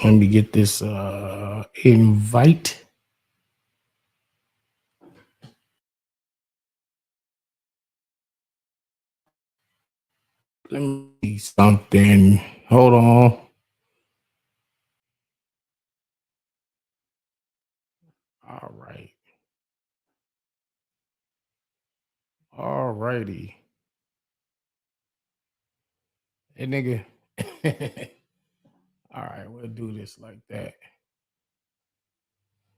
Let me get this invite. Let me see something. Hold on. All right. All righty. Hey, nigga. All right, we'll do this like that.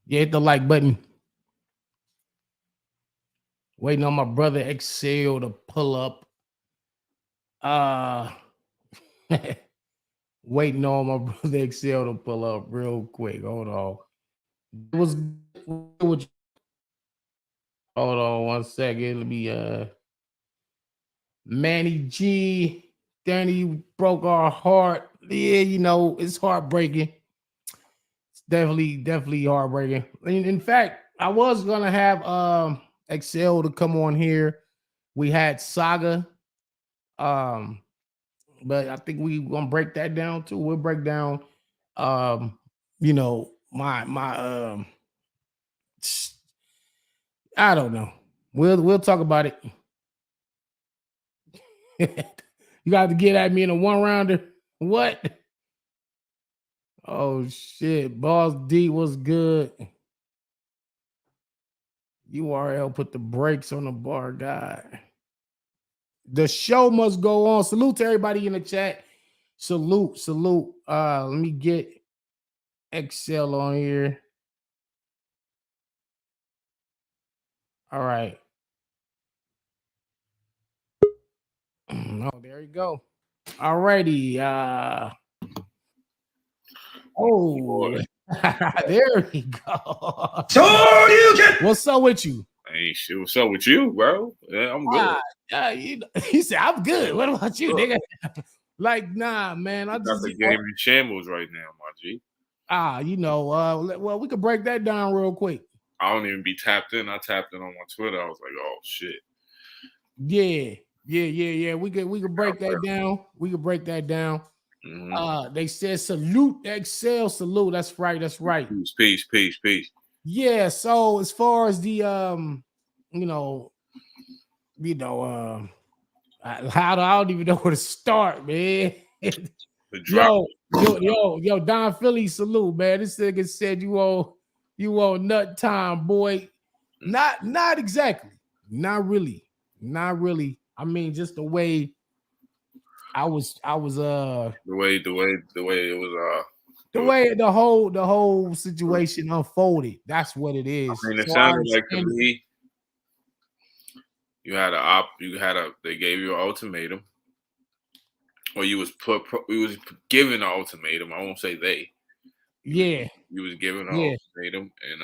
Yeah, hit the like button. Waiting on my brother Xcel to pull up. Waiting on my brother Xcel to pull up real quick. Hold on. It was hold on 1 second. Let me Manny G, Danny broke our heart. Yeah, you know, it's heartbreaking. It's definitely heartbreaking. In fact, I was gonna have Xcel to come on here. We had Saga. Um, but I think we gonna break that down too. We'll break down you know, my I don't know. We'll talk about it. You got to get at me in a one rounder. What? Oh shit, Boss D was good. URL put the brakes on the bar guy. The show must go on. Salute to everybody in the chat. Salute. Let me get Xcel on here. All right. Oh, there you go. All righty. Oh, there we go. So you can. What's up with you? Hey, shit, what's up with you, bro? Yeah, I'm good. He said, I'm good. What about you, nigga? Like, nah, man. I got just the game in shambles right now, my G. You know, well, we could break that down real quick. I don't even be tapped in. I tapped in on my Twitter. I was like, oh shit. Yeah. We could break that down. We could break that down. Mm-hmm. They said salute Xcel, salute. That's right. Peace. Yeah. So as far as the how I don't even know where to start, man. Yo, Don Philly, salute, man. This nigga said you on nut time, boy. Not exactly. Not really. I mean, just the way I was the way it was the whole situation unfolded. That's what it is. I mean, it sounded like to me they gave you an ultimatum. Or you was given an ultimatum. I won't say they. You was given an ultimatum, and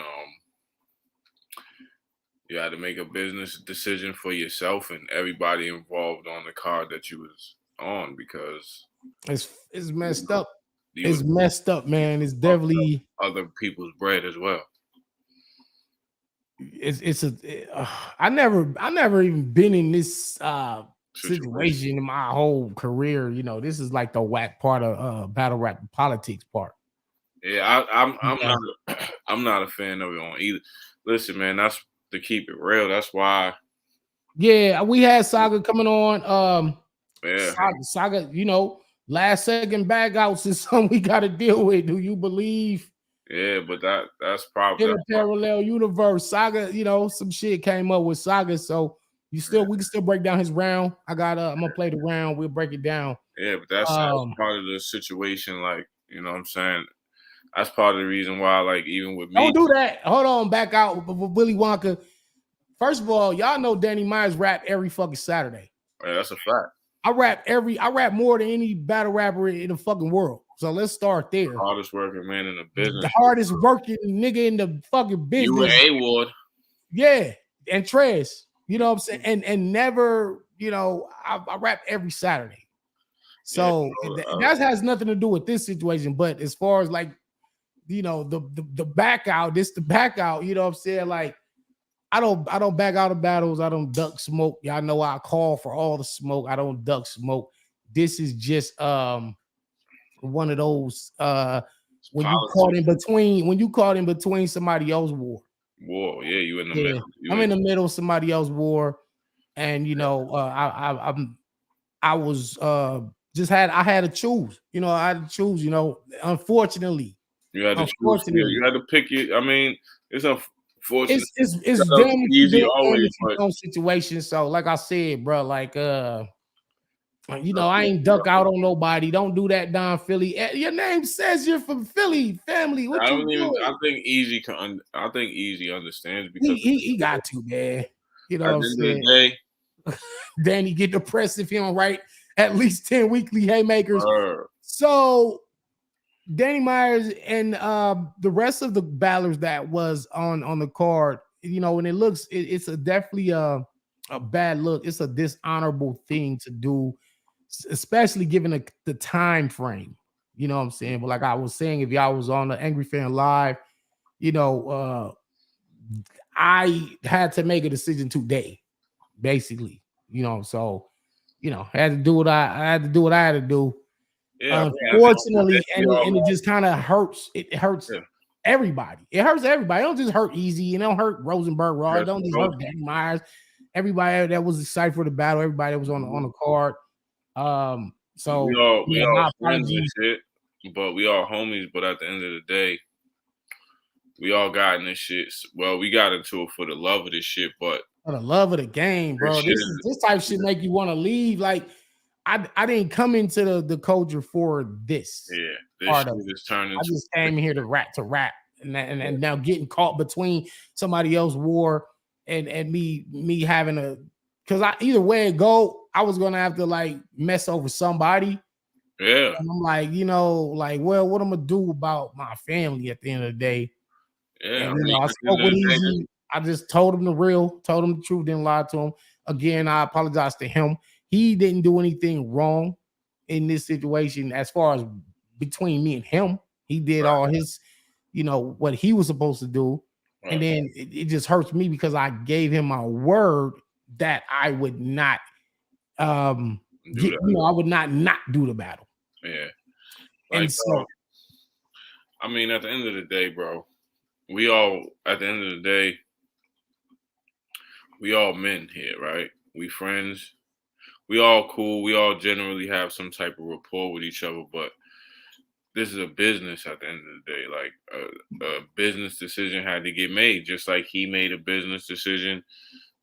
you had to make a business decision for yourself and everybody involved on the card that you was on, because it's messed up. It's messed up, man. It's definitely other people's bread as well. I never even been in this situation in my whole career. You know, this is like the whack part of battle rap politics part. Yeah, I'm not a fan of it on either. Listen, man, that's to keep it real. That's why. Yeah, we had Saga coming on. Yeah, Saga, you know, last second bag outs is something we got to deal with. Do you believe? Yeah, but that's probably in a parallel universe. Saga, you know, some shit came up with Saga, so we can still break down his round. I'm gonna play the round. We'll break it down. Yeah, but that's part of the situation. Like, you know what I'm saying? That's part of the reason why, like, even with me. Don't do that. Hold on, back out with Willy Wonka. First of all, y'all know Danny Myers rap every fucking Saturday. Yeah, that's a fact. I rap more than any battle rapper in the fucking world. So let's start there. The hardest working man in the business. The hardest working nigga in the fucking business. You and A-Ward. Yeah, and Trez. You know what I'm saying? And never, you know, I rap every Saturday. So that has nothing to do with this situation. But as far as like, you know, the back out, the back out, you know what I'm saying? Like, I don't back out of battles. I don't duck smoke. Y'all know I call for all the smoke. I don't duck smoke. This is just one of those when you caught in between somebody else's war. War, yeah, you in the Yeah, middle. I'm in the middle of somebody else's war, and I was I had to choose. I had to choose. Unfortunately, you had to choose. Yeah, you had to pick it. I mean, it's unfortunate. It's them Easy being always, in but some situation. So, like I said, bro, like I ain't yeah. duck out on nobody. Don't do that, Don Philly. Your name says you're from Philly family. What I you don't even. doing? I think I think Easy understands He, because he, he got to, man. You know at what I'm the end of saying? the day, Danny get depressed if he don't write at least 10 weekly haymakers. uh, So Danny Myers and the rest of the battlers that was on the card, and it's a definitely a bad look. It's a dishonorable thing to do, especially given the time frame. You know what I'm saying? But like I was saying, if y'all was on the Angry Fan Live, I had to make a decision today, basically. So I had to do what I had to do what I had to do. yeah. I mean, at the end of the day, Unfortunately, we and it all just kind of hurts. It hurts yeah. everybody. It hurts everybody. It don't just hurt Easy. It don't hurt Rosenberg Raw. It don't just hurt Danny Myers. Everybody that was excited for the battle. Everybody that was on the card. So we all my friends and apologies. shit, but we all homies. But at the end of the day, we all got in this shit. Well, we got into it for the love of this shit, but For the love of the game, bro. This type of shit make you want to leave. Like I didn't come into the culture for this yeah, this part shit of it. is turning. I just came here to rap, and now getting caught between somebody else war and me having a because either way it go, I was gonna have to like mess over somebody. Yeah, And I'm like, well, what I'm gonna do about my family at the end of the day? yeah. And I mean, I at the end spoke of with the day, Easy. I just told him told him the truth, didn't lie to him. Again, I apologize to him. He didn't do anything wrong in this situation as far as between me and him. He did all his, what he was supposed to do. And right. then it just hurts me because I gave him my word that I would not Do that. I would not do the battle. Yeah, like, And so I mean, at the end of the day, bro, we all at the end of the day, we all men here, right? We friends. We all cool. We all generally have some type of rapport with each other, but this is a business at the end of the day. Like a business decision had to get made, just like he made a business decision.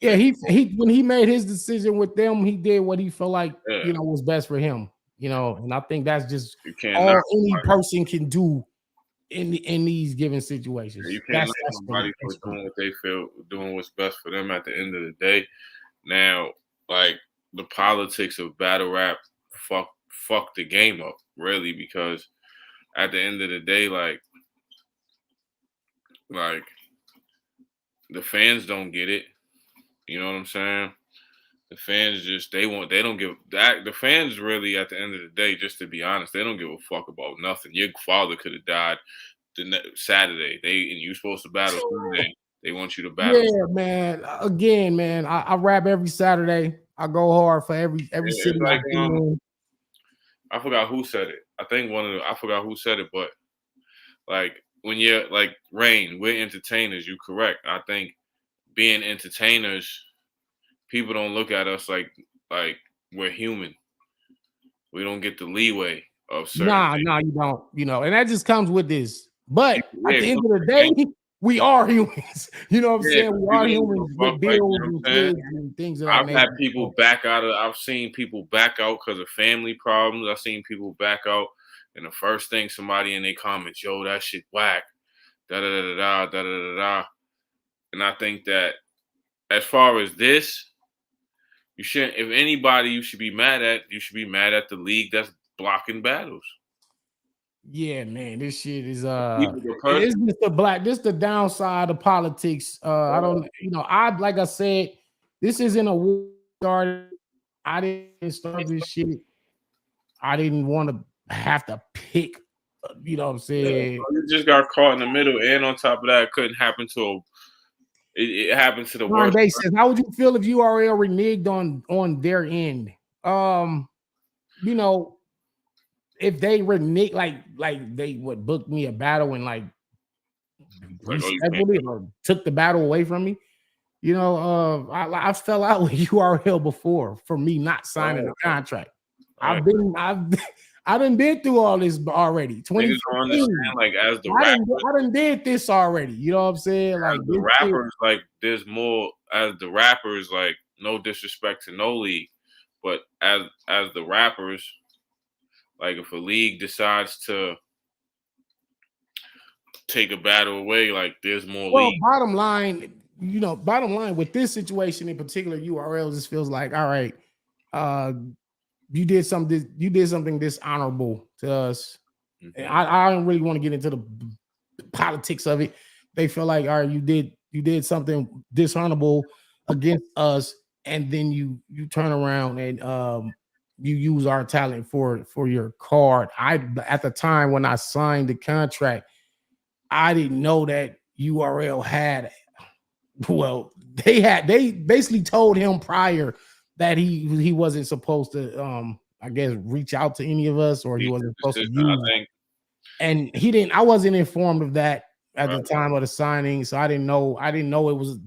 yeah, he when he made his decision with them, he did what he felt like Yeah, was best for him. And I think that's just you can't knock all any somebody. person can do in these given situations. You can't That's knock for me. somebody for doing what they feel, doing what's best for them at the end of the day. Now, like the politics of battle rap, fuck the game up, really, because at the end of the day, like the fans don't get it. You know what I'm saying? The fans just they don't give that the fans really at the end of the day, just to be honest, they don't give a fuck about nothing. Your father could have died Saturday. And you supposed to battle Sunday. They want you to battle. Yeah, man. Again, man, I rap every Saturday. I go hard for every It's city I like do in. I forgot who said it. I think I forgot who said it, but like when you're like Rain, we're entertainers. You correct. I think being entertainers, people don't look at us like we're human. We don't get the leeway of certain Nah, things. you don't. And that just comes with this. But at Yeah, the end of the day, we are humans. You know what I'm yeah, saying? We people are don't give a humans fuck. with Like, you bills know what and I'm saying? kids and things of that I've nature. had people back out of. I've seen people back out because of family problems. I've seen people back out, and the first thing somebody in their comments, "Yo, that shit whack," da da da da da da da da. And I think that as far as this, you shouldn't. If anybody you should be mad at, you should be mad at the league that's blocking battles. Yeah, man, this shit is The it's person, this the downside of politics. I don't I like I said, this isn't a war started. I didn't start this shit. I didn't want to have to pick, you know what I'm saying? you just got caught in the middle, and on top of that, it couldn't happen to it happened to the Ron worst. Day says, how would you feel if URL reneged on their end? You know, if they renege, like they would book me a battle and like Like, oh, you can't. rescheduled it or took the battle away from me. You know, I fell out with URL before for me not signing the contract. All right. I done been through all this already. Niggas don't understand, 2015. like, as the I done did this already. You know what I'm saying? Like the rappers, like, there's more as the rappers, like, no disrespect to no league, but as the rappers, like, if a league decides to take a battle away, like, there's more well, league. bottom line with this situation in particular, URL just feels like, all right, uh, you did something dishonorable to us. Mhm. I don't really want to get into the politics of it. They feel like, all right, you did something dishonorable against us, and then you turn around and you use our talent for your card. I At the time when I signed the contract, I didn't know that URL had, well, they basically told him prior that he wasn't supposed to I guess reach out to any of us, or he wasn't supposed to I use, think, and he didn't. I wasn't informed of that at the right. time of the signing, so I didn't know it was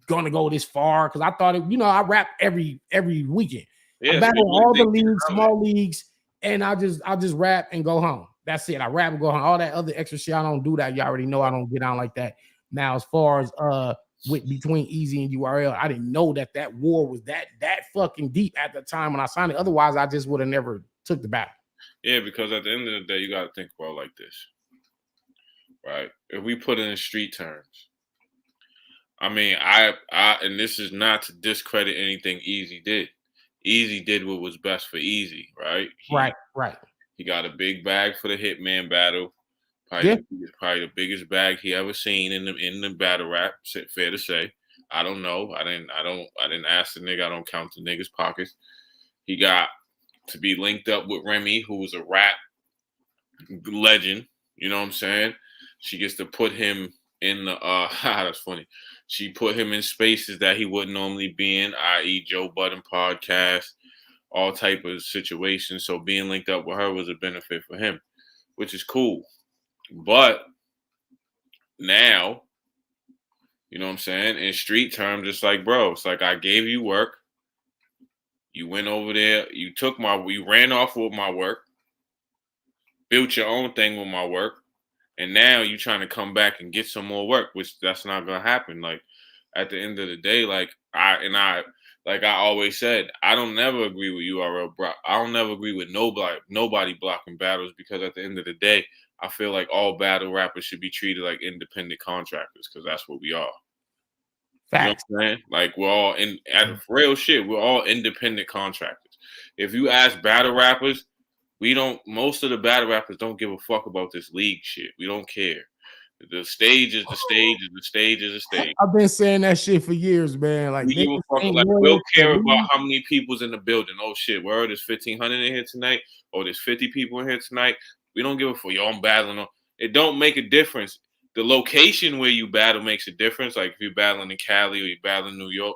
going to go this far, because I thought I rap every weekend. I Yeah, so battle you all the think leagues, small leagues, and I just rap and go home. That's it. I rap and go home. All that other extra shit, I don't do that. You already know I don't get on like that. Now, as far as with between Easy and URL, I didn't know that war was that fucking deep at the time when I signed it. Otherwise, I just would have never took the battle. Yeah, because at the end of the day, you got to think about it like this, right? If we put it in street terms, I mean, and this is not to discredit anything Easy did. Easy did what was best for Easy, right? Right. He got a big bag for the Hitman battle. Yeah. Probably the biggest bag he ever seen in the battle rap. Fair to say. I don't know. I didn't ask the nigga. I don't count the nigga's pockets. He got to be linked up with Remy, who was a rap legend. You know what I'm saying? She gets to put him in the that's funny. She put him in spaces that he wouldn't normally be in, i.e. Joe Budden podcast, all type of situations. So being linked up with her was a benefit for him, which is cool. But now, you know what I'm saying? In street terms, it's like, bro, it's like I gave you work. You went over there, you ran off with my work, built your own thing with my work, and now you trying to come back and get some more work, which that's not gonna happen. Like at the end of the day, like I always said, I don't never agree with URL. I don't never agree with nobody blocking battles, because at the end of the day, I feel like all battle rappers should be treated like independent contractors, because that's what we are. You know Facts. what I'm saying? Like we're all real shit. We're all independent contractors. If you ask battle rappers, most of the battle rappers don't give a fuck about this league shit. We don't care. The stage is the stage, and the stage is the stage. I've been saying that shit for years, man. Like, We give a fuck. Like, we'll care about how many people's in the building. Oh shit, where there's 1,500 in here tonight. Oh, there's 50 people in here tonight. We don't give a fuck. Yo, I'm battling. It don't make a difference. The location where you battle makes a difference. Like if you're battling in Cali or you're battling in New York,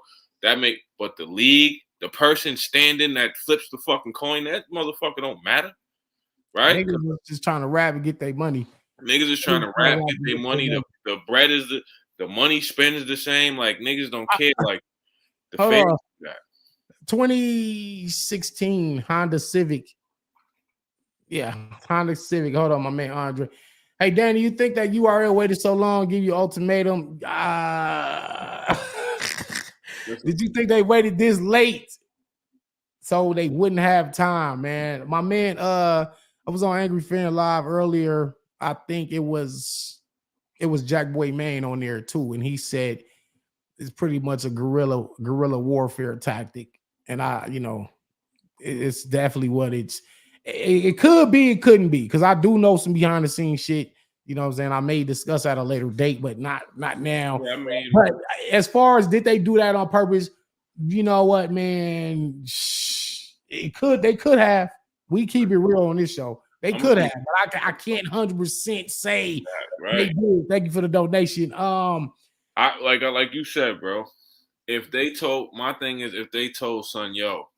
but the league, the person standing that flips the fucking coin, that motherfucker don't matter. Right? Niggas is just trying to rap and get their money. Niggas is trying to rap, get their money. The bread is the money spend is the same. Like niggas don't care. Like the Hold fans on. got. 2016 Honda Civic. Yeah, Honda Civic. Hold on, my man Andre. Hey, Danny, you think that URL waited so long, give you ultimatum? Did you think they waited this late so they wouldn't have time, man? My man, I was on Angry Fan Live earlier. I think it was Jack Boy Main on there too, and he said it's pretty much a guerrilla warfare tactic, and it's definitely what it could be, it couldn't be, because I do know some behind the scenes shit. You know what I'm saying? I may discuss at a later date, but not now. Yeah, I mean, but as far as did they do that on purpose? You know what, man? They could have. We keep it real on this show. They could have, but I can't 100% say right. they did. Thank you for the donation. Like you said, bro. If they told son, yo,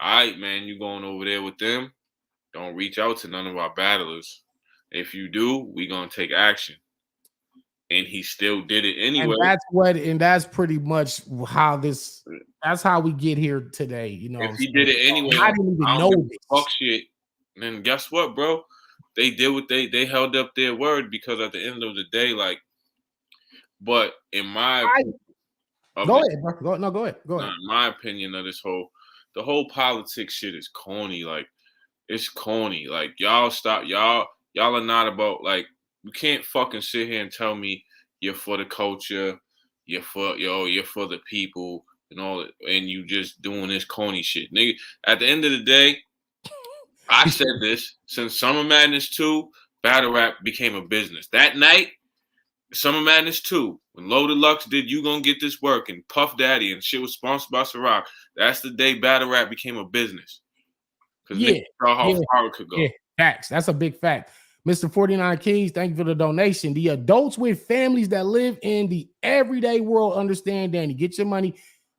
all right, man, you going over there with them? don't reach out to none of our battlers. If you do, we gonna take action. And he still did it anyway. And that's pretty much how this. That's how we get here today. You know, if he did it anyway, I didn't even know this. Fuck shit. Then guess what, bro? They did what they held up their word, because at the end of the day, like, but in my go ahead, bro. Go ahead. In my opinion of the whole politics shit is corny. Like, it's corny. Like, y'all stop. Y'all are not about, like, you can't fucking sit here and tell me you're for the culture, you're for the people, and all, and you just doing this corny shit, nigga. At the end of the day, I said this, since Summer Madness 2, battle rap became a business. That night, Summer Madness 2, when Low Deluxe did You Gonna Get This Work and Puff Daddy and shit was sponsored by Ciroc, that's the day battle rap became a business. Because niggas saw how far it could go. Yeah, facts. That's a big fact. Mr. 49 Keys, thank you for the donation. The adults with families that live in the everyday world understand, Danny. Get your money.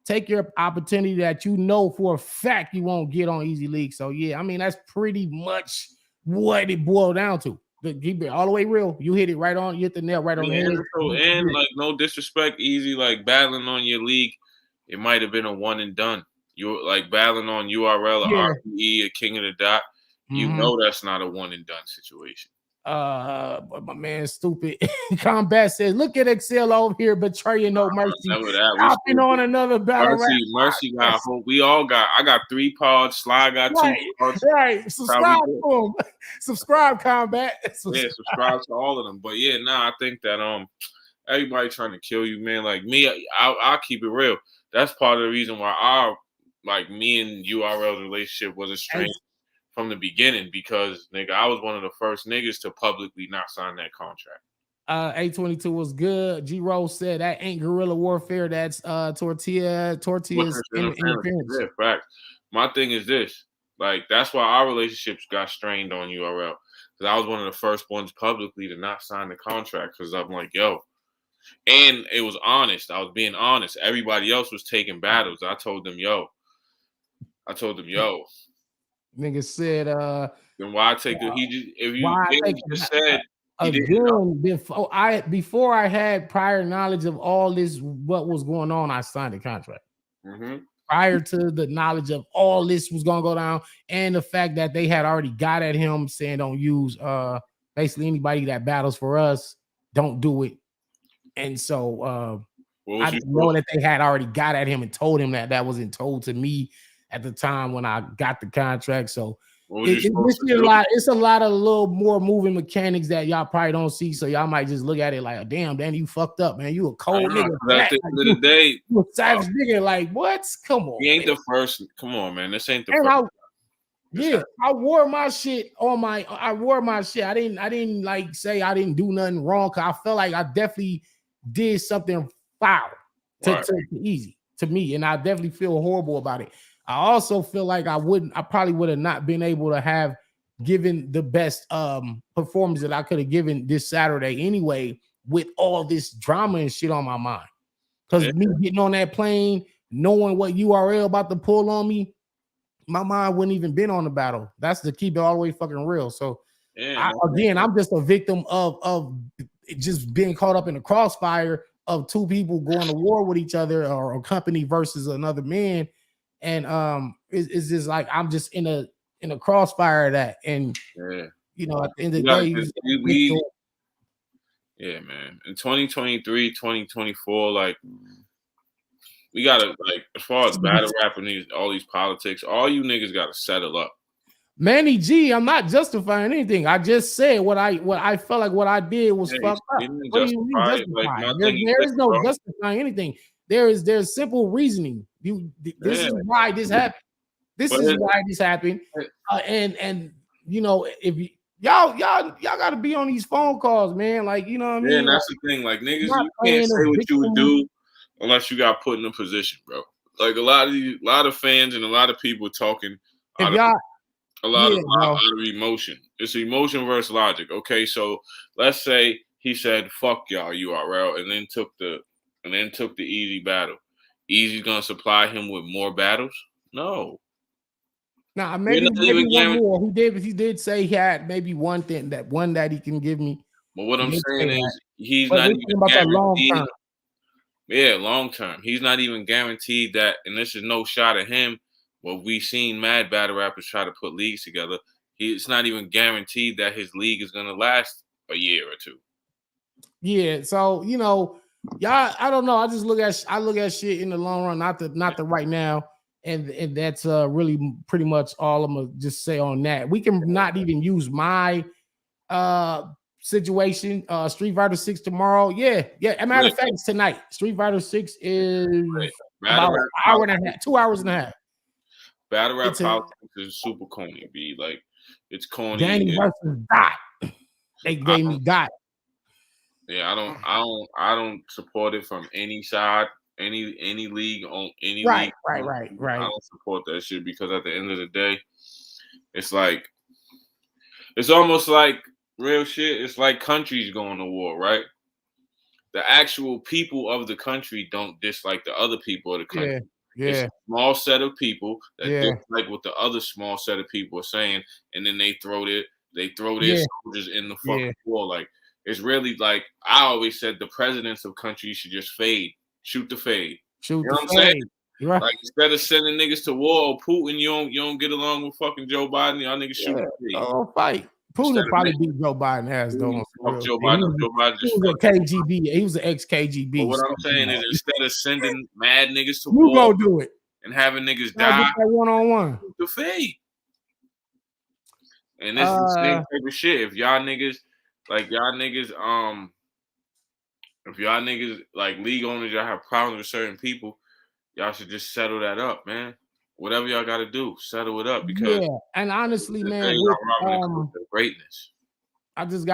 Take your opportunity that you know for a fact you won't get on Easy League. So, yeah, I mean, that's pretty much what it boiled down to. Keep it all the way real. You hit it right on. You hit the nail right on the head. And like, no disrespect, Easy, like, battling on your league, it might have been a one and done. You're like battling on URL or RPE, a King of the Dot. You know that's not a one and done situation. But my man, stupid Combat says, "Look at Xcel over here betraying no mercy, hopping on another battle rap." Mercy got hope. We all got. I got 3 pods. Sly got 2 pods. Right. Subscribe to him. Subscribe, Combat. Yeah, subscribe to all of them. But yeah, I think that everybody trying to kill you, man. Like me, I'll keep it real. That's part of the reason why me and URL's relationship was a strain from the beginning, because nigga, I was one of the first niggas to publicly not sign that contract. A22 was good. G Rose said that ain't guerrilla warfare. That's tortillas interference. Yeah, facts. My thing is this, like, that's why our relationships got strained on URL, because I was one of the first ones publicly to not sign the contract, because I'm like, yo, and it was honest. I was being honest. Everybody else was taking battles. I told them, yo. Nigga said, then why take the before I had prior knowledge of all this, what was going on, I signed the contract. Prior to the knowledge of all this was gonna go down, and the fact that they had already got at him saying don't use basically anybody that battles for us, don't do it. And so I didn't know that they had already got at him and told him that wasn't told to me at the time when I got the contract. So it's a lot of little more moving mechanics that y'all probably don't see. So y'all might just look at it like, damn, Danny, you fucked up, man. You a cold nigga. At the end of the day, you a savage nigga. Like, what? Come on. He ain't the first. Come on, man. This ain't the first. I wore my shit. I didn't like say I didn't do nothing wrong, because I felt like I definitely did something foul to Easy, to me, and I definitely feel horrible about it. I also feel like I probably would have not been able to have given the best performance that I could have given this Saturday anyway, with all this drama and shit on my mind. Because me getting on that plane, knowing what URL about to pull on me, my mind wouldn't even been on the battle. That's to keep it all the way fucking real. So I'm just a victim of just being caught up in the crossfire of 2 people going to war with each other, or a company versus another man. And it's just like I'm just in a crossfire of that. And you know, at the end of the day, man. In 2023, 2024, like, we gotta, like, as far as battle rap and all these politics, all you niggas gotta settle up. Manny G, I'm not justifying anything. I just said what I felt like what I did was fucked up. What do you mean justifying? There is no justifying anything. There's simple reasoning. This is why this happened. This is why this happened. And you know, if y'all got to be on these phone calls, man. Like, you know what I mean? Yeah, and that's the thing. Like, niggas, you can't say what you would do unless you got put in a position, bro. Like, a lot of fans and a lot of people talking out of a lot of emotion. It's emotion versus logic. Okay, so let's say he said, "Fuck y'all, URL," and then took the Easy battle. Easy's gonna supply him with more battles? No. Now You're maybe not even one guaranteed. more. He did say he had maybe one thing that he can give me. But what He I'm did say saying that. is, he's But not we're even talking about the long guaranteed. term. Yeah, long term. He's not even guaranteed that, and this is no shot at him. Well, we've seen mad battle rappers try to put leagues together. It's not even guaranteed that his league is gonna last a year or two. Yeah, so y'all, I don't know. I look at shit in the long run, not the right now, and that's really pretty much all I'm gonna just say on that. We can not even use my uh situation. Street Fighter 6 tomorrow. Yeah. As a matter of Right, fact, it's tonight. Street Fighter 6 right. is Battle about an rap hour and a politics, half, 2 hours and a half. battle rap It's a politics is super corny. Be like, it's corny. Danny versus Dot. They I gave me don't. Dot. Yeah, I don't support it from any side, any league on any Right, league. right, right, I right. don't support that shit because at the end of the day, it's like it's almost like real shit. It's like countries going to war, right? The actual people of the country don't dislike the other people of the country. Yeah, It's a yeah, small set of people that yeah, dislike what the other small set of people are saying, and then they throw their yeah, soldiers in the yeah. fucking war. Like it's really like I always said, the presidents of countries should just fade, shoot the fade. Shoot You the know what I'm saying? fade. Right. Like instead of sending niggas to war or Putin, you don't get along with fucking Joe Biden. Y'all niggas shoot Yeah. the fade. Oh, fight. Putin Instead will of probably making beat Joe Biden ass though on some fuck real Joe shit. Biden, Joe Biden He just was fuck. a KGB. He was an ex But KGB. what So I'm saying is, instead of sending mad niggas to you war go do it. and having niggas I'll get die, that one on one. shoot the fade. And this is the same Uh, type of shit. If y'all niggas, if y'all niggas like league owners, y'all have problems with certain people, y'all should just settle that up, man. Whatever y'all got to do, settle it up because yeah. And honestly, the man, day with y'all robbing the coast of greatness. I just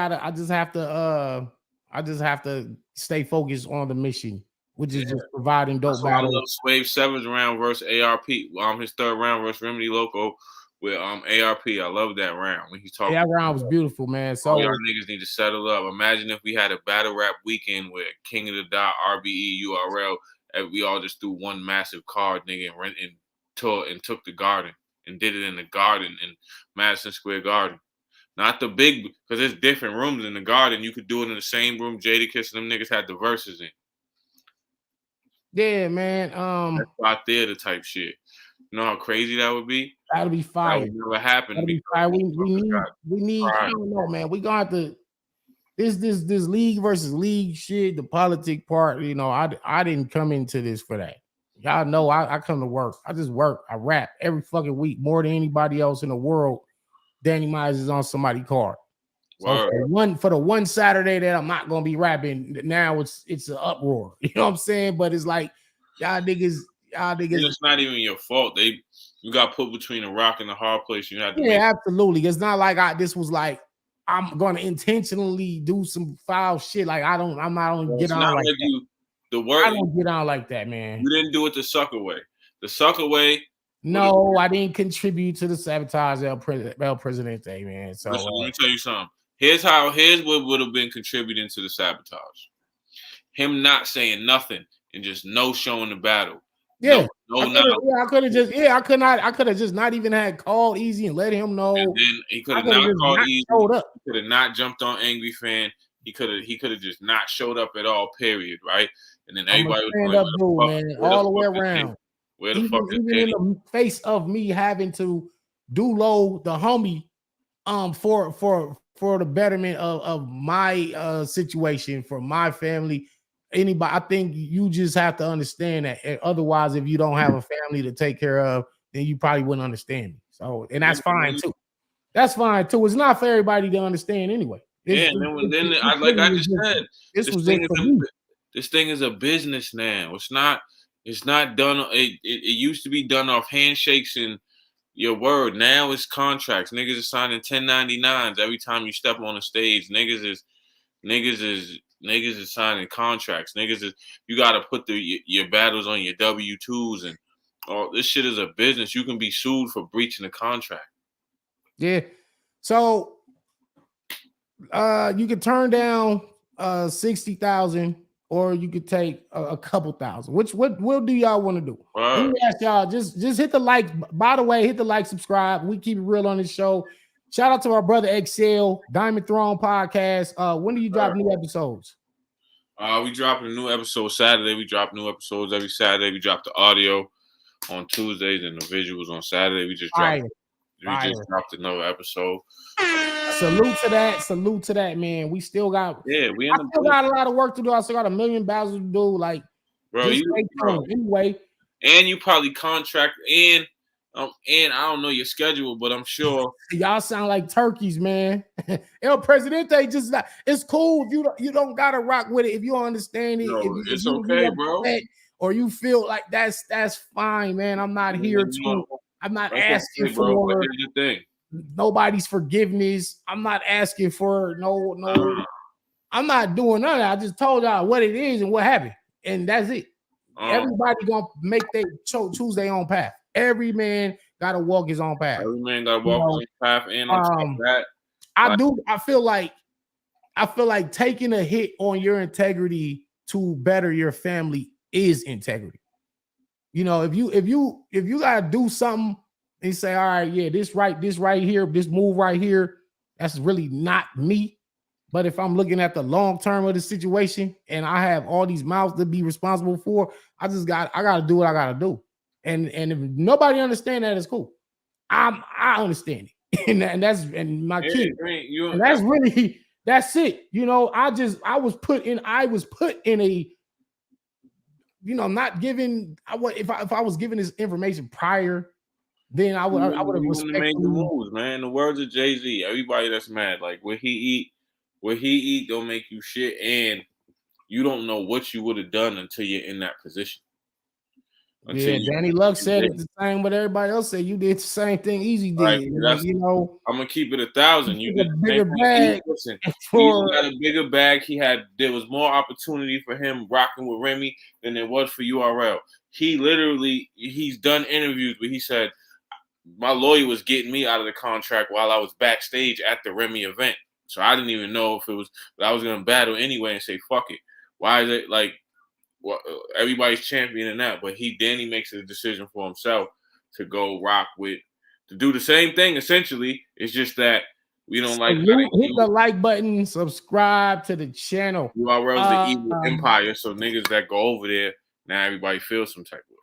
have to stay focused on the mission, which Yeah, is just providing that's dope why I battles. love Swave Seven's round versus ARP. His third round versus Remedy Loco with ARP. I love that round when he's talking. Yeah, that round was beautiful, man. All y'all So niggas need to settle up. Imagine if we had a battle rap weekend with King of the Dot, RBE, URL, and we all just threw one massive card, nigga, and took the garden and did it in the garden in Madison Square Garden. Not the big, because there's different rooms in the garden. You could do it in the same room Jadakiss and them niggas had the verses in. yeah, man. That's spot theater type shit. You know how crazy that would be? That'll be That fire. would never happen That'll be because fire. motherfuckers got We need. I pride. don't know, man. We gonna have to this league versus league shit. The politic part. I didn't come into this for that. Y'all know I come to work. I just work. I rap every fucking week more than anybody else in the world. Danny Myers is on somebody's card. So Word. for the one Saturday that I'm not gonna be rapping, now it's an uproar. You know what I'm saying? But it's like y'all And niggas. it's not even your fault. You got put between a rock and a hard place. You had to make. Yeah, absolutely. It's not like this was like I'm gonna intentionally do some foul shit. Like I'm not gonna get It's on not like like that. the work. I don't get on like that, man. You didn't do it the sucker way. The sucker way. No, I didn't contribute to the sabotage El Presidente, man. So Listen, let me tell you something. Here's what would have been contributing to the sabotage. Him not saying nothing and just no showing the battle. yeah, No, I could have just not even had called Easy and let him know. and then he could I have could have not just called not easy. showed up. He could have not jumped on Angry Fan. He could have just not showed up at all. Period. Right. And then I'm a everybody was stand like, up dude, man, all the way around. Where the Even fuck is in Danny? the face of me having to do low the homie for the betterment of my situation, for my family. Anybody, I think you just have to understand that. Otherwise, if you don't have a family to take care of, then you probably wouldn't understand me. So, and that's fine too. That's fine too. It's not for everybody to understand anyway. Yeah, and like I just said, This this was thing just is for me. this thing is a business now. It's not done. It used to be done off handshakes and your word. Now it's contracts. Niggas are signing 1099s every time you step on the stage. Niggas is signing contracts. You got to put your battles on your W-2s and all this shit is a business. You can be sued for breaching a contract. Yeah. So you can turn down 60,000 or you could take a couple thousand. What do y'all want to do? Let Wow. me ask y'all. Just hit the like. By the way, hit the like, subscribe. We keep it real on this show. Shout out to our brother Xcel, Diamond Throne Podcast. When do you drop new episodes? We dropping a new episode Saturday. We drop new episodes every Saturday. We drop the audio on Tuesdays and the visuals on Saturday. We just dropped another episode. Salute to that, man. We still got I still got a lot of work to do. I still got a million battles to do. Like, bro, anyway. And you probably contract and I don't know your schedule, but I'm sure y'all sound like turkeys, man. El Presidente just not. It's cool if you don't gotta rock with it if you don't understand it. It's okay, bro. Or you feel like that's fine, man. I'm not here to. I'm not asking for. Here's the thing. Nobody's forgiveness. I'm not asking for no. I'm not doing none of that. I just told y'all what it is and what happened, and that's it. Everybody gonna make their choose their own path. Every man gotta walk his own path. Every man gotta walk his own path, and on top of that, I feel like taking a hit on your integrity to better your family is integrity. You know, if you gotta do something and say, all right, yeah, this right here, this move right here, that's really not me. But if I'm looking at the long term of the situation and I have all these mouths to be responsible for, I gotta do what I gotta do. And if nobody understand that, it's cool. I understand it, and my kid. And that's it. You know, I was put in a, you know, not given. If I was given this information prior, then I would have made the moves, man. The words of Jay-Z, everybody that's mad, like what he eat don't make you shit, and you don't know what you would have done until you're in that position. Danny Luck said it the same, but everybody else said you did the same thing Easy did. Right, you know, I'm gonna keep it 1,000. You did a bigger bag. Listen, he got a bigger bag. There was more opportunity for him rocking with Remy than there was for URL. He's done interviews where he said, my lawyer was getting me out of the contract while I was backstage at the Remy event. So I didn't even know if it was, but I was gonna battle anyway and say, fuck it. Why is it like, well, everybody's championing that, but Danny makes a decision for himself to go rock with, to do the same thing. Essentially, it's just that we don't like. Hit the like button, subscribe to the channel. URL's the evil empire, so niggas that go over there now, everybody feels some type of way.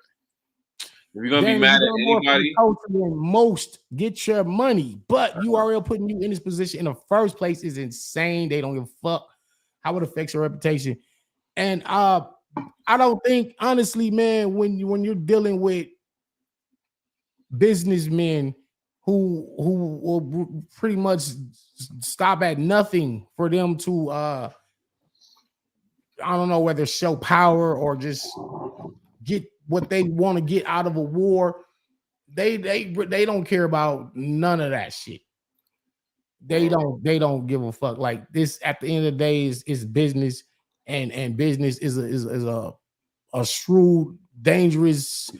If you're gonna be mad at anybody, most get your money, but URL putting you in this position in the first place is insane. They don't give a fuck how it affects your reputation, and I don't think, honestly, man, when you're dealing with businessmen who will pretty much stop at nothing for them to I don't know whether show power or just get what they want to get out of a war, they don't care about none of that shit. They don't give a fuck. Like this, at the end of the day, is business, and business is a shrewd, dangerous,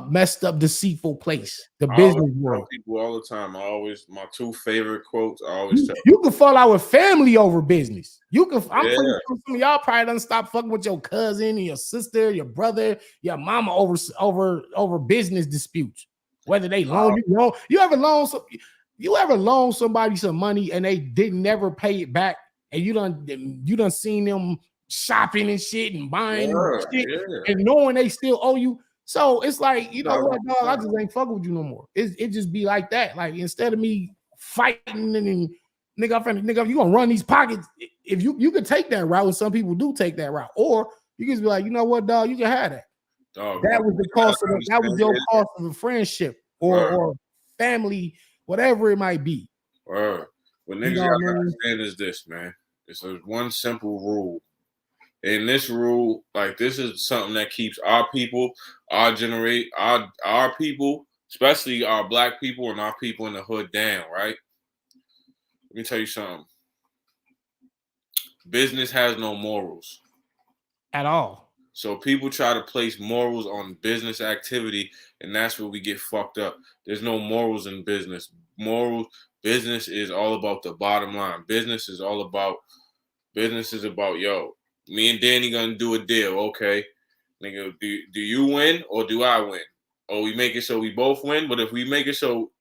messed up, deceitful place. The business world. People all the time. My two favorite quotes. I always tell you can fall out with family over business. You can. I'm pretty sure some of y'all probably don't stop fucking with your cousin, your sister, your brother, your mama over business disputes. Whether they loan you ever loan somebody some money and they didn't never pay it back, and you done seen them shopping and shit and buying shit and knowing they still owe you. So it's like, you know what, dog, I just ain't fucking with you no more. It just be like that. Like, instead of me fighting and nigga, you gonna run these pockets. If you could take that route, and some people do take that route, or you can just be like, you know what, dog, you can have that. Dog, that was the cost of that was your cost of a friendship or family, whatever it might be. What niggas gotta understand is this, man. It's a one simple rule. And this rule, like, this is something that keeps our people, our people, especially our black people and our people in the hood down, right? Let me tell you something. Business has no morals. At all. So people try to place morals on business activity, and that's where we get fucked up. There's no morals in business. Business is all about the bottom line. Business is about, yo, Me and Danny gonna do a deal. Okay, nigga, do you win or do I win? Or we make it so we both win. But if we make it so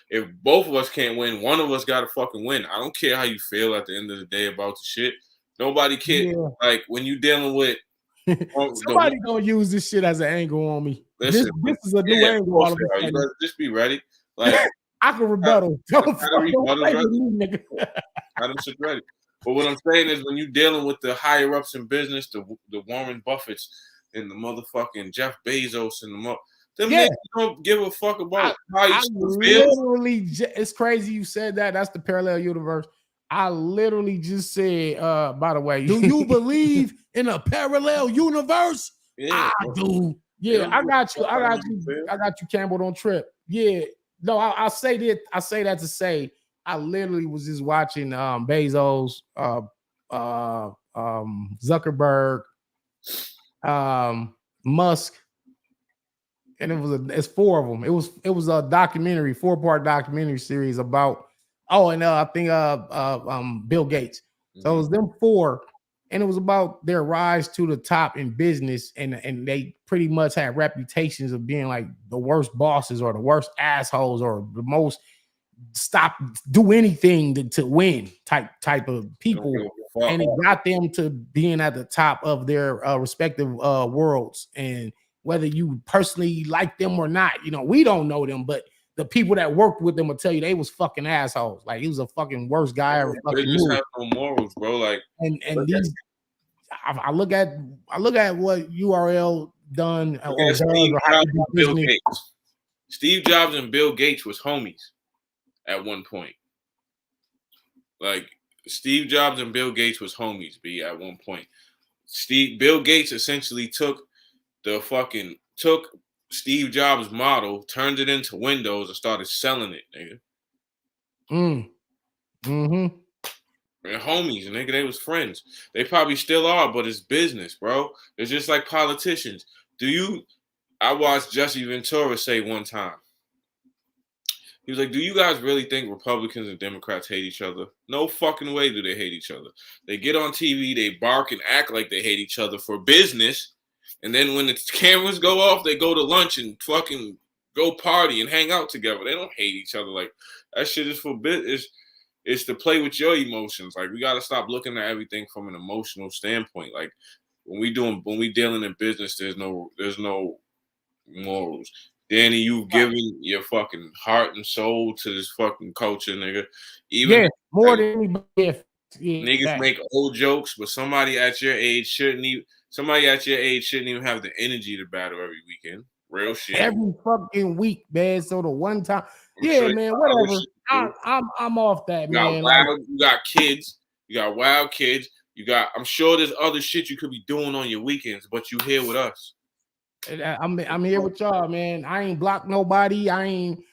if both of us can't win, one of us gotta fucking win. I don't care how you feel at the end of the day about the shit. Nobody cares. Yeah. Like when you dealing with somebody gonna use this shit as an angle on me. Listen, this is a new angle. All of a you sudden. better just be ready. Like I can rebuttal. Don't play with me, nigga. I them shit ready. But what I'm saying is, when you're dealing with the higher ups in business, the Warren Buffetts and the motherfucking Jeff Bezos and them niggas don't give a fuck about how you feel. It's crazy you said that. That's the parallel universe. I literally just said, by the way, do you believe in a parallel universe? Yeah, I do. Yeah, I got you. I got you, Campbell. Don't trip. Yeah. No, I say that. I say that to say I literally was just watching Bezos, Zuckerberg, Musk, and it's four of them. It was a documentary, 4-part documentary series about I think Bill Gates. So it was them four, and it was about their rise to the top in business, and they pretty much had reputations of being like the worst bosses or the worst assholes or the most do anything to win type of people, and it got them to being at the top of their respective worlds. And whether you personally like them or not, we don't know them, but the people that worked with them will tell you they was fucking assholes. Like he was a fucking worst guy ever. They just have no morals, bro. Like and these, I look at what URL done. Steve Jobs and Bill Gates was homies at one point. Like Steve Jobs and Bill Gates was homies, B, at one point. Bill Gates essentially took Steve Jobs' model, turned it into Windows, and started selling it, nigga. They're homies, nigga. They was friends. They probably still are, but it's business, bro. It's just like politicians. I watched Jesse Ventura say one time. He was like, do you guys really think Republicans and Democrats hate each other? No fucking way do they hate each other. They get on TV, they bark and act like they hate each other for business. And then when the cameras go off, they go to lunch and fucking go party and hang out together. They don't hate each other. Like, that shit is for business. It's to play with your emotions. Like, we got to stop looking at everything from an emotional standpoint. Like, when we dealing in business, there's no morals. Danny, you've given your fucking heart and soul to this fucking culture, nigga. More than anybody. Niggas make old jokes, but somebody at your age shouldn't even have the energy to battle every weekend. Real shit. Every fucking week, man. So the one time, man, whatever. I'm off that, man. You got kids. You got wild kids. I'm sure there's other shit you could be doing on your weekends, but you here with us. I'm here with y'all, man. I ain't blocked nobody. I ain't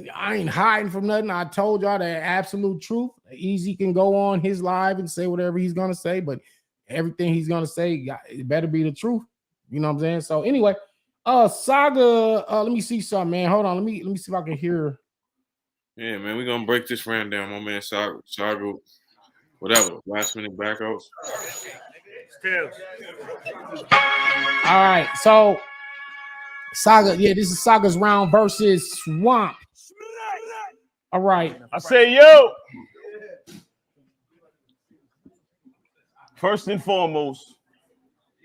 hiding from nothing. I told y'all the absolute truth. Easy can go on his live and say whatever he's gonna say, but everything he's gonna say, it better be the truth. You know what I'm saying? So anyway, Saga. Let me see something, man. Hold on. Let me see if I can hear. Yeah, man, we're gonna break this round down, my man. Saga, whatever. Last minute backouts. All right, so Saga, this is Saga's round versus Swamp. All right, I say, yo. First and foremost,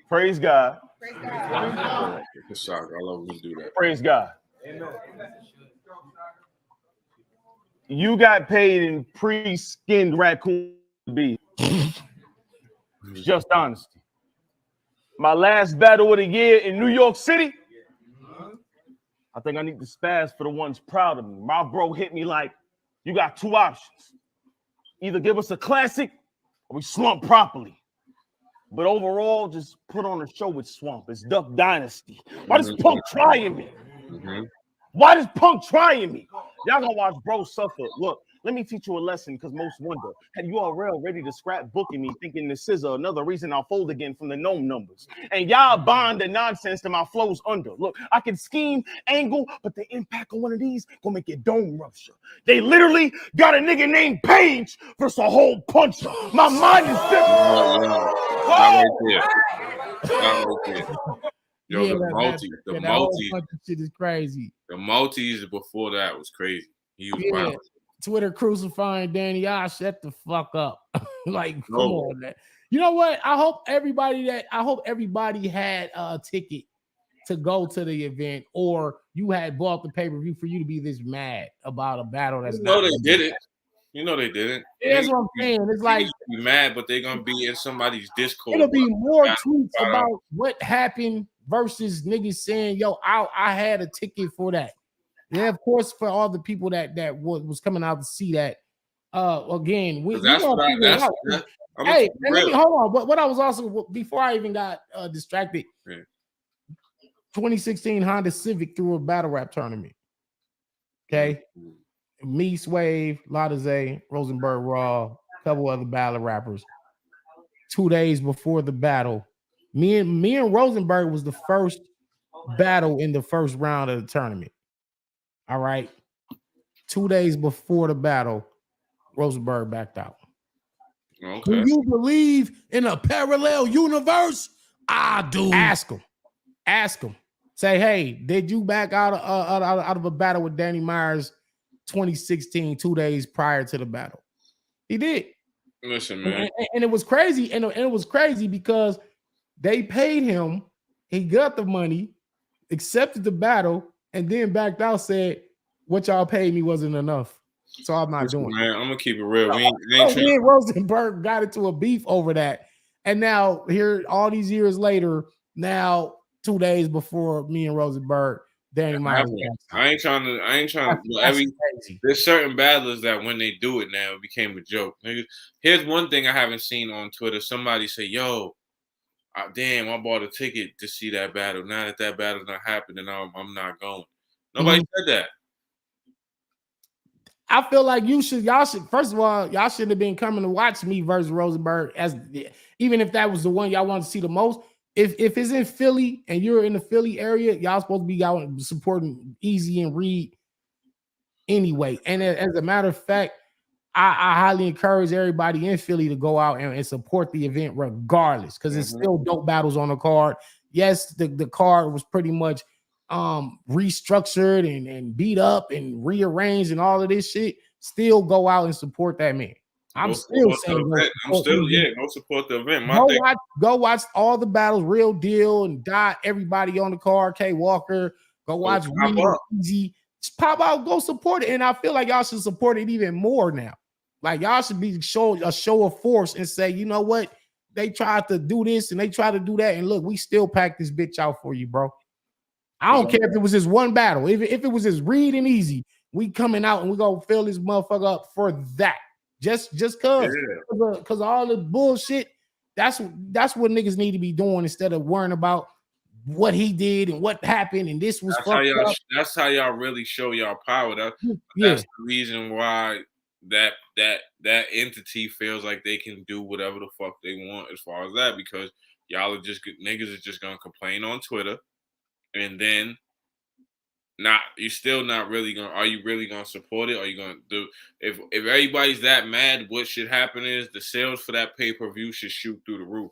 praise God. Saga, I love when you do that. Praise God. Amen. You got paid in pre-skinned raccoon beef. Just honesty. My last battle of the year in New York City, I think I need to spaz for the ones proud of me. My bro hit me like, you got two options. Either give us a classic or we slump properly. But overall, just put on a show with Swamp. It's Duck Dynasty. Why does Punk trying me? Why does Punk trying me? Y'all gonna watch bro suffer. Look, Let me teach you a lesson, because most wonder. Had URL ready to scrap booking me, thinking the scissor, another reason I'll fold again from the gnome numbers. And y'all bond the nonsense that my flow's under. Look, I can scheme, angle, but the impact on one of these gonna make your dome rupture. They literally got a nigga named Page versus a whole puncher. My mind is different. Not right there. Yo, Yeah, the that whole multi, bunch of shit is crazy. the multis before that was crazy. He was wild. Twitter crucifying Danny. Shut the fuck up. Like, come No. on, man. You know what? I hope everybody had a ticket to go to the event, or you had bought the pay-per-view for you to be this mad about a battle that's they did it. You know they didn't. That's what I'm saying. It's like be mad, but they're gonna be in somebody's Discord. It'll be more tweets about what happened versus niggas saying, "Yo, I had a ticket for that." Yeah, of course, for all the people that was coming out to see that. Again, we that's gonna figure it out. Hey, and let me hold on. What I was also before I even got distracted. Yeah. 2016 Honda Civic threw a battle rap tournament. Okay. Me, Swave, Ladaze, Rosenberg Raw, a couple other battle rappers. 2 days before the battle, me and Rosenberg was the first battle in the first round of the tournament. All right. 2 days before the battle, Rosenberg backed out. Okay. Do you believe in a parallel universe? I do. Ask him. Say, hey, did you back out of a battle with Danny Myers 2016, 2 days prior to the battle? He did. Listen, man. And it was crazy. And it was crazy because they paid him. He got the money, accepted the battle, and then backed out, said, what y'all paid me wasn't enough. So I'm not doing it. I'm going to keep it real. Me and Rosenberg got into a beef over that. And now here, all these years later, now 2 days before me and Rosenberg, Danny Myers. I ain't trying to. There's certain battlers that when they do it now, it became a joke. Here's one thing I haven't seen on Twitter. Somebody say, yo, damn, I bought a ticket to see that battle. Now that battle's not happening, I'm not going. Nobody said that. I feel like y'all should, first of all, y'all should have been coming to watch me versus Rosenberg, even if that was the one y'all wanted to see the most. If it's in Philly and you're in the Philly area, y'all supposed to be out supporting Easy and Reed anyway. And as a matter of fact, I highly encourage everybody in Philly to go out and support the event regardless, because it's still dope battles on the card. Yes, the card was pretty much restructured and beat up and rearranged and all of this shit. Still go out and support that man. I'm still saying go support the event. Go watch all the battles, Real Deal and Dot, everybody on the card, K Walker. Go watch Easy. Just pop out, go support it. And I feel like y'all should support it even more now. Like y'all should be a show of force and say, you know what? They tried to do this and they tried to do that. And look, we still pack this bitch out for you, bro. I don't care if it was just one battle. If it was just Reed and Easy, we coming out and we gonna fill this motherfucker up for that. Just because all the bullshit. That's what niggas need to be doing instead of worrying about what he did and what happened and this was that's how y'all really show y'all power. That's the reason why that entity feels like they can do whatever the fuck they want as far as that, because y'all are just niggas is just gonna complain on Twitter. And then you're still not really gonna. Are you really gonna support it? Are you gonna do? If everybody's that mad, what should happen is the sales for that pay-per-view should shoot through the roof.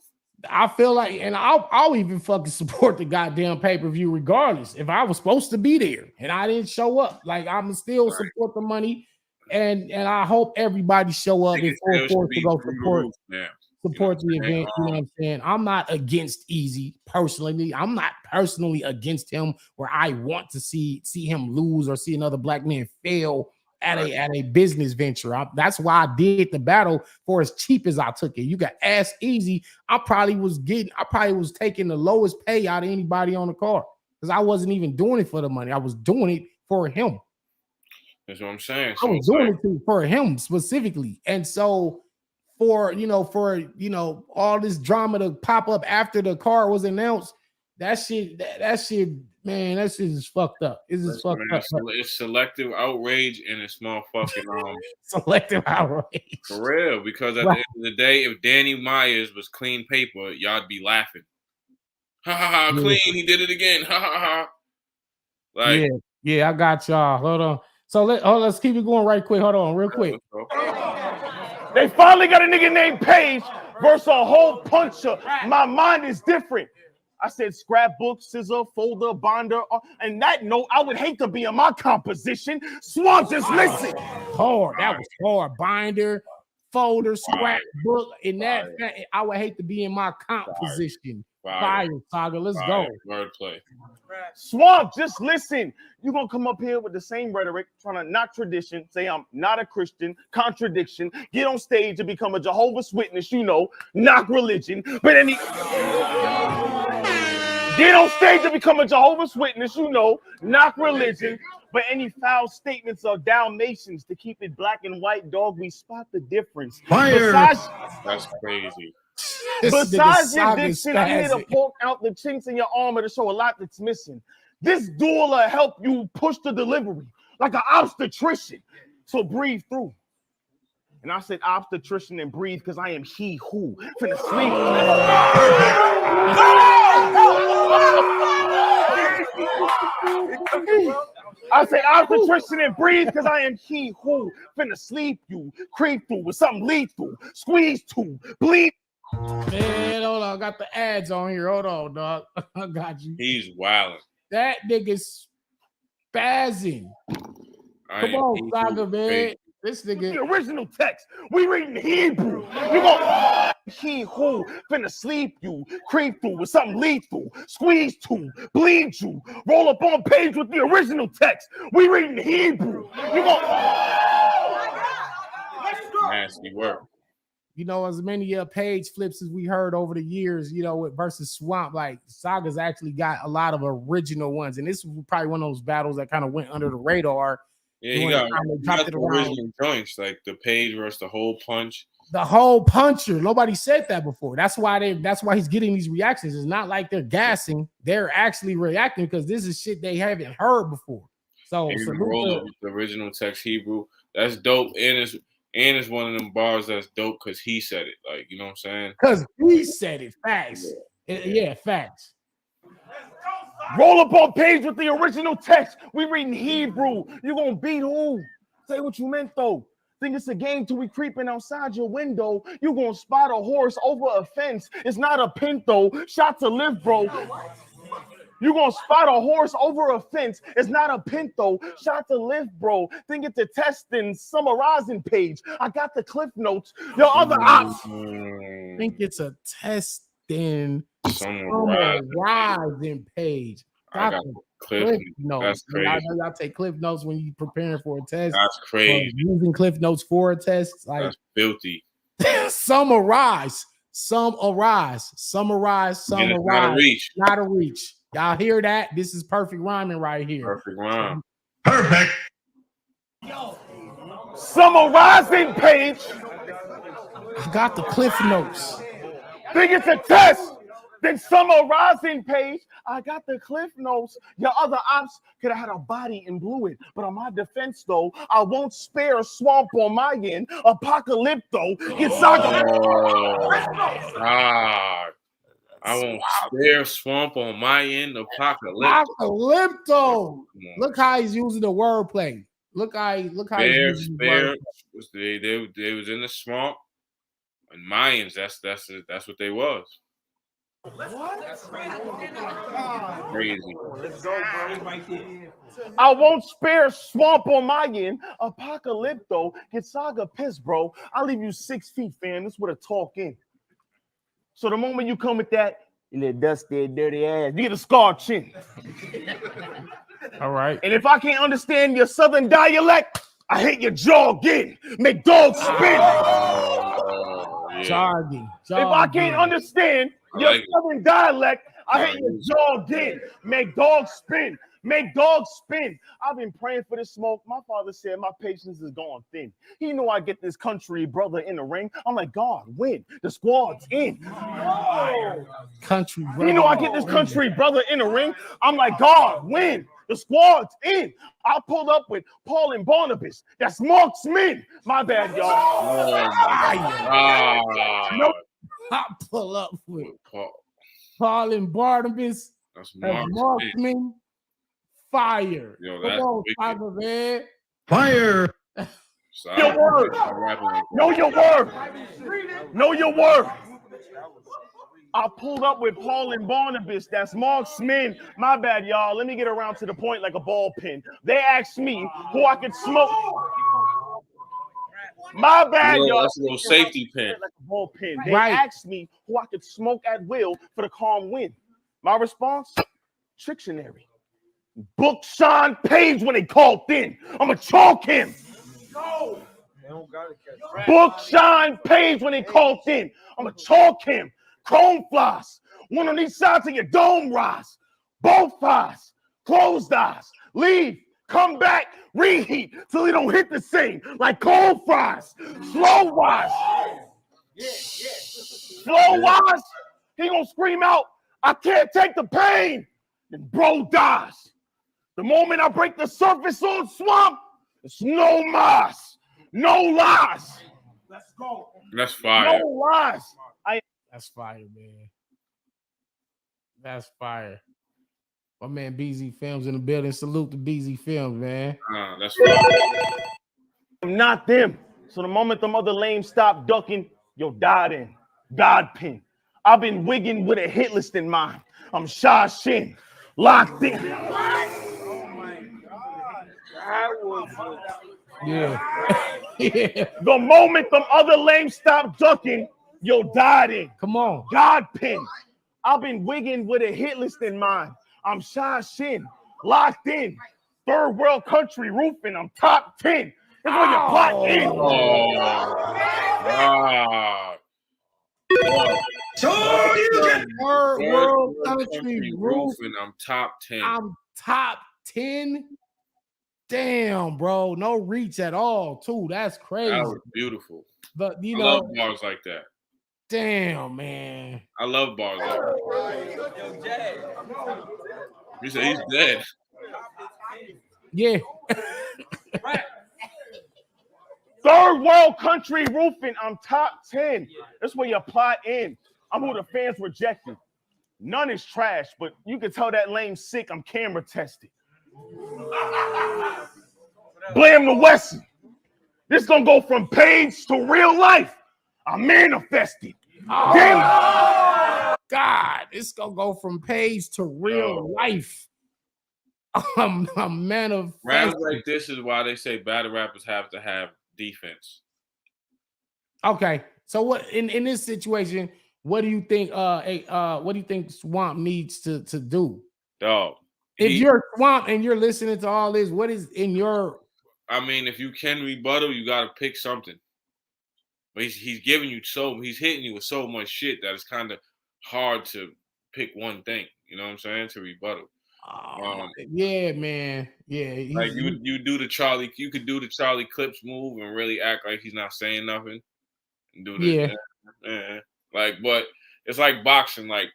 I feel like, and I'll even fucking support the goddamn pay-per-view regardless. If I was supposed to be there and I didn't show up, like I'm still support the money, and I hope everybody show up in full force to go support the event. You know what I'm saying? I'm not against Easy personally. I'm not personally against him where I want to see him lose or see another black man fail at a business venture. That's why I did the battle for as cheap as I took it. You got ass Easy. I probably was taking the lowest pay out of anybody on the card because I wasn't even doing it for the money. I was doing it for him. That's what I'm saying. I was doing it for him specifically. And so for all this drama to pop up after the card was announced, that shit Man, that shit is fucked up. This is fucked up. It's selective outrage and it's motherfucking selective outrage. For real, because at the end of the day, if Danny Myers was clean paper, y'all'd be laughing. Ha ha ha! Clean, he did it again. Ha ha ha! Like, yeah, I got y'all. Hold on. So let's keep it going right quick. Hold on, real quick. They finally got a nigga named Page versus a hole puncher. My mind is different. I said scrapbook, scissor, folder, binder. And that note, I would hate to be in my composition. Swamp, just listen. Hard. That was hard. Binder, folder, scrapbook. And that I would hate to be in my composition. Fire, Saga. Let's go. Wordplay. Swamp, just listen. You're going to come up here with the same rhetoric, trying to knock tradition, say I'm not a Christian, contradiction, get on stage and become a Jehovah's Witness, knock religion. But get on stage and become a Jehovah's Witness, knock religion. But any foul statements are Dalmatians to keep it black and white, dog, we spot the difference. Fire. That's crazy. Besides your diction, I'm here to poke out the chinks in your armor to show a lot that's missing. This duel will help you push the delivery like an obstetrician. So breathe through. And I said obstetrician and breathe because I am he who finna sleep. I say obstetrician and breathe because I am he who finna sleep you, creep through with something lethal, squeeze to, bleed. Man, hold on. I got the ads on here. Hold on, dog. I got you. He's wilding. That nigga's spazzing. Come on, Saga, man. This nigga. The original text. We reading Hebrew. You go, he who finna sleep you, creep through with something lethal, squeeze to, bleed you, roll up on page with the original text. We reading Hebrew. You go. Nasty work. As many page flips as we heard over the years, with versus Swamp, like Saga's actually got a lot of original ones. And this was probably one of those battles that kind of went under the radar. Yeah, you got the original joints, like the page versus the whole punch. The whole puncher. Nobody said that before. That's why he's getting these reactions. It's not like they're gassing. They're actually reacting because this is shit they haven't heard before. So the original text Hebrew. That's dope. And it's one of them bars that's dope because he said it. Like, you know what I'm saying? Because he said it. Facts. Yeah, facts. Roll up on page with the original text. We reading Hebrew. You gonna beat who? Say what you meant though. Think it's a game till we creeping outside your window. You gonna spot a horse over a fence. It's not a pinto. Shot to live, bro. You gonna spot a horse over a fence. It's not a pinto. Shot to live, bro. Think it's a testing, summarizing page. I got the cliff notes. Your other ops. Think it's a testing, summarizing page. I got cliff notes. That's crazy. I know y'all take cliff notes when you preparing for a test. That's crazy. Using cliff notes for a test. Like, that's filthy. Summarize. Not a reach. Y'all hear that? This is perfect rhyming right here. Perfect rhyme. Perfect. Summarizing page. I got the cliff notes. Think it's a test. Then summarizing page. I got the cliff notes. Your other ops could have had a body and blew it. But on my defense, though, I won't spare Swamp on my end. Apocalypto. Get Saga. I won't spare Swamp on my end. Apocalypto. Look how he's using the wordplay. Look how he's using the wordplay. They was in the swamp. And Mayans, that's what they was. What? Crazy. I won't spare Swamp on my end. Apocalypto. Get Saga pissed, bro. I'll leave you 6 feet, fam. This would a talk in. So the moment you come with that, you little dusty, dirty ass, you get a scarred chin. All right. And if I can't understand your southern dialect, I hate your jaw again. Make dogs spin. Jogging. If I can't understand your southern dialect, I hate your jaw again. Make dogs spin. make dogs spin. I've been praying for this smoke. My father said my patience is going thin. He knew I get this country brother in the ring. I'm like, God, win. The squad's in. Country brother. He knew I get this country brother in the ring. I'm like, God, win. The squad's in. I pulled up with Paul and Barnabas. That's marksmen. My bad, y'all. No, I pull up with Paul and Barnabas. That's marksmen. Fire. Yo, Come on, Saga, man. Fire. Your word. Know your word. Know your word. I pulled up with Paul and Barnabas. That's marksmen. My bad, y'all. Let me get around to the point like a ball pin. They asked me who I could smoke. My bad, y'all. That's a little safety pin. Like a ball pin. They asked me who I could smoke at will for the calm win. My response? Trictionary. Book Sean Page when they called in. I'ma chalk him. No. Book Sean Page when they called in. I'ma chalk him. Chrome flies. One on each side to your dome rise. Both eyes. Closed eyes. Leave. Come back. Reheat till he don't hit the same. Like cold fries. Slow wise. Slow wise. He gonna scream out, I can't take the pain. And bro dies. The moment I break the surface on swamp, it's no mas, no lies. Let's go. That's fire. No lies. That's fire, man. That's fire. My man BZ Films in the building. Salute to BZ Films, man. That's fire. I'm not them. So the moment them other lames stop ducking, yo, died in. God pin. I've been wigging with a hit list in mind. I'm Sha Shin. Locked in. Yeah. Yeah. The moment them other lames stop ducking, yo, died in. Come on. God pin. I've been wigging with a hit list in mind. I'm Sha Shin. Locked in. Third world country roofing. I'm top 10. That's where your plot in. So you get Third world country roofing. I'm top 10. I'm top 10. Damn, bro. No reach at all, too. That's crazy. That was beautiful. But I love bars like that. Damn, man. I love bars like that. You said he's dead. Yeah. Third world country roofing. I'm top 10. That's where your plot in. I'm who the fans rejected. None is trash, but you can tell that lame sick. I'm camera tested. Blame the Wesson. This gonna go from page to real life. I'm manifested. Oh, God, it's gonna go from page to real life. I'm manifesting. Raps like this is why they say battle rappers have to have defense. Okay, so what in this situation? What do you think? What do you think Swamp needs to do? Dog. If you're Swamp and you're listening to all this, what is in your? I mean, if you can rebuttal, you got to pick something. But he's giving you he's hitting you with so much shit that it's kind of hard to pick one thing. You know what I'm saying? To rebuttal. Yeah, man. Yeah, like you do the Charlie. You could do the Charlie Clips move and really act like he's not saying nothing. And do the like, but it's like boxing. Like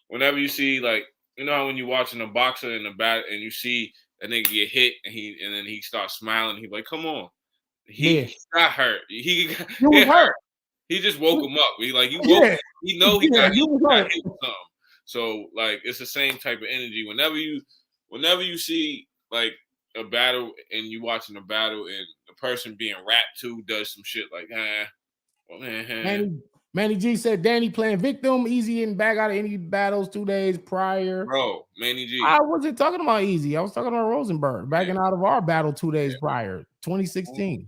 whenever you see like. You know how when you're watching a boxer in the bat and you see a nigga get hit and then he starts smiling, he's like, "Come on, he got hurt. He got hurt. He just woke him up. He like you woke. He know he got hit with something. So like it's the same type of energy. Whenever you see like a battle and you watching a battle and the person being rapped to does some shit like, Manny G said Danny playing victim, Easy and back out of any battles 2 days prior. Bro, Manny G. I wasn't talking about Easy. I was talking about Rosenberg backing out of our battle 2 days prior, 2016.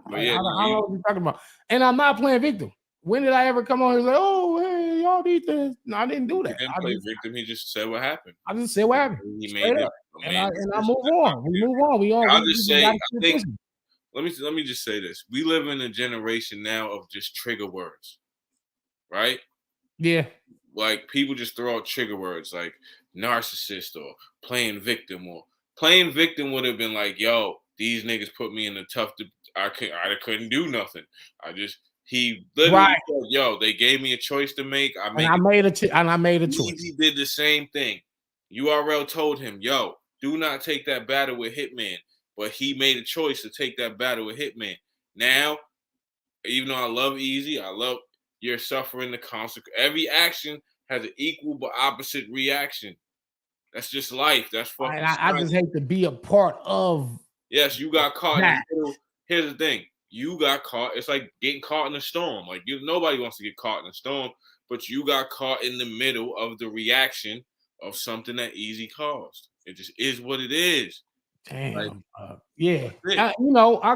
But I don't know what you're talking about. And I'm not playing victim. When did I ever come on here and say, oh, hey, y'all need this? No, I didn't do that. He didn't play victim. He just said what happened. I just said what happened. He made it. And I move on. We move on. I'll just say, I think, let me just say this. We live in a generation now of just trigger words. Right? Yeah. Like people just throw out trigger words like narcissist or playing victim, or playing victim would have been like, yo, these niggas put me in a tough. I couldn't do nothing. He literally Right. said, yo, they gave me a choice to make. And I made a choice. Easy did the same thing. URL told him, yo, do not take that battle with Hitman. But he made a choice to take that battle with Hitman. Now, even though I love Easy, I love you're suffering the consequence. Every action has an equal but opposite reaction. That's just life. That's fucking I just hate to be a part of. Yes, you got caught that. in the middle. Here's the thing. You got caught. It's like getting caught in a storm. Like nobody wants to get caught in a storm, but you got caught in the middle of the reaction of something that Easy caused. It just is what it is. Damn. Like, yeah. I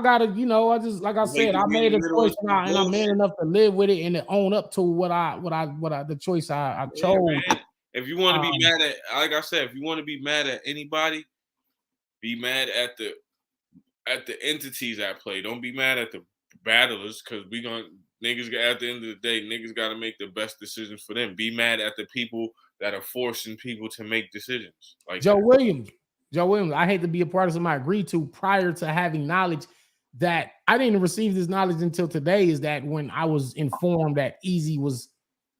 gotta, I just like I said, I made a choice and I'm man enough to live with it and to own up to the choice I chose. Man. If you want to be mad at, like I said, if you want to be mad at anybody, be mad at the entities at play. Don't be mad at the battlers, because niggas at the end of the day, niggas got to make the best decisions for them. Be mad at the people that are forcing people to make decisions. Like Joe Williams, I hate to be a part of something I agreed to prior to having knowledge that I didn't receive this knowledge until today. Is that when I was informed that Easy was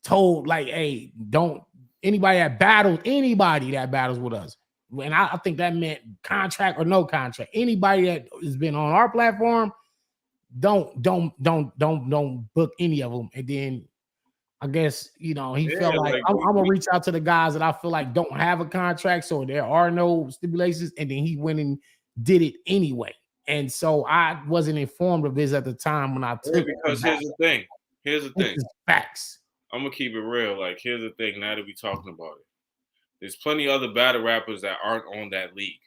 told, like, hey, don't anybody that battles with us. And I think that meant contract or no contract. Anybody that has been on our platform, don't book any of them. And then I guess he felt like I'm gonna reach out to the guys that I feel like don't have a contract, so there are no stipulations. And then he went and did it anyway. And so I wasn't informed of this at the time when I took it. Because here's the thing. Facts. I'm gonna keep it real. Like, here's the thing. Now that we talking about it, there's plenty of other battle rappers that aren't on that league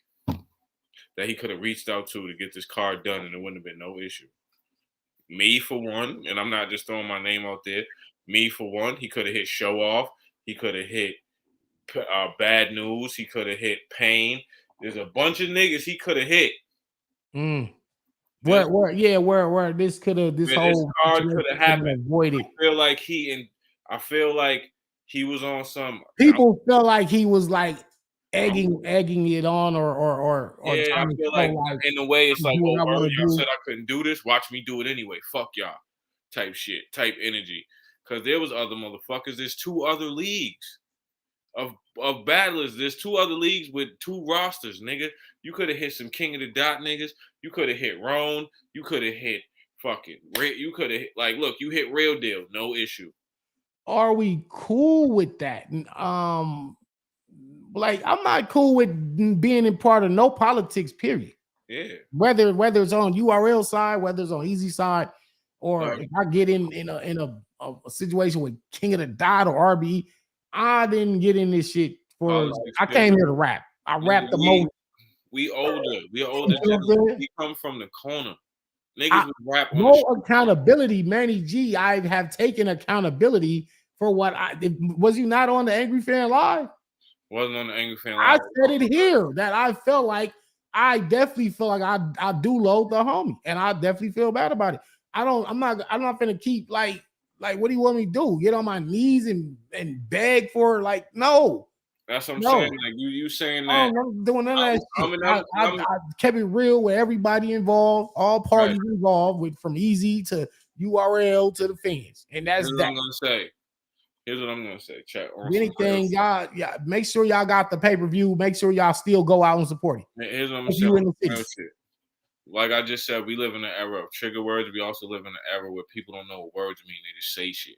that he could have reached out to get this card done, and it wouldn't have been no issue. Me, for one, and I'm not just throwing my name out there. Me, for one, he could have hit Show Off. He could have hit Bad News. He could have hit Pain. There's a bunch of niggas he could have hit. Where this whole card could have happened. Avoided. I feel like he was on some. People felt like he was like egging it on or yeah. I feel like in a way it's like, y'all said I couldn't do this. Watch me do it anyway. Fuck y'all, type shit, type energy. Because there was other motherfuckers. There's 2 other leagues of battlers. There's 2 other leagues with 2 rosters, nigga. You could have hit some King of the Dot niggas. You could have hit Roan. You could have hit fucking. You could have look. You hit Real Deal, no issue. Are we cool with that? Like, I'm not cool with being in part of no politics, period. Yeah. Whether it's on URL side, whether it's on Easy side, or if I get in a situation with King of the Dot or RB, I didn't get in this shit for. I came here to rap. I rap the most. We older. We older. We come from the corner. Niggas would rap on no accountability, Manny G. I have taken accountability for what was. You not on the Angry Fan Live? Wasn't on the Angry Fan Live. I said it here that I felt like I definitely feel like I do load the homie, and I definitely feel bad about it. I'm not gonna keep like what do you want me to do? Get on my knees and beg for no. That's what I'm saying. Like you saying that. I'm not doing none of that shit. I kept it real with everybody involved, all parties involved, from Easy to URL to the fans, and that's Here's that. What I'm gonna say. Here's what I'm gonna say. Chat. Anything, y'all, make sure y'all got the pay-per-view. Make sure y'all still go out and support it. Here's what I'm saying. Like I just said, we live in an era of trigger words. We also live in an era where people don't know what words mean. They just say shit.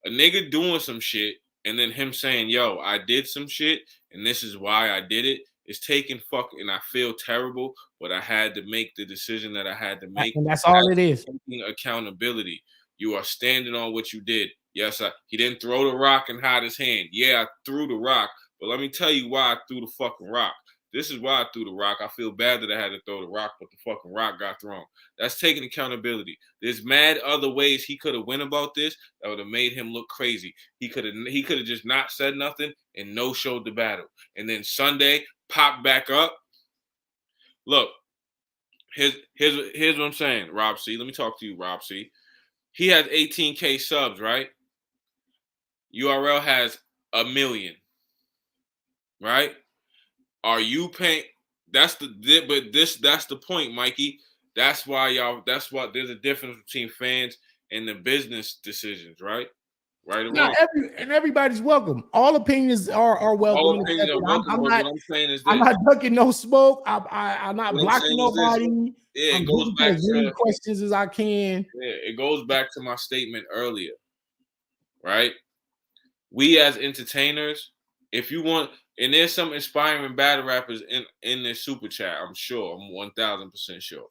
A nigga doing some shit and then him saying, yo, I did some shit and this is why I did it. It's taking and I feel terrible, but I had to make the decision that I had to make. And that's all it is. Taking accountability. You are standing on what you did. Yes, he didn't throw the rock and hide his hand. Yeah, I threw the rock, but let me tell you why I threw the fucking rock. This is why I threw the rock. I feel bad that I had to throw the rock, but the fucking rock got thrown. That's taking accountability. There's mad other ways he could have went about this that would have made him look crazy. He could have just not said nothing and no showed the battle. And then Sunday popped back up. Look, here's what I'm saying, Rob C. Let me talk to you, Rob C. He has 18K subs, right? URL has 1 million. right? Are you paying? That's the point, Mikey. That's why there's a difference between fans and the business decisions, right? Right or Now, wrong. everybody's welcome. All opinions are welcome. All opinions are welcome. I'm But not. what I'm saying is I'm this. not ducking no smoke. I'm not What I'm blocking saying is this. nobody. Yeah, I'm it goes getting back as many to questions as I can. it goes back to my statement earlier, right? We as entertainers, if you want, and there's some inspiring battle rappers in this super chat, I'm sure, I'm 1000% sure.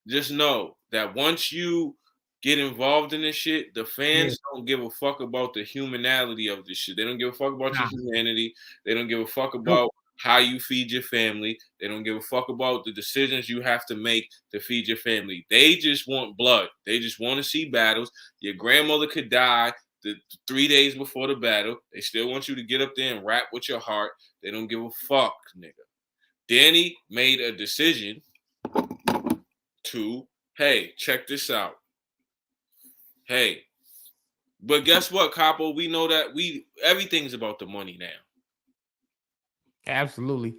Just know that once you get involved in this shit, the fans don't give a fuck about the humanality of this shit. They don't give a fuck about your humanity. They don't give a fuck about how you feed your family. They don't give a fuck about the decisions you have to make to feed your family. They just want blood. They just want to see battles. Your grandmother could die the 3 days before the battle. They still want you to get up there and rap with your heart. They don't give a fuck, nigga. Danny made a decision to, hey, check this out. Hey, but guess what, Capo? We know that everything's about the money now. Absolutely.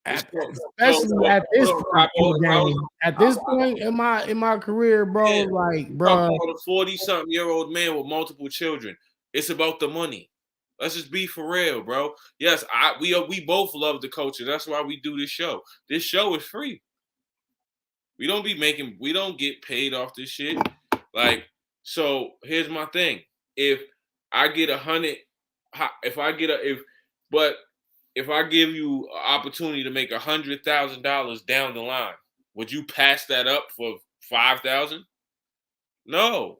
Especially at this point in the game. At this point in my career, bro, like, bro, a 40-something-year-old man with multiple children. It's about the money. Let's just be for real, bro. Yes, we both love the culture. That's why we do this show. This show is free. We don't get paid off this shit. Like, so here's my thing. If I get 100, if I give you an opportunity to make $100,000 down the line, would you pass that up for 5,000? No.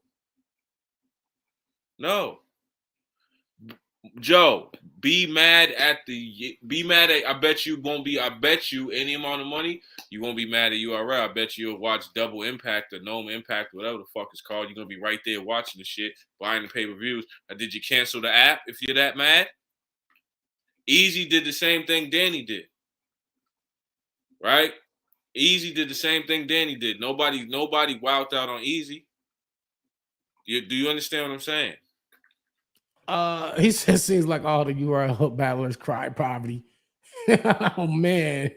Joe, be mad at I bet you any amount of money, you won't be mad at URL. I bet you'll watch Double Impact or Gnome Impact, whatever the fuck it's called. You're gonna be right there watching the shit, buying the pay-per-views. Or did you cancel the app if you're that mad? Easy did the same thing Danny did. Right? Easy did the same thing Danny did. Nobody wowed out on Easy. Do you understand what I'm saying? He says seems like all the URL battlers cry poverty. Oh man.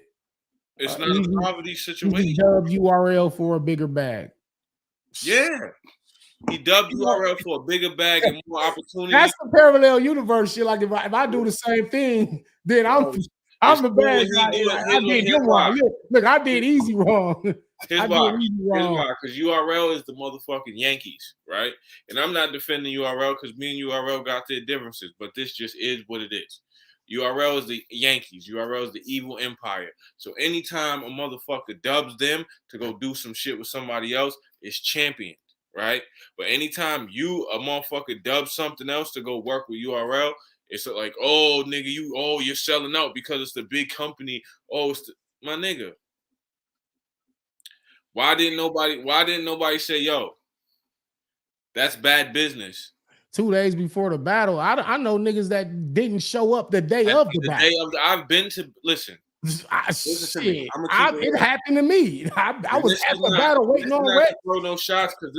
It's not a poverty situation. Dubbed URL for a bigger bag. Yeah. He dubbed URL for a bigger bag and more opportunity. That's the parallel universe shit. Like if I do the same thing, then I'm the bad guy. I did him wrong. Look, I did Easy wrong. Here's why. Because URL is the motherfucking Yankees, right? And I'm not defending URL because me and URL got their differences, but this just is what it is. URL is the Yankees. URL is the evil empire. So anytime a motherfucker dubs them to go do some shit with somebody else, it's championed, right? But anytime a motherfucker dubs something else to go work with URL, it's like, oh, nigga, you're selling out because it's the big company. Oh, my nigga. Why didn't nobody say, yo, that's bad business? 2 days before the battle, I know niggas that didn't show up the day of the battle. I've been to listen. Listen to me. It happened to me. I was at the battle waiting on Red. Throw no shots because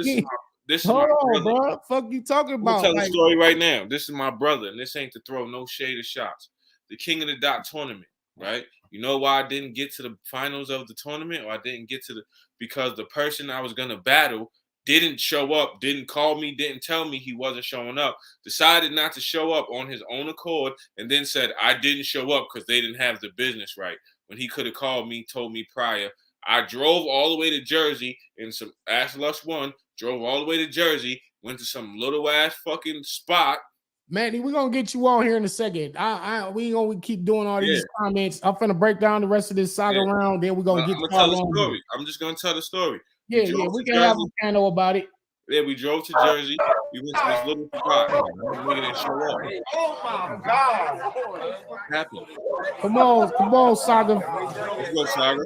this is Hold my on, brother. bro. Fuck you talking about? I'm tell the story right now. This is my brother, and this ain't to throw no shade of shots. The King of the Dot tournament, right? You know why I didn't get to the finals of the tournament, or I didn't get to because the person I was gonna battle didn't show up, didn't call me, didn't tell me he wasn't showing up, decided not to show up on his own accord, and then said I didn't show up because they didn't have the business right. When he could have called me, told me prior. I drove all the way to Jersey in some ass lust one, drove all the way to Jersey, went to some little ass fucking spot. Manny, we're gonna get you on here in a second. We gonna keep doing all these comments. I'm finna break down the rest of this Saga round. Then we're gonna get I'm gonna tell the story. I'm just gonna tell the story. We can have a panel about it. Yeah, we drove to Jersey. We went to this little spot. We didn't show up. Oh my God! What happened? Come on, Saga. Let's go, Saga.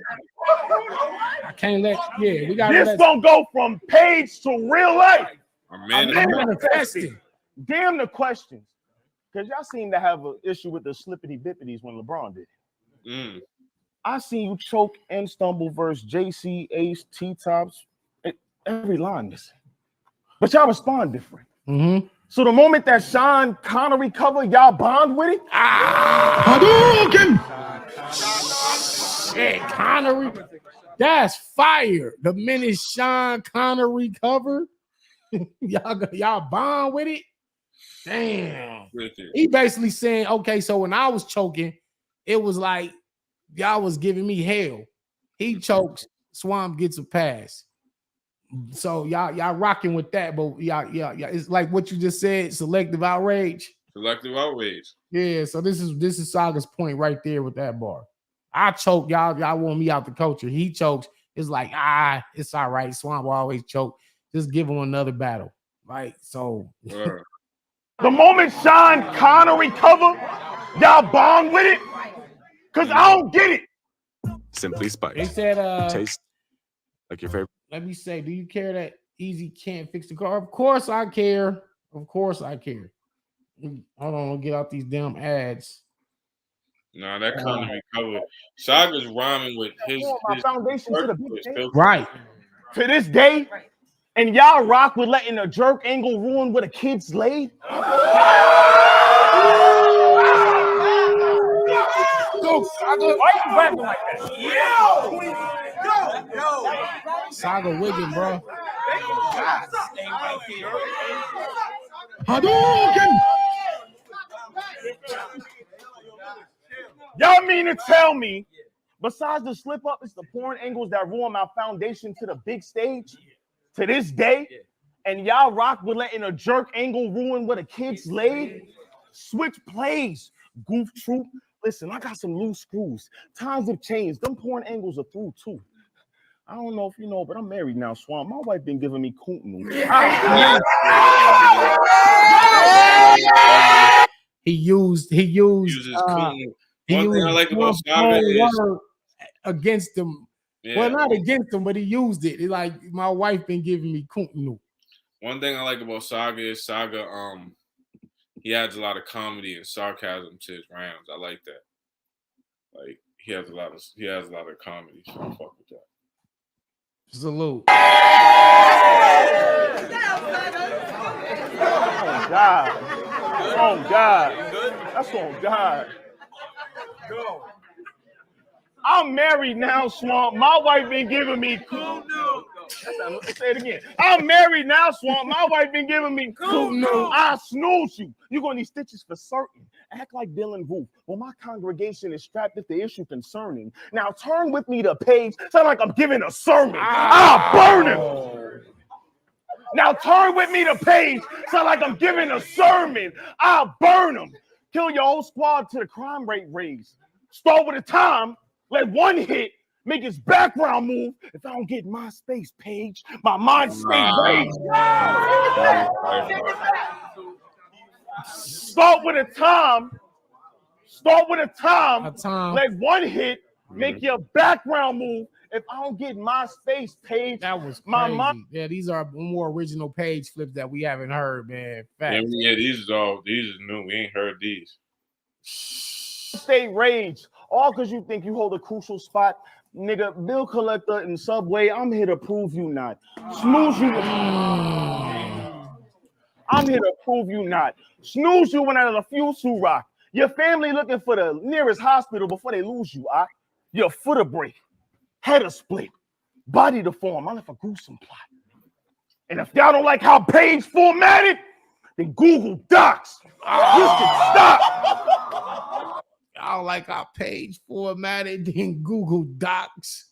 I can't let. Yeah, we got. This gonna go from page to real life. I'm manifesting. Damn the questions, because y'all seem to have an issue with the slippity bippities when LeBron did it. I seen you choke and stumble versus JC, Ace, T-Tops, every line missing. But y'all respond different. So the moment that Sean Connery cover, y'all bond with it? Hadouken! Shit, Connery. That's fire. The minute Sean Connery cover, y'all bond with it. Damn. He basically saying, okay, so when I was choking, it was like y'all was giving me hell. He chokes, Swamp gets a pass. So y'all rocking with that, but y'all, it's like what you just said, selective outrage. Selective outrage. Yeah, so this is Saga's point right there with that bar. I choke, y'all want me out the culture. He chokes. It's like, it's all right. Swamp will always choke. Just give him another battle. Like, so. The moment Sean Connery cover, y'all bond with it? Because I don't get it. Simply spiced. They said, taste like your favorite. Let me say, do you care that Easy can't fix the car? Of course I care. Of course I care. Hold on, we'll get out these damn ads. Nah, that Connery cover. Saga's rhyming with his foundation to the big day. Right. To this day, and y'all rock with letting a jerk angle ruin what a kid's laid? Why you like that? Yo! Saga Wiggin, bro. Hadouken! Y'all mean to tell me, besides the slip up, it's the porn angles that ruin my foundation to the big stage to this day? And y'all rock with letting a jerk angle ruin what a kid's laid? Switch plays, goof troop. Listen, I got some loose screws. Times have changed. Them porn angles are through too. I don't know if you know, but I'm married now, Swamp. My wife been giving me coon. He used One thing I like about Saga is against them. Yeah. Well, not against them, but he used it. It's like my wife been giving me kuntnu. One thing I like about Saga is he adds a lot of comedy and sarcasm to his rounds. I like that. Like he has a lot of comedy. So I fuck with that. Salute. Oh God. Oh God. That's on God. I'm married now, Swamp. My wife been giving me cool. Say it again. I'm married now, Swamp. My wife been giving me cool. I snooze you. You gonna need stitches for certain. Act like Dylan Roof. Well, my congregation is strapped if the issue concerning. Now turn with me to page. Sound like I'm giving a sermon. I'll burn him. Now turn with me to page. Sound like I'm giving a sermon. I'll burn him. Kill your whole squad to the crime rate raise. Start with a time. Let one hit. Make his background move. If I don't get my space page, my mind stay raised. Start with a time. Let one hit. Make your background move. If I don't get my space page, that was crazy. Yeah, these are more original page flips that we haven't heard, man. Facts. Yeah, these are new. We ain't heard these. Stay rage. All because you think you hold a crucial spot. Nigga, bill collector in Subway, I'm here to prove you not. Snooze you. I'm here to prove you not. Snooze you when out of the fuel rock. Your family looking for the nearest hospital before they lose you. Your foot a break, head a split, body deformed. I left a gruesome plot. And if y'all don't like how page formatted, then Google Docs. You should stop. I don't like our page formatted in Google Docs.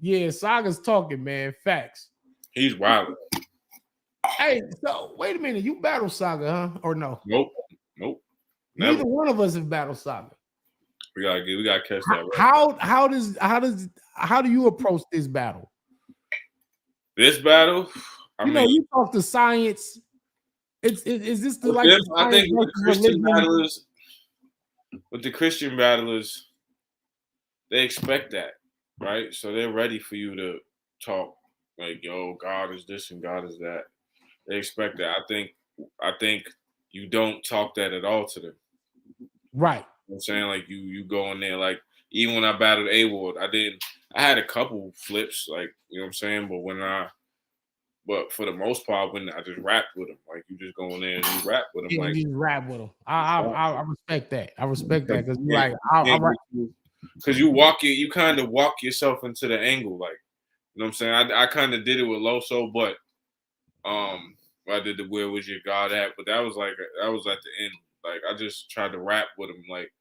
Yeah, Saga's talking, man. Facts. He's wild. Hey, so wait a minute. You battle Saga, huh? Or no? Nope. Neither Never. one of us have battled Saga. We gotta catch that. Right. How do you approach this battle? This battle, you talk to science. Is this the like? I think with the Christian battlers. With the Christian battlers, they expect that, right? So they're ready for you to talk like, yo, God is this and God is that. They expect that. I think you don't talk that at all to them. Right. You know what I'm saying? Like you go in there, like even when I battled A-Ward, I had a couple flips, like, you know what I'm saying? But when I But for the most part, when I just rap with them, like you just go in there and you rap with them, Yeah, like you just rap with them. I respect that. I respect that because you yeah, like I rap. because you kind of walk yourself into the angle, like you know what I'm saying. I kind of did it with Loso, but I did the Where Was Your God At, but that was at the end. Like I just tried to rap with them, like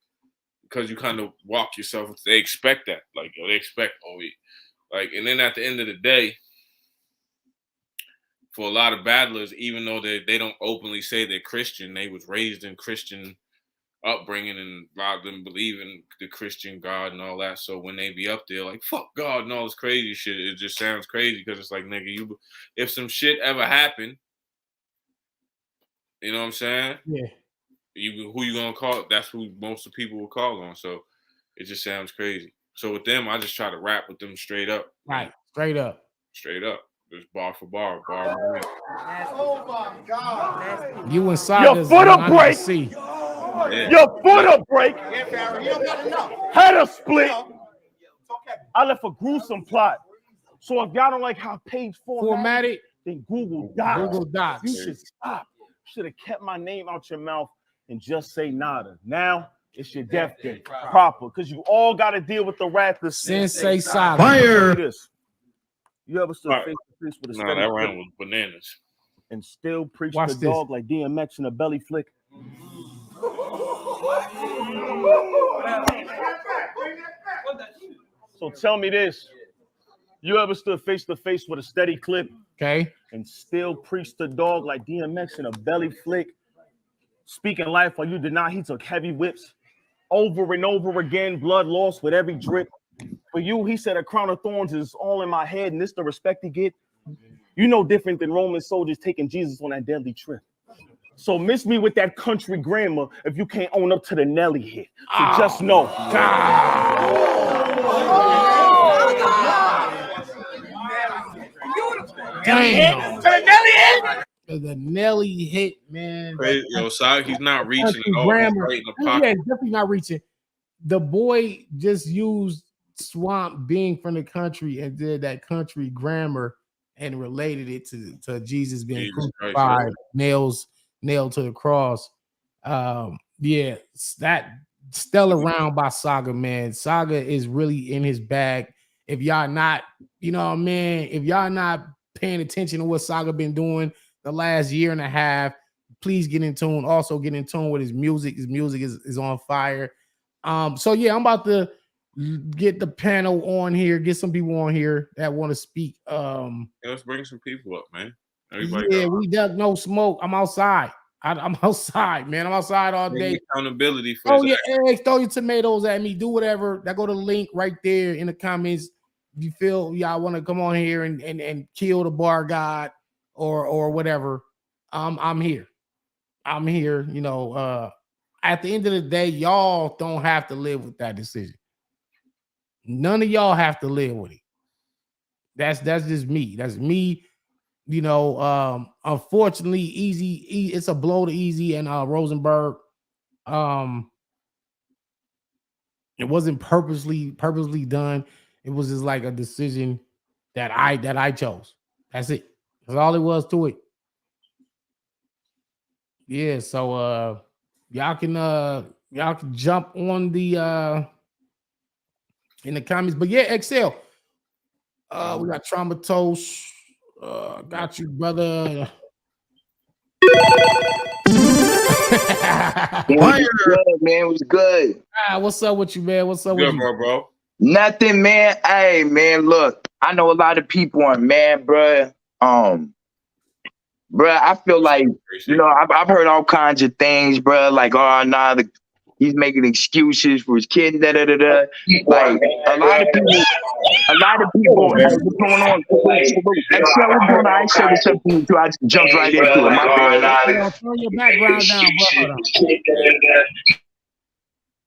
because you kind of walk yourself. They expect that, like yo, they expect like, and then at the end of the day. For a lot of battlers, even though they don't openly say they're Christian, they was raised in Christian upbringing and a lot of them believe in the Christian God and all that. So when they be up there like fuck God and all this crazy shit, it just sounds crazy because it's like nigga, if some shit ever happened, you know what I'm saying? Yeah. Who you gonna call? That's who most of the people will call on. So it just sounds crazy. So with them, I just try to rap with them straight up. Right, straight up. Straight up. Just bar for bar. For Oh my God. You and Saga. Your foot will break. See. yeah. Your foot will break. Head will split. I left a gruesome plot. So if y'all don't like how page formatted, then Google Docs. Google Docs. You should stop. Should have kept my name out your mouth and just say nada. Now it's your death day. Proper. Because you all got to deal with the wrath of Sensei Saga. Fire. You ever stood face to face with a Nah, that round was bananas. and still preach Watch the this. dog like DMX in a belly flick? So tell me this. You ever stood face to face with a steady clip Okay. and still preach the dog like DMX in a belly flick? Speaking life while you deny he took heavy whips over and over again, blood lost with every drip. For you, he said a crown of thorns is all in my head, and this the respect he get. You know different than Roman soldiers taking Jesus on that deadly trip. So miss me with that country grammar if you can't own up to the Nelly hit. So just know. Damn. The Nelly hit, man. Crazy. Yo, Saga, he's not reaching Country at all. grammar. Right in the Yeah, pocket. definitely not reaching. The boy just used Swamp being from the country and did that country grammar and related it to Jesus being Jesus Christ, crucified, nailed to the cross. Yeah, that stellar round by Saga, man. Saga is really in his bag. If y'all not, you know what I mean, if y'all not paying attention to what Saga been doing the last year and a half, please get in tune. Also get in tune with his music. His music is on fire. So yeah, I'm about to get the panel on here, get some people on here that want to speak. Yeah, let's bring some people up, man. We duck no smoke. I'm outside. I'm outside, man. I'm outside all day. Accountability for Oh yeah, eggs, throw your tomatoes at me. Do whatever. That go to the link right there in the comments. If you feel y'all want to come on here and kill the bar god or whatever, I'm here. I'm here. You know, at the end of the day, y'all don't have to live with that decision. None of y'all have to live with it. That's just me. That's me. You know, unfortunately, it's a blow to Easy and Rosenberg. It wasn't purposely done. It was just like a decision that I chose. That's it. That's all it was to it. Yeah, so y'all can jump on the in the comments. But yeah, Xcel. We got Traumatose. Got you, brother. What's good, man? What's good? What's up with you, man? What's up with you? bro? Nothing, man. Hey, man, look, I know a lot of people are mad, bruh. Bruh, I feel like, you know, I've heard all kinds of things, bruh, like, oh, nah, he's making excuses for his kid, da-da-da-da. Like, a lot of people, hey, what's going on? Xcel, what's going on? I said what's up to you, too. I just jumped right into it. My bad. Turn your background down, bro.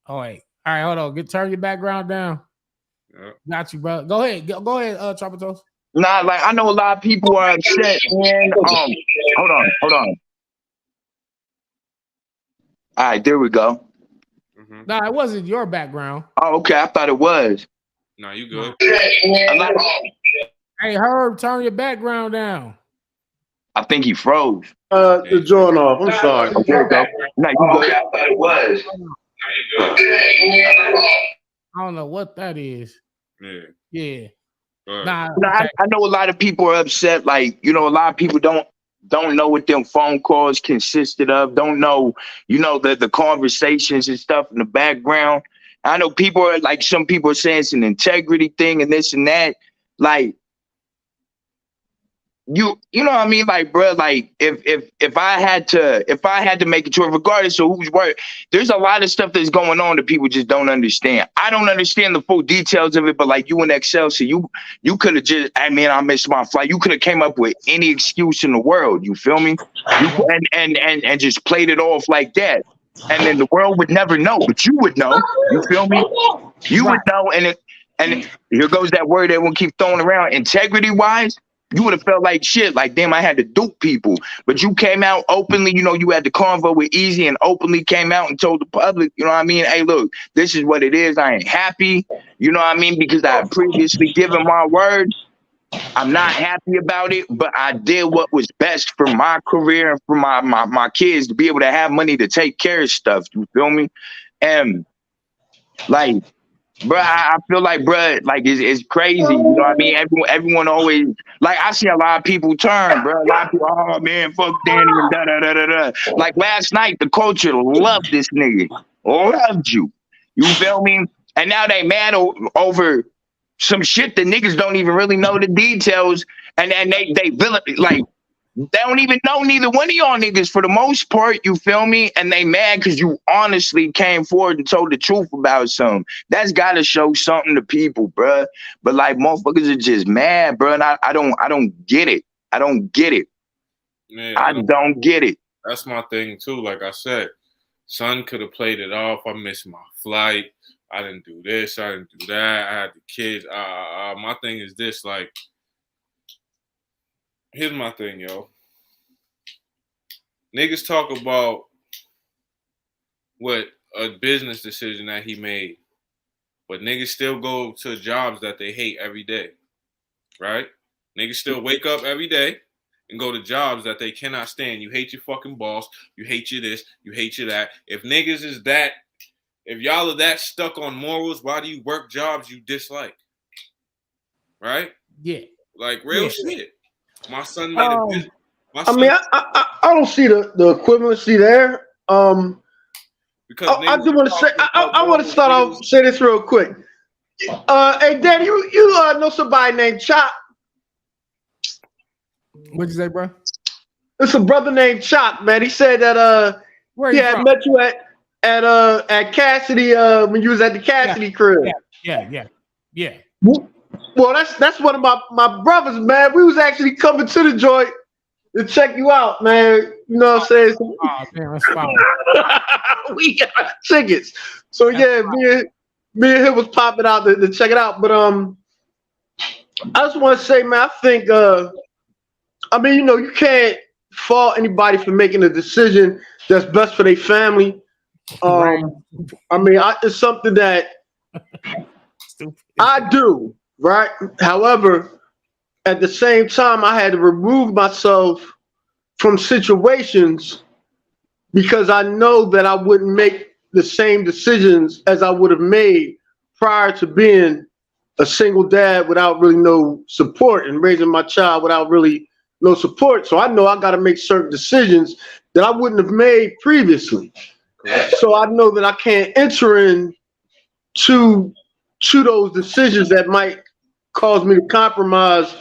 All right, hold on. Turn your background down. Yeah. Got you, bro. Go ahead, Traumatose. Nah, like, I know a lot of people are upset, and, hold on. All right, there we go. Mm-hmm. Nah, it wasn't your background. Oh, okay, I thought it was. Nah, you good. Hey, Herb, turn your background down. I think he froze. The joint off. I'm sorry. Oh, there you go. No, you go. I thought it was. I don't know what that is. Yeah. Nah, I know a lot of people are upset. Like, you know, a lot of people don't know what them phone calls consisted of. Don't know, you know, the conversations and stuff in the background. I know people are like, some people are saying it's an integrity thing and this and that. Like, you know what I mean? Like, bro, like if I had to make a choice, regardless of who's work, there's a lot of stuff that's going on that people just don't understand. I don't understand the full details of it, but like you and Xcel, so you could have just, I mean, I missed my flight. You could have came up with any excuse in the world. You feel me? And just played it off like that. And then the world would never know, but you would know. You feel me? You would know. And here goes that word that everyone keep throwing around. Integrity wise, you would have felt like shit, like, damn, I had to dupe people. But you came out openly, you know, you had the convo with Easy and openly came out and told the public, you know what I mean? Hey, look, this is what it is. I ain't happy, you know what I mean? Because I had previously given my word. I'm not happy about it, but I did what was best for my career and for my kids to be able to have money to take care of stuff. You feel me? And like, bro, I feel like, bro, like it's crazy. You know what I mean? Everyone always, like, I see a lot of people turn, bro. A lot of people, oh man, fuck Danny and da da da da da. Like last night, the culture loved this nigga, loved you. You feel me? And now they mad over some shit that niggas don't even really know the details, and they villain, like, they don't even know neither one of y'all niggas for the most part, you feel me? And they mad because you honestly came forward and told the truth about something. That's gotta show something to people, bruh. But like, motherfuckers are just mad, bruh, and I don't get it. I don't get it. Man, I don't get it. That's my thing too. Like I said, son could have played it off. I missed my flight. I didn't do this. I didn't do that. I had the kids. My thing is this, like, here's my thing, yo. Niggas talk about what a business decision that he made, but niggas still go to jobs that they hate every day, right? Niggas still wake up every day and go to jobs that they cannot stand. You hate your fucking boss. You hate your this. You hate your that. If niggas is that, if y'all are that stuck on morals, why do you work jobs you dislike? Right? Yeah. Like real shit. My son made a business. I mean, I don't see the equivalency there. Because I do want to say, I want to start off, say this real quick. Hey, Danny, you know somebody named Chop? What'd you say, bro? It's a brother named Chop, man. He said that he had met you at Cassidy when you was at the Cassidy crib. Yeah. Well, that's one of my brothers, man. We was actually coming to the joint to check you out, man. You know what I'm saying? Oh, man, that's fine. We got tickets. So yeah, me and him was popping out to check it out. But I just want to say, man, I think I mean, you know, you can't fault anybody for making a decision that's best for their family. I mean, it's something that I do, right? However, at the same time, I had to remove myself from situations because I know that I wouldn't make the same decisions as I would have made prior to being a single dad without really no support and raising my child without really no support. So I know I got to make certain decisions that I wouldn't have made previously. So I know that I can't enter in to those decisions that might cause me to compromise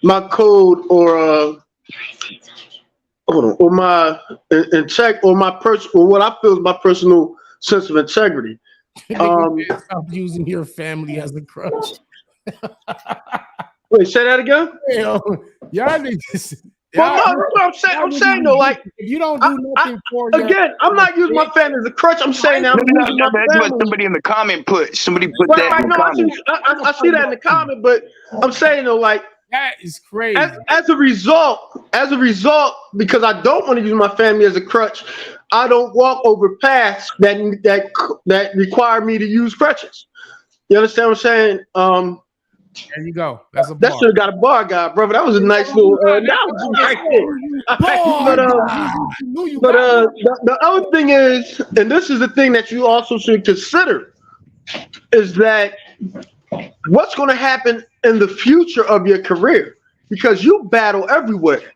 my code or my or my personal, or what I feel is my personal sense of integrity. Stop using your family as a crutch. Wait, say that again? Y'all niggas. Well, no, I'm saying though, like, if you don't do nothing for again, I'm not using my family as a crutch. I'm saying that That's what somebody in the comment put. Somebody put that in the comment. I see that in the comment, but I'm saying though, like, that is crazy. As a result, because I don't want to use my family as a crutch, I don't walk over paths that require me to use crutches. You understand what I'm saying? There you go. That's a That bar. should have got a bar guy, brother. That was a nice little analogy right there. Bar But the other thing is, and this is the thing that you also should consider, is that what's going to happen in the future of your career, because you battle everywhere.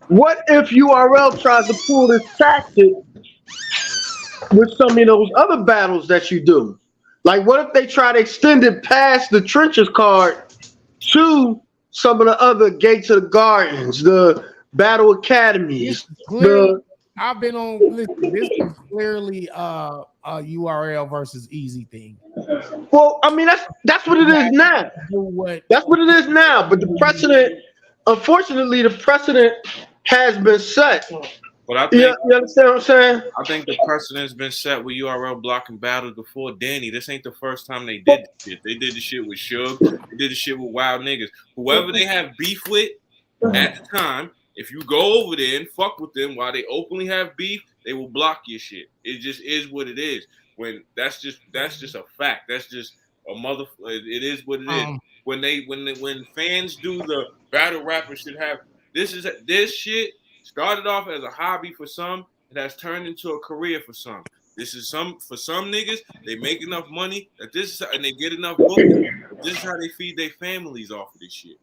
What if URL tries to pull this tactic with some of those other battles that you do? Like, what if they try to extend it past the trenches card to some of the other Gates of the Gardens, the Battle Academies? I've been on. Listen, this is clearly a URL versus easy thing. Well, I mean that's what it is now. That's what it is now. But the precedent, unfortunately, the precedent has been set. But I think you understand what I'm saying? I think the precedent's been set with URL blocking battles before Danny. This ain't the first time they did the shit. They did the shit with Suge. They did the shit with wild niggas. Whoever they have beef with at the time, if you go over there and fuck with them while they openly have beef, they will block your shit. It just is what it is. When that's just a fact. That's just a mother. It is what it is. When fans do the battle rappers should have this shit started off as a hobby for some. It has turned into a career for some. This is for some niggas. They make enough money and they get enough books. This is how they feed their families off of this shit.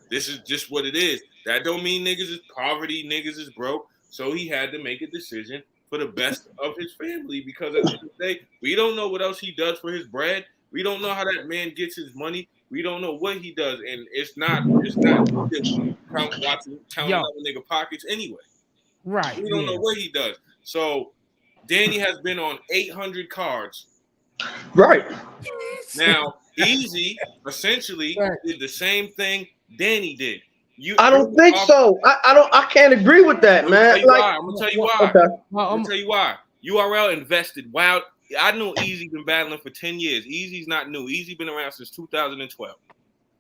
This is just what it is. That don't mean niggas is poverty. Niggas is broke. So he had to make a decision for the best of his family, because at the end of the day, we don't know what else he does for his bread. We don't know how that man gets his money. We don't know what he does, and it's not counting other nigga pockets anyway. Right. We don't know what he does. So Danny has been on 800 cards. Right. Now, Easy essentially did the same thing Danny did. I don't think so. I can't agree with that, man. I'm gonna tell you why. I'm gonna tell you why. URL invested wild. I know Easy been battling for 10 years. Easy's not new. Easy been around since 2012.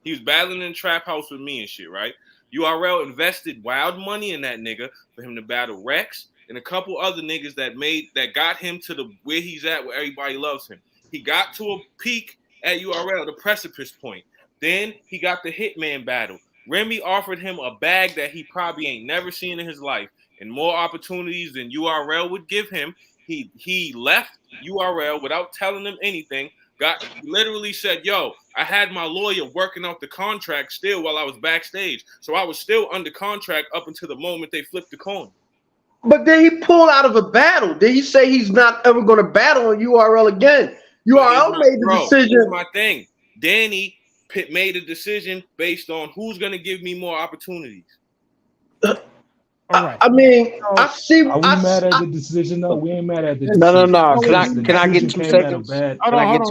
He was battling in the trap house with me and shit, right? URL invested wild money in that nigga for him to battle Rex and a couple other niggas that got him to where he's at, where everybody loves him. He got to a peak at URL, the precipice point. Then he got the Hitman battle. Remy offered him a bag that he probably ain't never seen in his life and more opportunities than URL would give him. He left URL without telling them anything. Literally said, yo, I had my lawyer working out the contract still while I was backstage. So I was still under contract up until the moment they flipped the coin. But then he pulled out of a battle. Did he say he's not ever going to battle on URL again? URL made the decision. Here's my thing. Danny made a decision based on who's going to give me more opportunities. All right. I mean, I see. Are we mad at the decision? No, we ain't mad at the decision. No. Can I get 2 seconds? Hold on.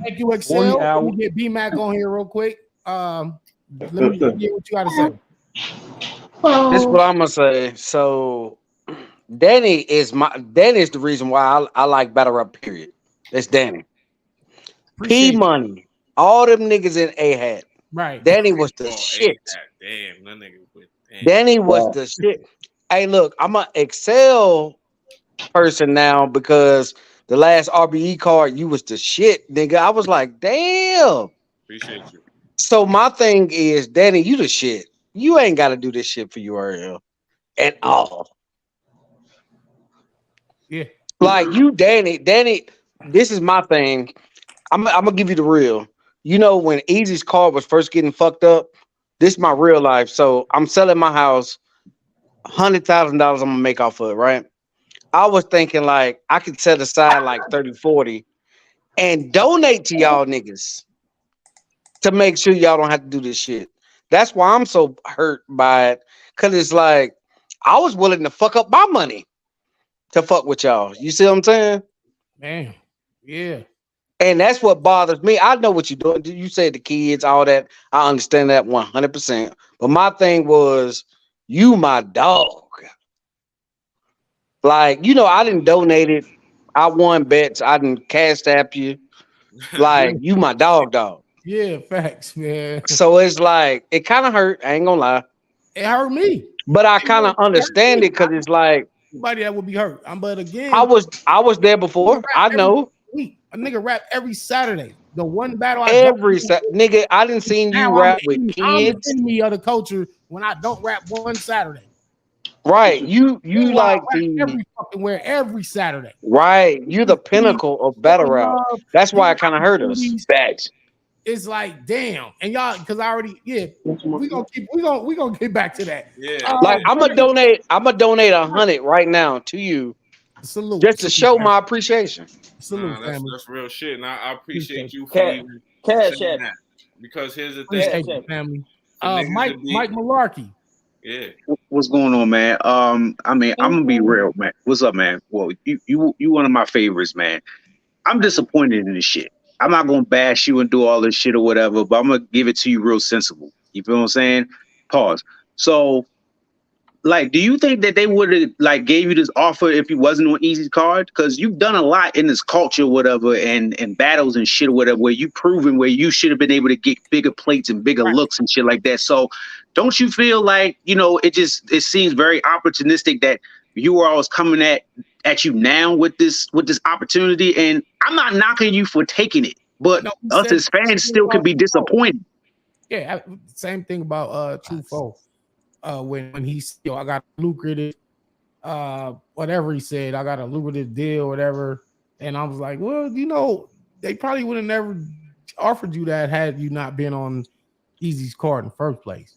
Thank you, Xcel. Let me get B-Mac on here real quick. Let me get what you got to say. This is what I'm gonna say. So, Danny is the reason why I like battle rap. Period. That's Danny. P Money, all them niggas in A hat. Right. Danny was the shit. Damn, that nigga was. Danny was the shit. Hey, look, I'm an Xcel person now because the last RBE card, you was the shit, nigga. I was like, damn. Appreciate you. So my thing is, Danny, you the shit. You ain't got to do this shit for URL at all. Yeah. Like you, Danny, this is my thing. I'm gonna give you the real. You know, when Easy's card was first getting fucked up, this is my real life. So I'm selling my house, $100,000 I'm gonna make off of it, right? I was thinking like I could set aside like 30, 40 and donate to y'all niggas to make sure y'all don't have to do this shit. That's why I'm so hurt by it. Cause it's like I was willing to fuck up my money to fuck with y'all. You see what I'm saying? Man, yeah. And that's what bothers me. I know what you're doing. You said the kids, all that. I understand that 100%. But my thing was, you my dog. Like, you know, I didn't donate it. I won bets. I didn't cash app you. Like, you my dog. Yeah, facts, man. So it's like, it kind of hurt. I ain't gonna lie. It hurt me. But I kind of understand it because it's like, anybody that would be hurt. But again, I was there before. I know. A nigga rap every Saturday. The one battle I Every nigga, I didn't seen you now rap with I'm the kids. enemy of the culture when I don't rap one Saturday. Right. You Meanwhile, I like rap the every fucking where every Saturday. right. You're the pinnacle of battle rap. That's why it kind of hurt us. Facts. It's like damn, and y'all because I already we gonna get back to that. Yeah. Like I'm gonna donate 100 right now to you, salute just to show my appreciation. Salute, family. That's real shit, and I appreciate you for Cash, even cash saying app. that. Because here's the Appreciate thing, you, family. for niggas Mike to be- Malarkey. yeah. What's going on, man? I mean, I'm gonna be real, man. What's up, man? Well, you one of my favorites, man. I'm disappointed in this shit. I'm not gonna bash you and do all this shit or whatever, but I'm gonna give it to you real sensible. You feel what I'm saying? Pause. So, like, do you think that they would have like gave you this offer if you wasn't on Easy's card? Because you've done a lot in this culture, whatever, and battles and shit or whatever, where you proven where you should have been able to get bigger plates and bigger looks and shit like that. So, don't you feel like it seems very opportunistic that you are always coming at you now with this opportunity? And I'm not knocking you for taking it, but us as fans still could be disappointed. Yeah, same thing about True Foe. When he said, I got lucrative, whatever he said, I got a lucrative deal, whatever. And I was like, well, they probably would have never offered you that had you not been on Easy's card in the first place.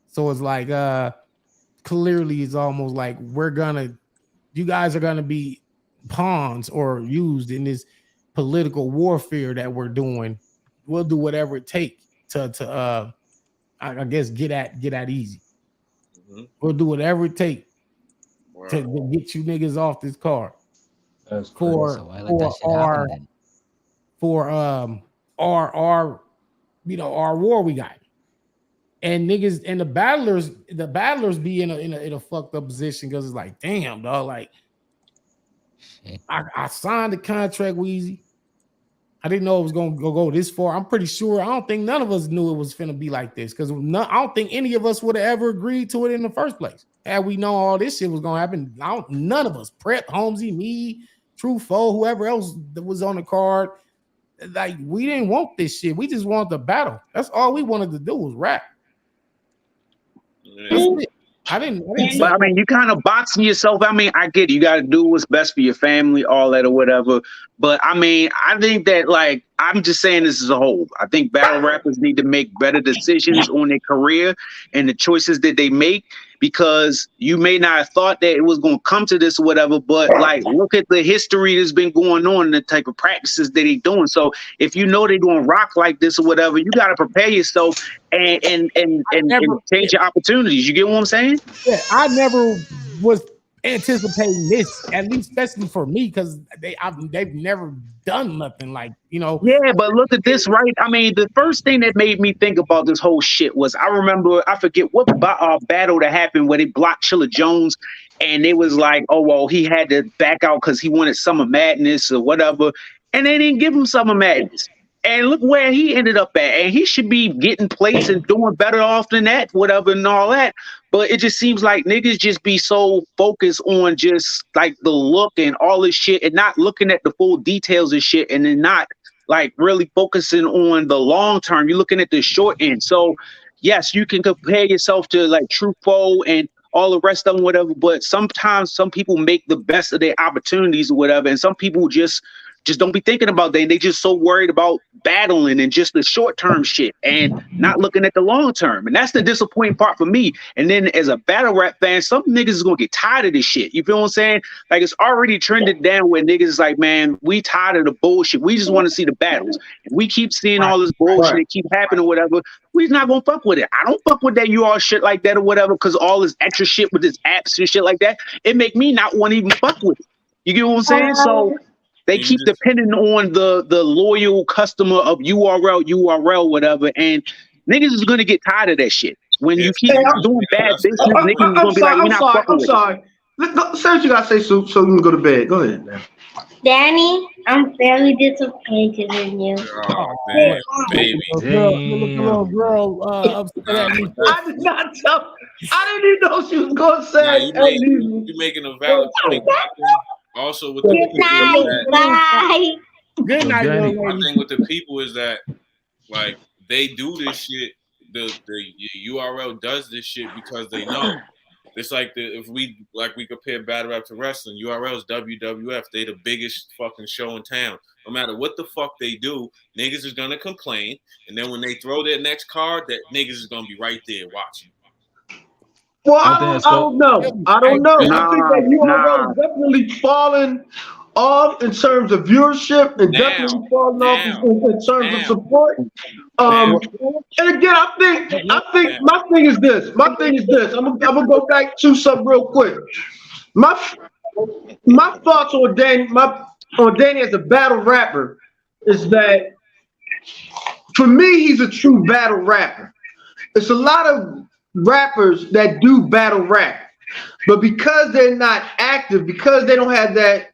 So it's like, clearly it's almost like you guys are gonna be pawns or used in this political warfare that we're doing. We'll do whatever it takes to I guess get at Easy. We'll do whatever it takes to get you niggas off this card. That's for our war we got. And niggas and the battlers be in a fucked up position because it's like, damn, dog, like I signed the contract with Easy. I didn't know it was gonna go this far. I'm pretty sure. I don't think none of us knew it was finna be like this because I don't think any of us would have ever agreed to it in the first place. Had we known all this shit was gonna happen, none of us, Prep, Holmesy, me, True Foe, whoever else that was on the card, like we didn't want this shit. We just wanted the battle. That's all we wanted to do was rap. That's it. I didn't But I mean, you kind of boxing yourself. I mean, I get it. You got to do what's best for your family, all that or whatever. But I mean, I think that like, I'm just saying this as a whole. I think battle rappers need to make better decisions on their career and the choices that they make, because you may not have thought that it was going to come to this or whatever, but like, look at the history that's been going on and the type of practices that they're doing. So if you know they're going to rock like this or whatever, you got to prepare yourself and change your opportunities. You get what I'm saying? Yeah, I never was anticipating this, at least especially for me, because they've never done nothing like, Yeah, but look at this, right? I mean, the first thing that made me think about this whole shit was I remember, I forget what battle that happened where they blocked Chilla Jones, and it was like, oh, well, he had to back out because he wanted Summer Madness or whatever, and they didn't give him Summer Madness. And look where he ended up at. And he should be getting plates and doing better off than that, whatever, and all that. But it just seems like niggas just be so focused on just like the look and all this shit and not looking at the full details and shit, and then not like really focusing on the long term. You're looking at the short end. So yes, you can compare yourself to like True Foe and all the rest of them, whatever. But sometimes some people make the best of their opportunities or whatever. And some people just don't be thinking about that. They just so worried about battling and just the short-term shit and not looking at the long-term. And that's the disappointing part for me. And then as a battle rap fan, some niggas is going to get tired of this shit. You feel what I'm saying? Like, it's already trended down where niggas is like, man, we tired of the bullshit. We just want to see the battles. If we keep seeing all this bullshit and keep happening or whatever, we's not going to fuck with it. I don't fuck with that UR shit like that or whatever, because all this extra shit with this apps and shit like that, it make me not want to even fuck with it. You get what I'm saying? So they keep depending on the loyal customer of URL, whatever, and niggas is gonna get tired of that shit. When you keep doing bad business, niggas is gonna be like, we're not fucking with it. I'm sorry. Say what you gotta say, so you can go to bed. Go ahead, man. Danny, I'm very disappointed in you. Oh, man, baby. Little girl upset at me. I did not tell. I didn't even know she was gonna say. You making a valid point. Also, with Good night. Bye. Good Yo, night, Danny. little My lady. thing with the people is that like they do this shit. The URL does this shit because they know. It's like if we compare battle rap to wrestling, URL's WWF. They the biggest fucking show in town. No matter what the fuck they do, niggas is gonna complain, and then when they throw their next card, that niggas is gonna be right there watching. Well, One thing that's I don't know. I don't know. I think that URL is definitely falling off in terms of viewership and definitely falling off in terms of support. And again, I think my thing is this. I'm gonna go back to something real quick. My thoughts on Danny as a battle rapper is that for me he's a true battle rapper. It's a lot of rappers that do battle rap, but because they're not active, because they don't have that.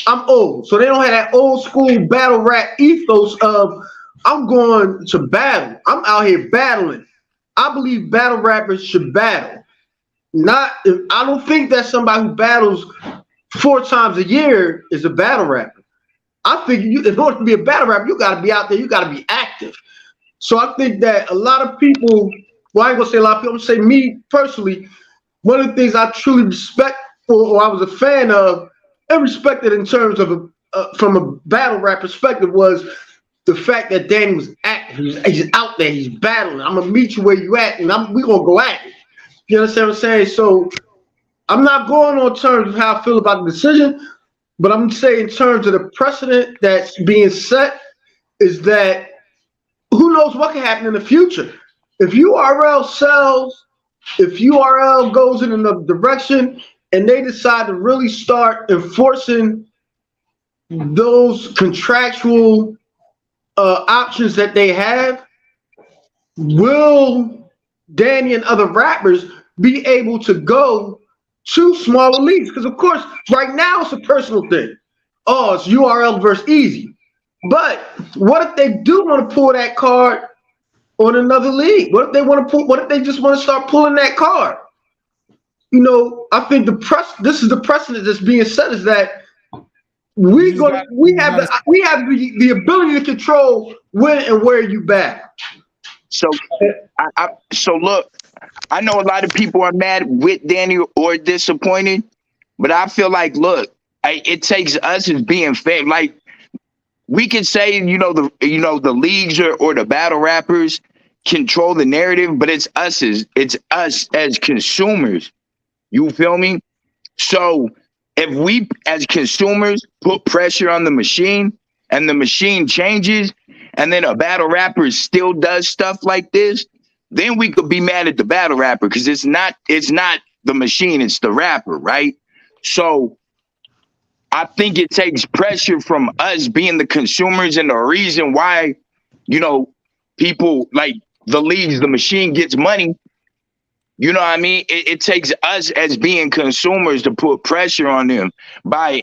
I'm old, so they don't have that old school battle rap ethos of I'm going to battle. I'm out here battling. I believe battle rappers should battle. I don't think that somebody who battles 4 times a year is a battle rapper. I think in order to be a battle rapper, you got to be out there. You got to be active. So I think that a lot of people, well, I ain't gonna say a lot of people, I'm gonna say me personally, one of the things I truly respect or I was a fan of and respected in terms of from a battle rap perspective was the fact that Danny was active. He's out there, he's battling. I'm gonna meet you where you at, and we gonna go at it. You understand what I'm saying? So I'm not going on terms of how I feel about the decision, but I'm saying in terms of the precedent that's being set is that who knows what can happen in the future. If URL sells, if URL goes in another direction and they decide to really start enforcing those contractual options that they have, will Danny and other rappers be able to go to smaller leagues? Because of course, right now it's a personal thing. Oh, it's URL versus Easy. But what if they do want to pull that card on another league? What if they want to pull? What if they just want to start pulling that card? You know, I think this is the precedent that's being set is that we have the ability to control when and where you bat. So look, I know a lot of people are mad with Danny or disappointed, but I feel like, look, it takes us as being fair. Like we can say, the leagues or the battle rappers control the narrative, but it's us as consumers. You feel me? So if we as consumers put pressure on the machine and the machine changes, and then a battle rapper still does stuff like this, then we could be mad at the battle rapper because it's not the machine, it's the rapper, right? So I think it takes pressure from us being the consumers, and the reason why, people like the leagues, the machine gets money. You know what I mean? It takes us as being consumers to put pressure on them. I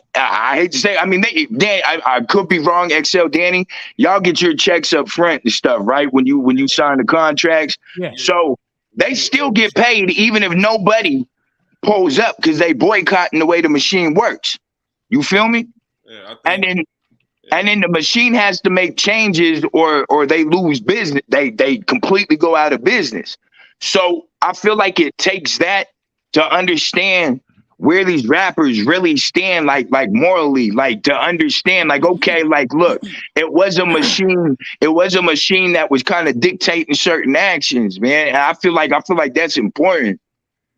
hate to say, I mean, I could be wrong, Xcel, Danny. Y'all get your checks up front and stuff, right? When you sign the contracts. Yeah. So they still get paid even if nobody pulls up because they boycotting the way the machine works. You feel me? Yeah, and then the machine has to make changes or they lose business. They completely go out of business. So I feel like it takes that to understand where these rappers really stand, like morally, like to understand, like, okay, like, look, it was a machine that was kind of dictating certain actions, man. And I feel like that's important.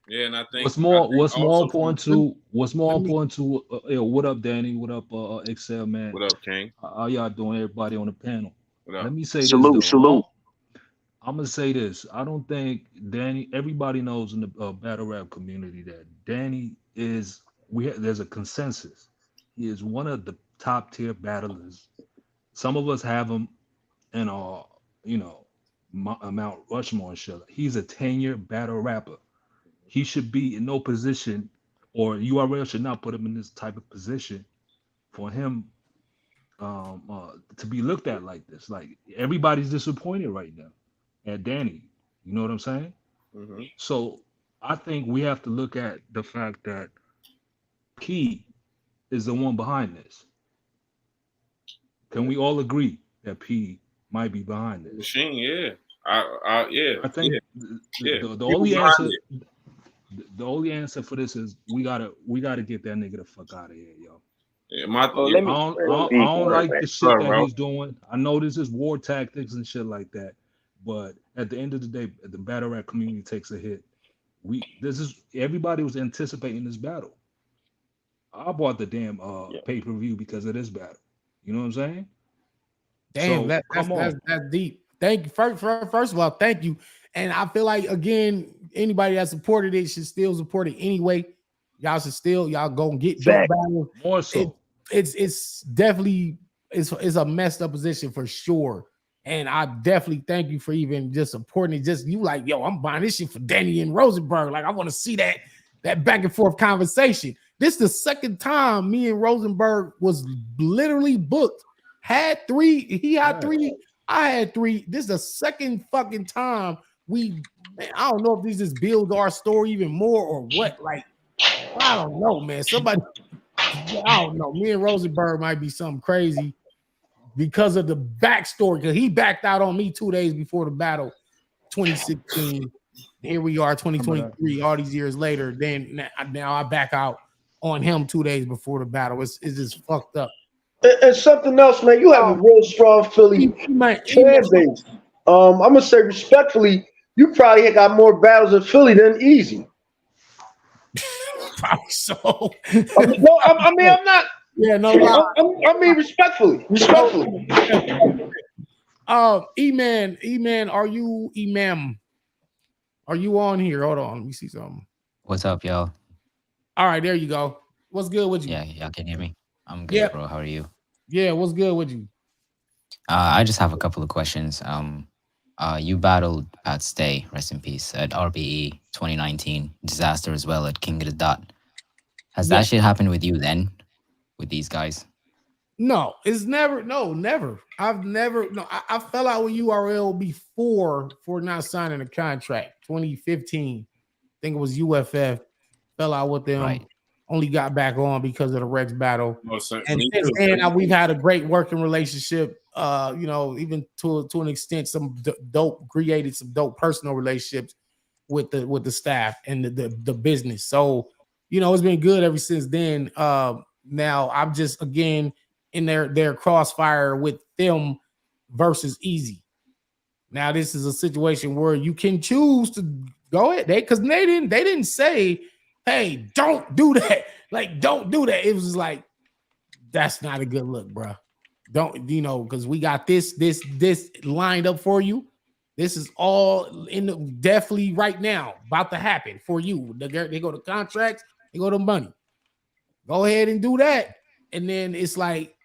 Yeah, and I think What's more important to what up, Danny? What up, Xcel, man? What up, King? How y'all doing, everybody on the panel? What up? Let me say Salute, this though. salute. I'm gonna say this. I don't think Danny. Everybody knows in the battle rap community that Danny is. There's a consensus. He is one of the top tier battlers. Some of us have him in our, Mount Rushmore and shit. He's a 10-year battle rapper. He should be in no position, or URL should not put him in this type of position for him to be looked at like this. Like everybody's disappointed right now at Danny. You know what I'm saying? Mm-hmm. So I think we have to look at the fact that Key is the one behind this. Can we all agree that P might be behind this? Machine, yeah. I think yeah. the only answer. The only answer for this is we gotta get that nigga the fuck out of here, yo. Yeah, I don't like the shit that he's doing. I know this is war tactics and shit like that, but at the end of the day, the battle rap community takes a hit. Everybody was anticipating this battle. I bought the damn pay-per-view because of this battle. You know what I'm saying? Damn, So, that's deep. Thank you. First of all, thank you. And I feel like, again, anybody that supported it should still support it anyway. Y'all go and get dope battles. More so. It's definitely it's a messed up position for sure. And I definitely thank you for even just supporting it. Just you like, yo, I'm buying this shit for Danny and Rosenberg. Like, I want to see that back and forth conversation. This is the second time me and Rosenberg was literally booked. Had 3, he had 3, I had 3. This is the second fucking time I don't know if this just builds our story even more or what. Like, I don't know, man. I don't know. Me and Rosenberg might be something crazy because of the backstory. Because he backed out on me 2 days before the battle, 2016. Here we are, 2023. All these years later, then now I back out on him 2 days before the battle. It's just fucked up. And something else, man. You have a real strong Philly fan base. I'm gonna say respectfully, you probably got more battles in Philly than Easy. Probably so. I mean, I'm not. Yeah, no. I mean, respectfully. E-Man, are you Imam? Are you on here? Hold on, let me see something. What's up, y'all? All right, there you go. What's good with you? Yeah, y'all can hear me. I'm good, bro. How are you? Yeah, what's good with you? I just have a couple of questions. You battled Pat Stay, rest in peace, at RBE 2019. Disaster as well at King of the Dot. Has that shit happened with you then? With these guys? No, it's never. No, never. I've never. No, I fell out with URL before for not signing a contract. 2015, I think it was UFF. Fell out with them. Right. Only got back on because of the Rex battle. And since then, we've had a great working relationship. Even to an extent, some dope created some dope personal relationships with the staff and the business. So, it's been good ever since then. Now I'm just again in their crossfire with them versus Easy. Now this is a situation where you can choose to go ahead. They didn't say, hey, don't do that. Like, don't do that. It was like, that's not a good look, bro. Don't, because we got this lined up for you. This is all definitely right now about to happen for you. They go to contracts, they go to money. Go ahead and do that. And then it's like,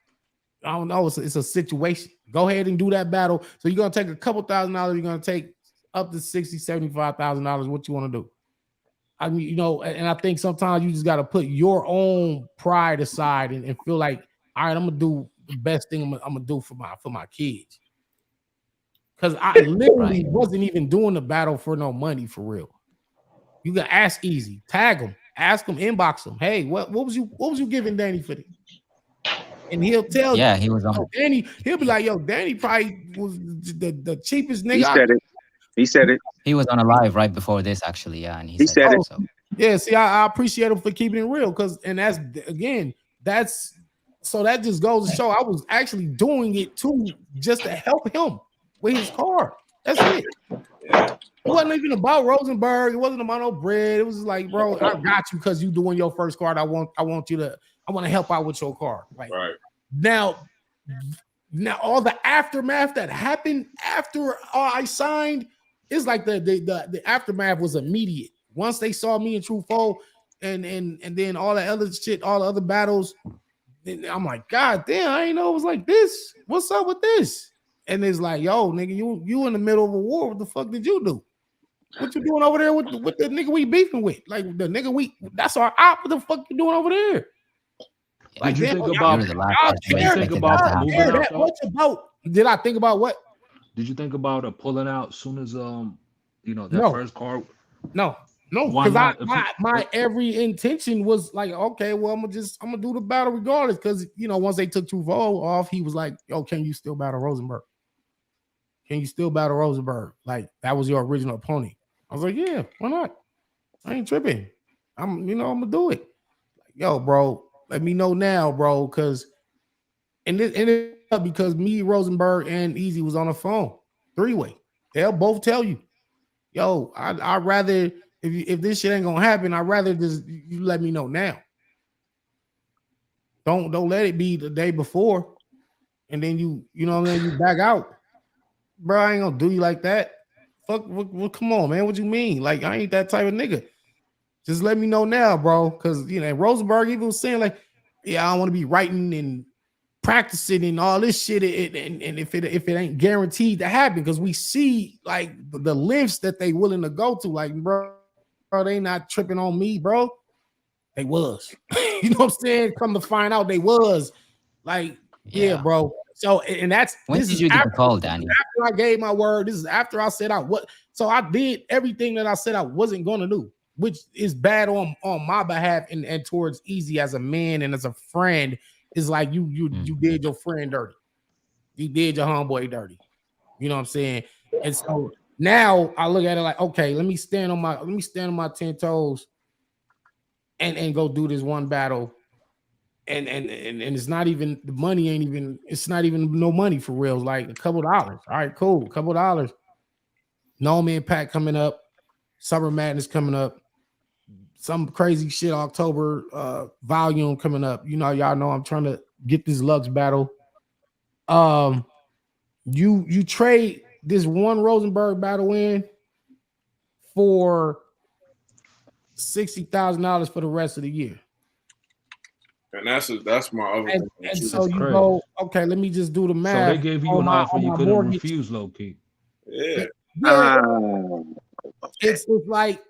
I don't know, it's a situation. Go ahead and do that battle. So you're going to take a couple $1,000. You're going to take up to $60,000, $75,000. What you want to do? I mean, and I think sometimes you just got to put your own pride aside and feel like, all right, I'm going to do the best thing I'm going to do for my kids. Because I literally wasn't even doing the battle for no money for real. You can ask Easy, tag him, ask him, inbox him. Hey, what was you giving Danny for this? And he'll tell you. Yeah, he was on. Danny, he'll be like, yo, Danny probably was the cheapest nigga. He said it. He was on a live right before this, actually. Yeah, and he said it. So. Yeah, see, I appreciate him for keeping it real so that just goes to show I was actually doing it too, just to help him with his car. That's it. It wasn't even about Rosenberg. It wasn't about no bread. It was just like, bro, I got you because you doing your first card. I want to help out with your car. Like, right. Now all the aftermath that happened after I signed is like the aftermath was immediate. Once they saw me in True Foe and then all the other shit, all the other battles, then I'm like, God damn, I ain't know it was like this. What's up with this? And it's like, yo, nigga, you in the middle of a war. What the fuck did you do? What you doing over there with the nigga we beefing with? Like the nigga that's our op. What the fuck you doing over there? Like, did you think about Did I think about what? Did you think about pulling out as soon as that first card? No. No, Why because not? my every intention was like, okay, well, I'm gonna do the battle regardless. Because once they took Truvaux off, he was like, yo, can you still battle Rosenberg? Can you still battle Rosenberg? Like, that was your original opponent. I was like, yeah, why not? I ain't tripping. I'm gonna do it. Like, yo, bro, let me know now, bro, because because me, Rosenberg, and Easy was on the phone, 3-way. They'll both tell you, yo, I'd rather if this shit ain't gonna happen, I'd rather just you let me know now. Don't let it be the day before, and then you back out, bro. I ain't gonna do you like that. Fuck, come on, man. What you mean? Like, I ain't that type of nigga. Just let me know now, bro. Because Rosenberg even was saying like, yeah, I don't want to be writing and practicing and all this shit. And if it ain't guaranteed to happen, because we see like the lengths that they willing to go to, like, bro, they not tripping on me, bro. They was, you know what I'm saying? Come to find out, they was like, yeah, bro. So, and when did you get the call, Danny? After I gave my word. This is after I said so I did everything that I said I wasn't gonna do, which is bad on my behalf and towards Easy as a man and as a friend. Is like you did your friend dirty. You did your homeboy dirty. You know what I'm saying? And so now I look at it like, okay, let me stand on my 10 toes and go do this one battle. And it's not even the money it's not even no money for real. It's like a couple dollars. All right, cool. A couple dollars. No Man Pack coming up, Summer Madness coming up, some crazy shit October volume coming up. Y'all know I'm trying to get this Lux battle. You trade this one Rosenberg battle in for $60,000 for the rest of the year. And that's my other thing. And so you go, okay, let me just do the math. So they gave you an offer you couldn't refuse, low key. Yeah. It's like,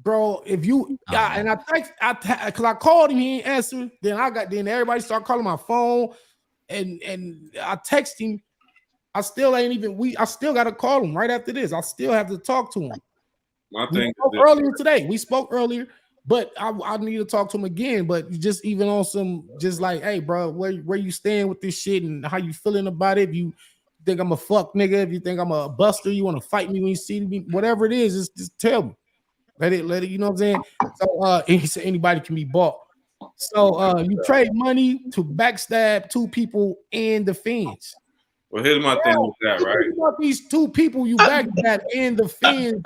bro, if you and because I called him, he didn't answer. Then everybody started calling my phone, and I text him. I still got to call him right after this. I still have to talk to him. My thing earlier today. We spoke earlier, but I need to talk to him again. But just even on some, just like, hey, bro, where you stand with this shit and how you feeling about it? If you think I'm a fuck nigga, if you think I'm a buster, you want to fight me when you see me, whatever it is, just tell me. Let it, you know what I'm saying? So he said anybody can be bought. So you trade money to backstab two people and the fans. Well, here's my thing with that, right? About these two people you backstab and the fans.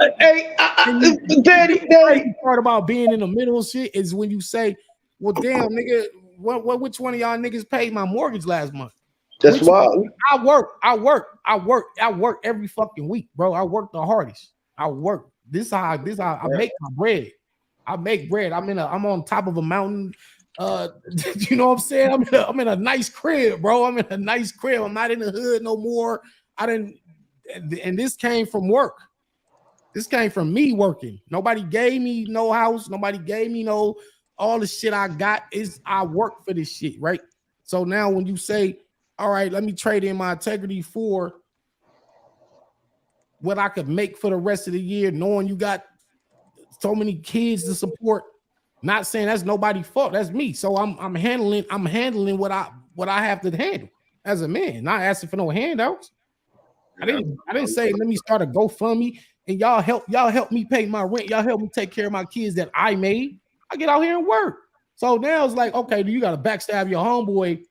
Daddy. Part about being in the middle of shit is when you say, well, damn, nigga, which one of y'all niggas paid my mortgage last month? That's wild. I work every fucking week, bro. I work the hardest. I work. This is how I make my bread. I make bread. I'm on top of a mountain. You know what I'm saying? I'm in a nice crib, bro. I'm in a nice crib. I'm not in the hood no more. And this came from work. This came from me working. Nobody gave me no house. Nobody gave me all the shit I got. I work for this shit, right? So now when you say, all right, let me trade in my integrity for what I could make for the rest of the year, knowing you got so many kids to support. Not saying that's nobody's fault. That's me. So I'm handling what I have to handle as a man. Not asking for no handouts. I didn't say let me start a GoFundMe and y'all help me pay my rent. Y'all help me take care of my kids that I made. I get out here and work. So now it's like, okay, do you got to backstab your homeboy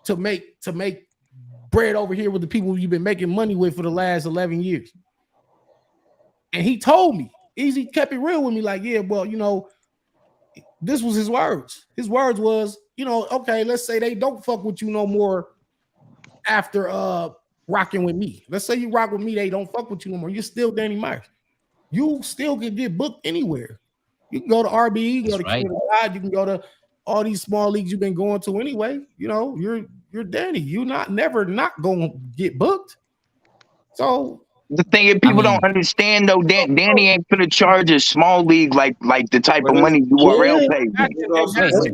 to make bread over here with the people you've been making money with for the last 11 years? And he told me, Easy kept it real with me, like, yeah, well, this was his words. His words was, okay, let's say they don't fuck with you no more after rocking with me. Let's say you rock with me, they don't fuck with you no more. You're still Danny Myers. You still can get booked anywhere. You can go to RBE, you can go to King of the God, you can go to all these small leagues you've been going to anyway. You're Danny. You're never not gonna get booked. So the thing is, people don't understand though. Danny ain't gonna charge a small league like the type of money URL pays. Here's the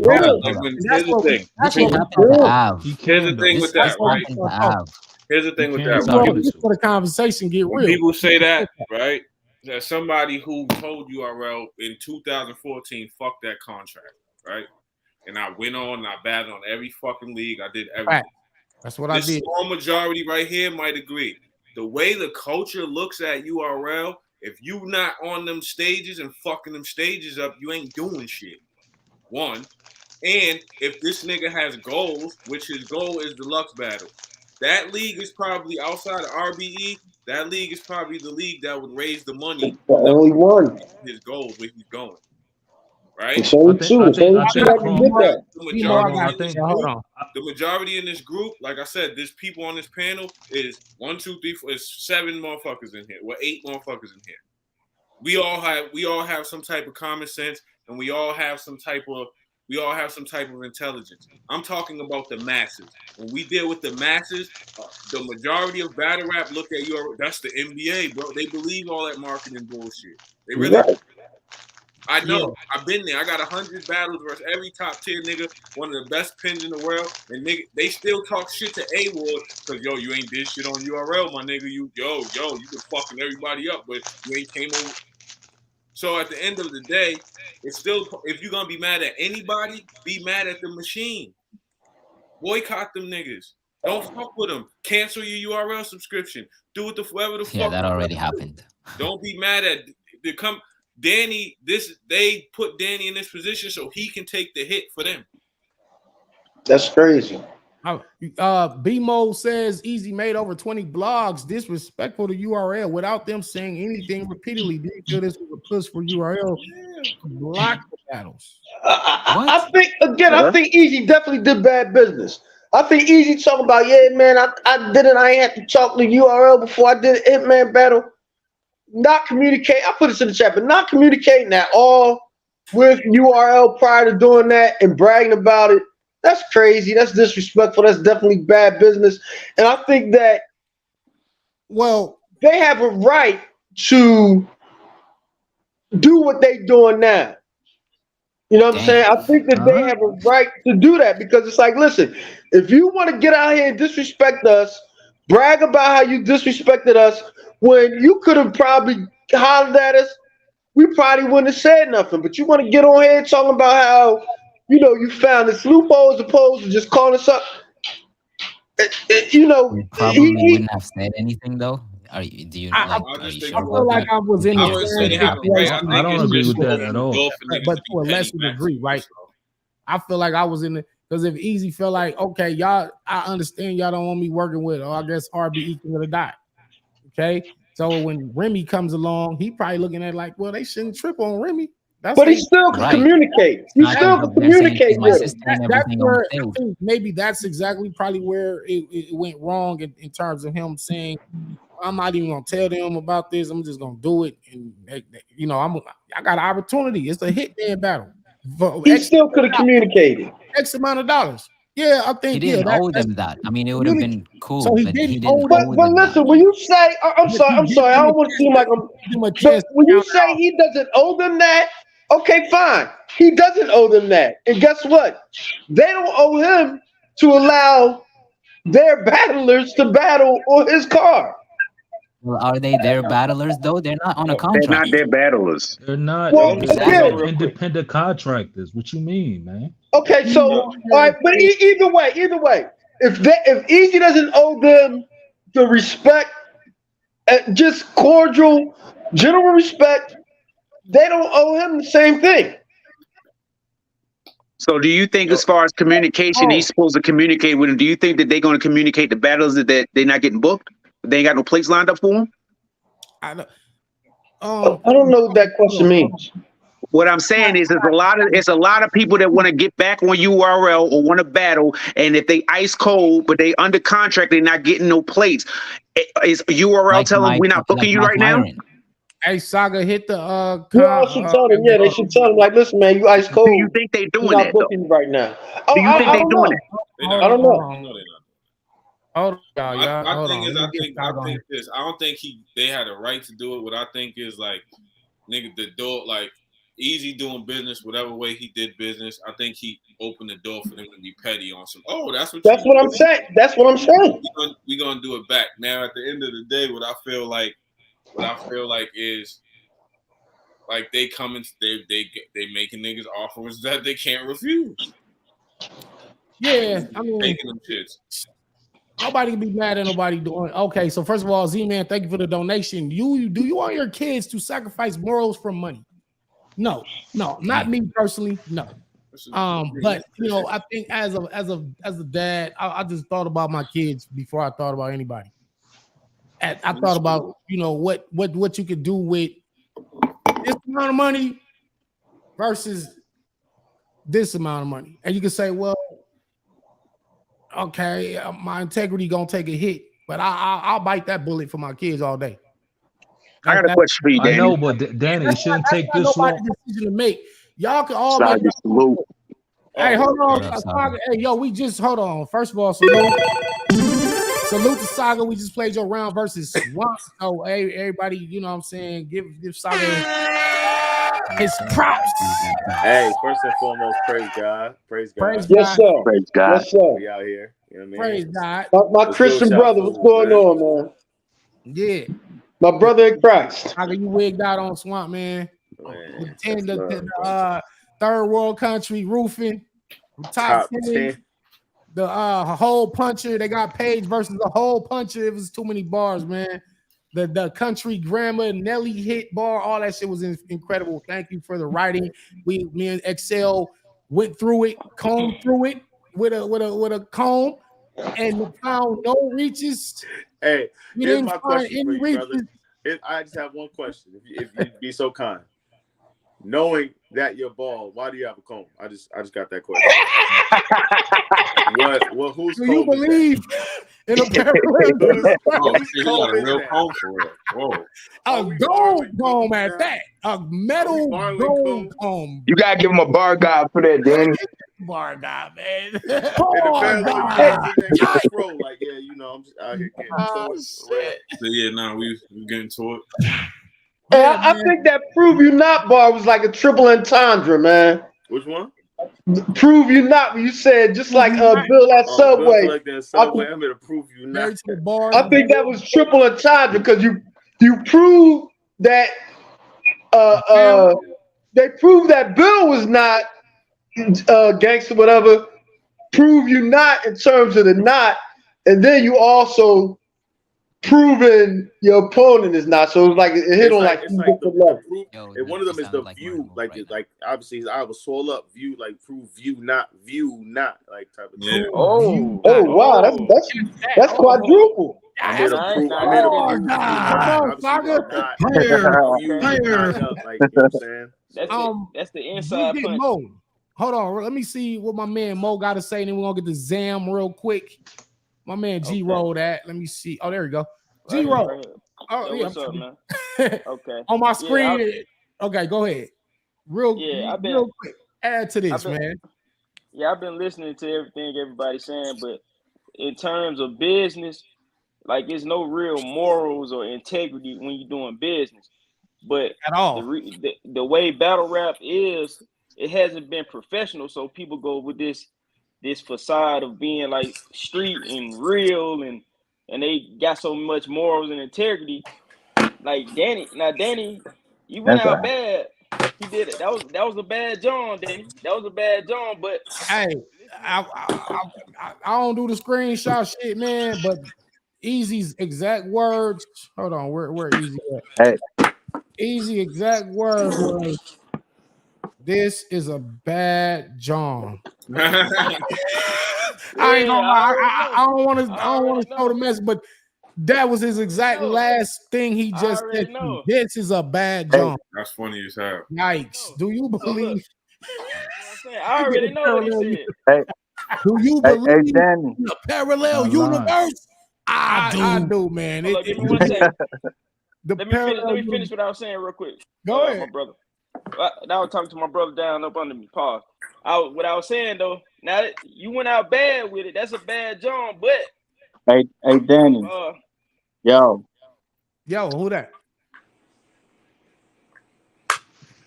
thing with that, right? Here's the thing with that. For the conversation get real. People say that, right? As somebody who told URL in 2014, fuck that contract, right? And I went on and I battled on every fucking league. I did everything. Right. That's what I This did. small majority right here might agree. The way the culture looks at URL, if you not on them stages and fucking them stages up, you ain't doing shit. One. And if this nigga has goals, which his goal is the Lux battle, that league is probably outside of RBE. That league is probably the league that would raise the money. The only one. His goals, where he's going. Right? It's only two. It's only two that can get that. The majority in this group, like I said, there's people on this panel is 1, 2, 3, 4, it's 7 motherfuckers in here. Well, 8 motherfuckers in here. We all have some type of common sense, and we all have some type of intelligence. I'm talking about the masses. When we deal with the masses, the majority of battle rap look at that's the NBA, bro. They believe all that marketing bullshit. They really. Right. I know. I've been there. I got 100 battles versus every top tier nigga, one of the best pins in the world, and nigga, they still talk shit to A-Ward because yo, you ain't did shit on URL, my nigga. You been fucking everybody up, but you ain't came over. So at the end of the day, it's still, if you're gonna be mad at anybody, be mad at the machine. Boycott them niggas. Don't fuck with them. Cancel your URL subscription. Do it whatever the fuck. Yeah, that already happened. Don't be mad at Danny. They put Danny in this position so he can take the hit for them. That's crazy. BMO says Easy made over 20 blogs disrespectful to URL without them saying anything repeatedly. Do you feel this was a push for URL to block the battles? I think Easy definitely did bad business. I think Easy talking about, yeah, man, I didn't. I ain't had to talk to URL before I did an Hitman battle. Not communicate. I put this in the chat, but not communicating at all with URL prior to doing that and bragging about it. That's crazy. That's disrespectful. That's definitely bad business. And I think that, well, they have a right to do what they're doing now. You know what I'm saying? I think that they have a right to do that because it's like, listen, if you want to get out here and disrespect us, brag about how you disrespected us when you could have probably hollered at us, we probably wouldn't have said nothing. But you want to get on here talking about how, you know, you found this loophole as opposed to just calling us up. You know, we probably wouldn't have said anything though. Are you sure I feel like I was in the I don't agree with that at all. But to a lesser degree, right? I feel like I was in the, because if Easy felt like, okay, y'all, I understand y'all don't want me working with, or I guess RBE could have died. Okay, so when Remy comes along, he probably looking at it like, well, they shouldn't trip on Remy. But he still can communicate. He still can communicate with him. That's where I think maybe that's exactly probably where it went wrong in terms of him saying, I'm not even gonna tell them about this. I'm just gonna do it, and you know, I got an opportunity. It's a hitman battle. He still could have communicated X amount of dollars. Yeah, I think he didn't owe them that. I mean, it would have been cool. So he didn't owe them. But listen, when you say, I'm sorry, I don't want to seem like I'm. But when you say he doesn't owe them that, okay, fine. He doesn't owe them that, and guess what? They don't owe him to allow their battlers to battle on his car. Well, are they their battlers though? They're not on a contract. They're not their battlers. They're not. Well, They're independent contractors. What you mean, man? Okay, so all right, but either way, if Easy doesn't owe them the respect, just cordial, general respect, they don't owe him the same thing. So do you think as far as communication, he's supposed to communicate with them? Do you think that they're going to communicate the battles that they're not getting booked? They ain't got no plates lined up for them? I don't know what that question means. What I'm saying is it's a lot of people that want to get back on URL or want to battle, and if they ice cold, but they under contract, they're not getting no plates. Is URL telling them we're not booking you right now? Hey, Saga, hit the yeah, should tell them. Yeah, they should tell them like, listen, man, you ice cold. Do you think they doing not that booking right now? Do you think they doing it? I don't know. Hold on, y'all. I don't think they had a right to do it. What I think is like, nigga, the door, like Easy doing business, whatever way he did business. I think he opened the door for them to be petty on some. Oh, that's what I'm saying. That's what I'm saying. We're gonna do it back. Now, at the end of the day, what I feel like is like they coming, they making niggas offers that they can't refuse. Yeah, I mean, Taking them shits. nobody can be mad at nobody doing. Okay, so first of all, Z-Man, thank you for the donation. Do you want your kids to sacrifice morals for money? No, not me personally. No. But you know, I think as a dad, I just thought about my kids before I thought about anybody. I thought about, you know, what you could do with this amount of money versus this amount of money, and you can say, well, okay, my integrity gonna take a hit, but I'll bite that bullet for my kids all day. I got a question for you, Danny. I know, but Danny, it shouldn't take this long. Decision to make. Y'all can all make. Hey, hold on, Saga. Hey, yo, we just hold on. First of all, salute to Saga. We just played your round versus Swamp. So, hey, everybody, you know what I'm saying? Give Saga his props. Hey, first and foremost, praise God. Praise God. Praise yes, sir. Praise God. Yes, sir. We out here. You know what I mean? Praise God. My Christian brother, what's going on, man? Yeah. My brother in Christ. Saga, you wigged out on Swamp, man. The third world country roofing, top 10. The hole puncher, they got Page versus the hole puncher. It was too many bars, man. The country grammar, Nelly hit bar, all that shit was incredible. Thank you for the writing. Me and Xcel went through it, combed through it with a comb, and found no reaches. Hey, we here's didn't my find question any for you, reaches. brother. I just have one question. If you'd be so kind. Knowing that you're bald, why do you have a comb? I just got that question. What? Who's do you believe in a parallel? A gold comb at that. A metal gold comb. You gotta give him a bar guy for that, Danny. Bar guy, man. Like, yeah, you know, I'm just out here getting So yeah, now we getting to it. Hey, I think that "Prove You Not" bar was like a triple entendre, man. Which one? "Prove You Not." You said just like Bill at Subway. Bill at Subway. I'm gonna prove you not. I think that was triple entendre because you prove that they proved that Bill was not gangster, whatever. Prove you not in terms of the not, and then you also proven your opponent is not. So it's like it hit on like the proof, and one of them is the view, like obviously I was swole up view, like prove view not like type of thing. Oh wow, that's quadruple. I made a proof. Like, you know what I'm saying? That's the inside punch. Mo. Hold on, let me see what my man Mo got to say, and then we're gonna get the Zam real quick. My man G rolled that. Let me see. Oh, there we go. G roll. Right. Oh, yeah. What's up, man? Okay. On my screen. Okay, go ahead. Real quick. Add to this, man. Yeah, I've been listening to everything everybody's saying, but in terms of business, like there's no real morals or integrity when you're doing business. But at all, the way battle rap is, it hasn't been professional, so people go with this facade of being like street and real, and they got so much morals and integrity. Like Danny, you went out bad. He did it. That was a bad John, Danny. That was a bad John. But hey, I don't do the screenshot shit, man. But Easy's exact words. Hold on, where Easy at? Hey. Easy exact words was, "This is a bad John." I ain't gonna lie. I don't want to show the mess, but that was his exact last thing he just said. This is a bad John. That's funny as hell. Yikes! Do you believe? I already know what he said. Hey, do you believe Danny, in a parallel universe? I do, man. Let me finish what I was saying real quick. Go ahead, my brother. I was talking to my brother down up under me. Pause. What I was saying though, now that you went out bad with it, that's a bad John. But hey, Danny, yo, who that?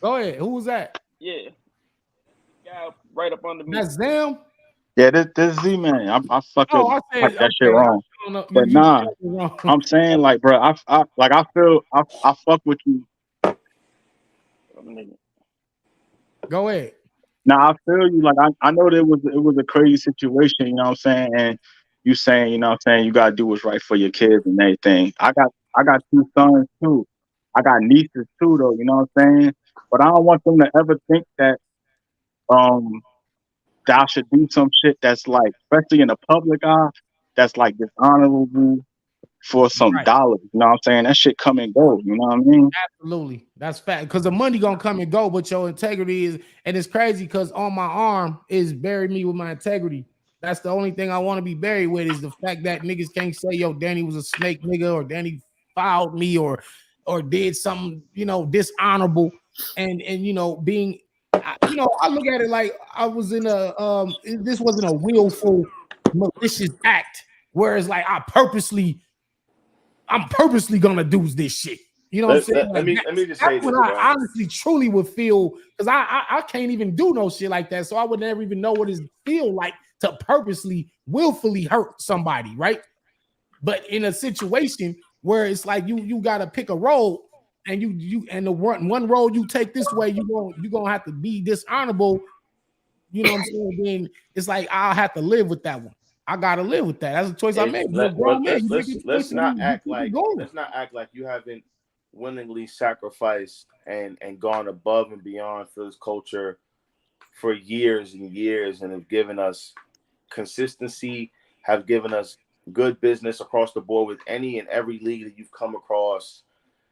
Go ahead. Who was that? Yeah, guy right up under me. That's them. Yeah, this Z-Man. I fucking like that shit wrong. But I'm saying like, bro, I feel I fuck with you. Go ahead. Now I feel you. Like I know that it was a crazy situation. You know what I'm saying? And you saying, you know what I'm saying, you gotta do what's right for your kids and everything. I got 2 sons too. I got nieces too, though. You know what I'm saying? But I don't want them to ever think that that I should do some shit that's like, especially in the public eye, that's like dishonorable for some dollars. You know what I'm saying? That shit come and go. You know what I mean? Absolutely, that's fact. Because the money gonna come and go, but your integrity is, and it's crazy because on my arm is bury me with my integrity. That's the only thing I want to be buried with is the fact that niggas can't say, yo, Danny was a snake nigga, or Danny fouled me, or did something, you know, dishonorable, and you know, being, you know, I look at it like I was in a this wasn't a willful malicious act, whereas like I'm purposely gonna do this shit. You know what I'm saying? Let me just say that's when this, I honestly truly would feel, because I can't even do no shit like that. So I would never even know what it feel like to purposely, willfully hurt somebody, right? But in a situation where it's like you gotta pick a role, and you and the one role you take this way, you gonna have to be dishonorable. You know what I'm saying? Then it's like I'll have to live with that one. I gotta live with that. That's a choice I made. Let's not act like you haven't willingly sacrificed and gone above and beyond for this culture for years and years, and have given us consistency, have given us good business across the board with any and every league that you've come across.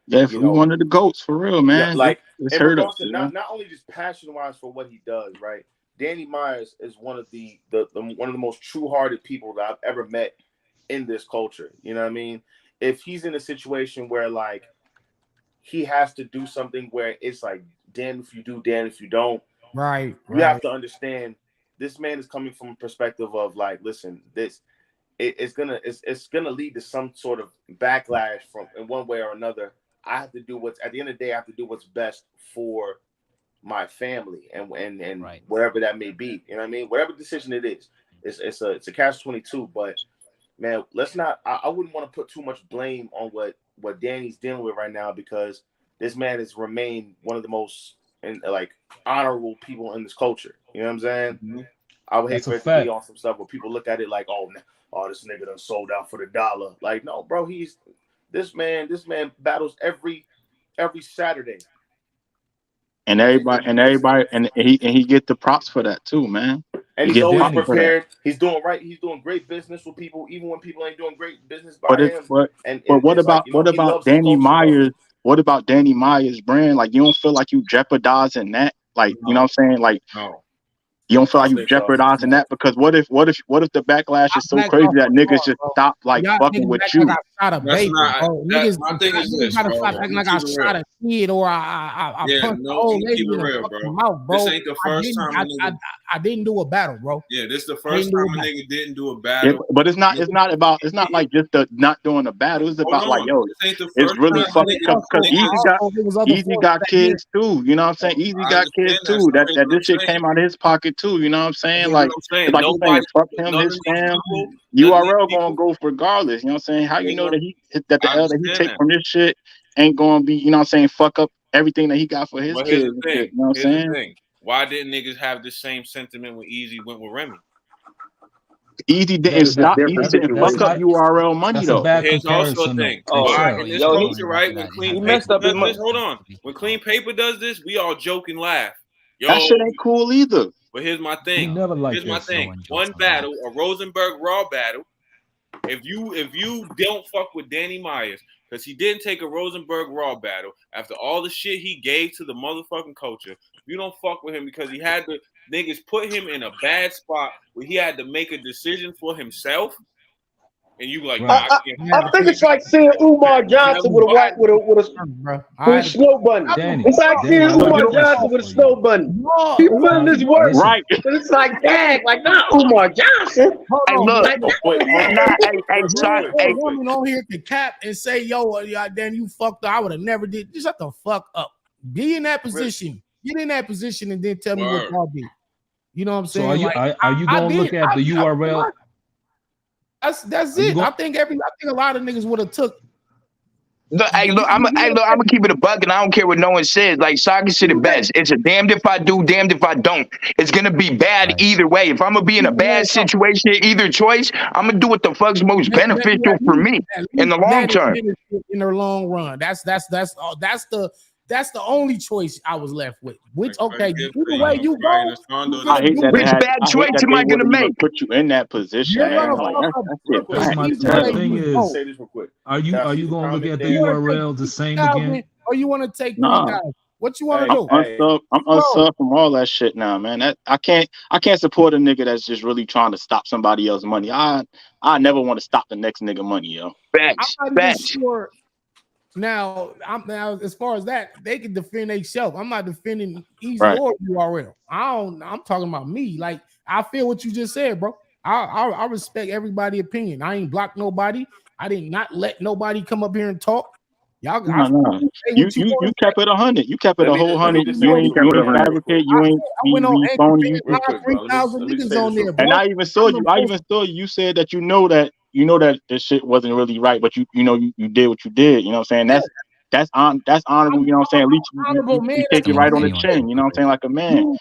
Yeah, we one of the GOATs for real, man. Like it's in hurt regards us, to not only just passion wise for what he does, right? Danny Myers is one of the one of the most true-hearted people that I've ever met in this culture. You know what I mean? If he's in a situation where like he has to do something where it's like, damn if you do, damn if you don't. Right. You have to understand this man is coming from a perspective of like, listen, it's gonna lead to some sort of backlash from in one way or another. I have to do at the end of the day, I have to do what's best for my family and wherever that may be. You know what I mean? Whatever decision it is, it's a catch-22. But man, let's not. I wouldn't want to put too much blame on what Danny's dealing with right now, because this man has remained one of the most honorable people in this culture. You know what I'm saying? Mm-hmm. I would hate for it to be on some stuff where people look at it like, oh, this nigga done sold out for the dollar. Like, no, bro, this man battles every Saturday. And everybody, and he get the props for that too, man. And he's always prepared. He's doing right. He's doing great business with people, even when people ain't doing great business by him. But what about Danny Myers? What about Danny Myers' brand? Like, you don't feel like you jeopardizing that? Like, you know what I'm saying? Like, you don't feel like you jeopardizing that? Because what if the backlash is so crazy that niggas just stop like fucking with you? I shot a baby, bro. Niggas, my thing is this, gotta bro. stop acting like I shot a kid, or I punched an old lady in the fucking mouth, bro. This ain't the first time I didn't do a battle, bro. Yeah, this is the first time a nigga didn't do a battle. Yeah, but it's not like just the not doing a battle. It's about like, yo, it's really fucking tough because Easy got kids too. You know what I'm saying? Easy got kids too. That this shit came out of his pocket too. You know what I'm saying? Like you saying, fuck him, his fam. URL gonna go regardless. You know what I'm saying? How you know that the L that he take from this shit ain't gonna be, you know what I'm saying, fuck up everything that he got for his kids. You know what I'm saying? Why didn't niggas have the same sentiment when Easy went with Remy? Easy didn't stop. Easy didn't fuck up URL money though. Here's also a thing. Why in this culture, right? When Clean Paper does this, hold on. When Clean Paper does this, we all joke and laugh. Yo, that shit ain't cool either. But here's my thing. Here's my thing. One battle, a Rosenberg Raw battle. If you don't fuck with Danny Myers, because he didn't take a Rosenberg Raw battle after all the shit he gave to the motherfucking culture, you don't fuck with him because he had to niggas put him in a bad spot where he had to make a decision for himself. And you like, I think it's like seeing Umar Johnson with a snow bunny. It's like seeing Umar Johnson with a snow bunny. He put in his work, right? But it's like, dang, like not Umar Johnson. Hey, look, hey, woman on here to cap and say, yo, Dan, you fucked up. I would have never did. Just shut the fuck up. Be in that position. Get in that position and then tell me what y'all did. You know what I'm saying? So are you gonna look at the URL? That's it. I think a lot of niggas would have took Look, I'm gonna keep it a buck, and I don't care what no one says. Like Saga said it best. It's a damned if I do, damned if I don't. It's gonna be bad either way. If I'm gonna be in a bad situation, either choice, I'm gonna do what the fuck's most beneficial for me in the long term. In the long run, that's the only choice I was left with. Which either way you go, I hate that which bad choice am I gonna make? Put you in that position. You're Like, my thing is, Say this real quick. are you going to look at the URL the same again? Or you want to take Nah. 3,000? What you want to do? I'm unsubbed from all that shit now, man. I can't support a nigga that's just really trying to stop somebody else's money. I never want to stop the next nigga money, yo. Facts. I'm not even sure. Now, as far as that, they can defend themselves. I'm not defending Easy or URL. I'm talking about me. Like, I feel what you just said, bro. I respect everybody's opinion. I ain't blocked nobody. I did not let nobody come up here and talk. Y'all, you kept it 100. You kept it a whole 100. You ain't fabricate. You ain't be phony. You 3,000 niggas on there, bro. And I even saw you. You said that you know that this shit wasn't really right, but you did what you did. You know what I'm saying? That's honorable. You know what I'm saying? At least you take it right on the chin. You know what I'm saying? Like a man.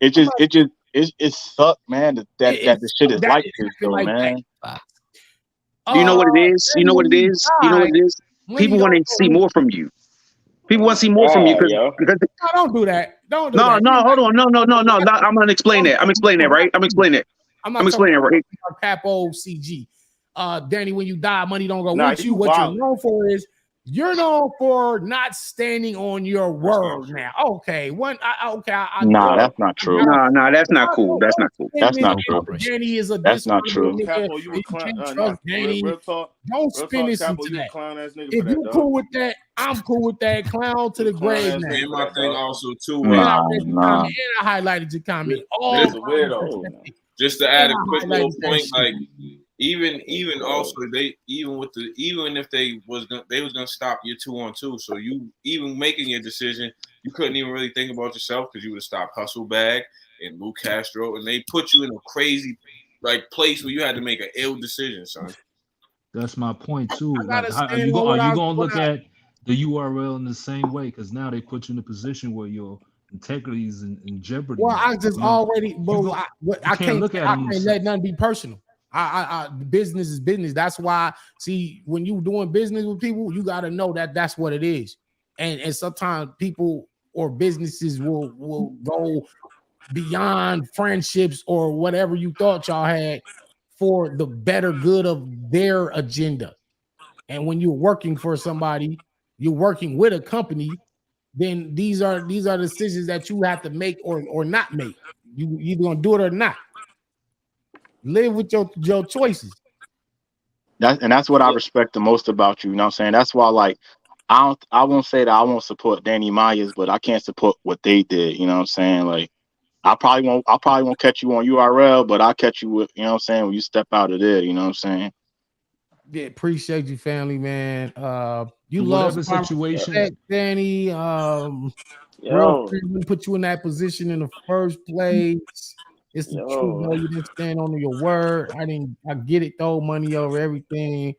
It sucked, man. That the shit is like this, though, man. You know what it is? You know what it is? You know what it is? People want to see more from you. People want to see more from you because no, don't do that. Don't do no, that. No, hold on. No. I'm gonna explain that. I'm explaining that, right? I'm explaining it. I'm explaining it, right? Capo CG. Danny, when you die, money don't go with you. What you're known for is you're known for not standing on your word now. Okay. Nah, that's not true. Nah, that's not cool. That's not cool. That's not true. Danny is that's not true. Capo, you can't trust Danny. Don't spin this into that. If you cool with that, I'm cool with that. Clown to the grave now. And my thing also too. Nah. And I highlighted your comment. This is weirdo. Just to add a quick little point, like even also even if they was gonna stop your 2-on-2. So you even making your decision, you couldn't even really think about yourself because you would have stopped Hustle Bag and Lou Castro, and they put you in a crazy place where you had to make an ill decision, son. That's my point too. Like, are you gonna look at the URL in the same way? Because now they put you in a position where your integrity is in jeopardy. Well, I just already, bro. I can't let nothing be personal. Business is business. That's why, see, when you doing business with people, you got to know that that's what it is. And sometimes people or businesses will go beyond friendships or whatever you thought y'all had for the better good of their agenda. And when you're working for somebody, you're working with a company, then these are decisions that you have to make or not make. You either gonna do it or not. Live with your choices. That's what I respect the most about you. You know what I'm saying? That's why, like, I won't say that I won't support Danny Myers, but I can't support what they did. You know what I'm saying? Like, I probably won't catch you on URL, but I'll catch you with, you know what I'm saying, when you step out of there. You know what I'm saying? Yeah, appreciate you, family, man. You love the situation, Danny. Real friend put you in that position in the first place. It's the truth, though. You didn't stand on your word. I get it though. Money over everything.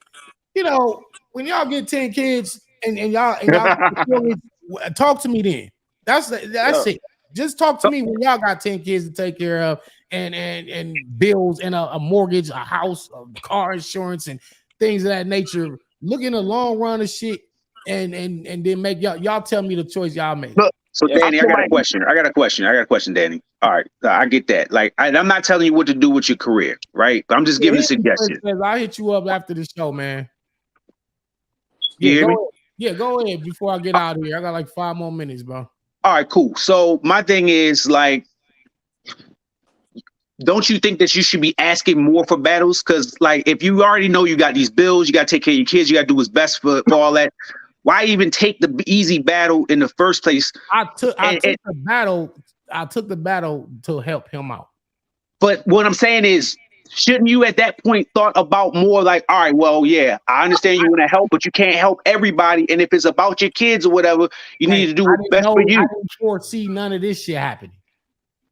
You know, when y'all get 10 kids and y'all talk to me then. That's it. Just talk to me when y'all got 10 kids to take care of and bills and a mortgage, a house, a car insurance, and things of that nature. Look in the long run of shit and then make y'all tell me the choice y'all made. Look, so Danny, I got a question, Danny. All right, I get that. Like, I'm not telling you what to do with your career, right? But I'm just giving a suggestion. I'll hit you up after the show, man. Go ahead before I get out of here. I got like 5 more minutes, bro. All right, cool. So my thing is, like, don't you think that you should be asking more for battles? Because, like, if you already know you got these bills, you got to take care of your kids, you got to do what's best for all that. Why even take the easy battle in the first place? I took the battle to help him out. But what I'm saying is, shouldn't you at that point thought about more like, all right, well, yeah, I understand you want to help, but you can't help everybody. And if it's about your kids or whatever, you need to do what's best for you. I didn't foresee none of this shit happening.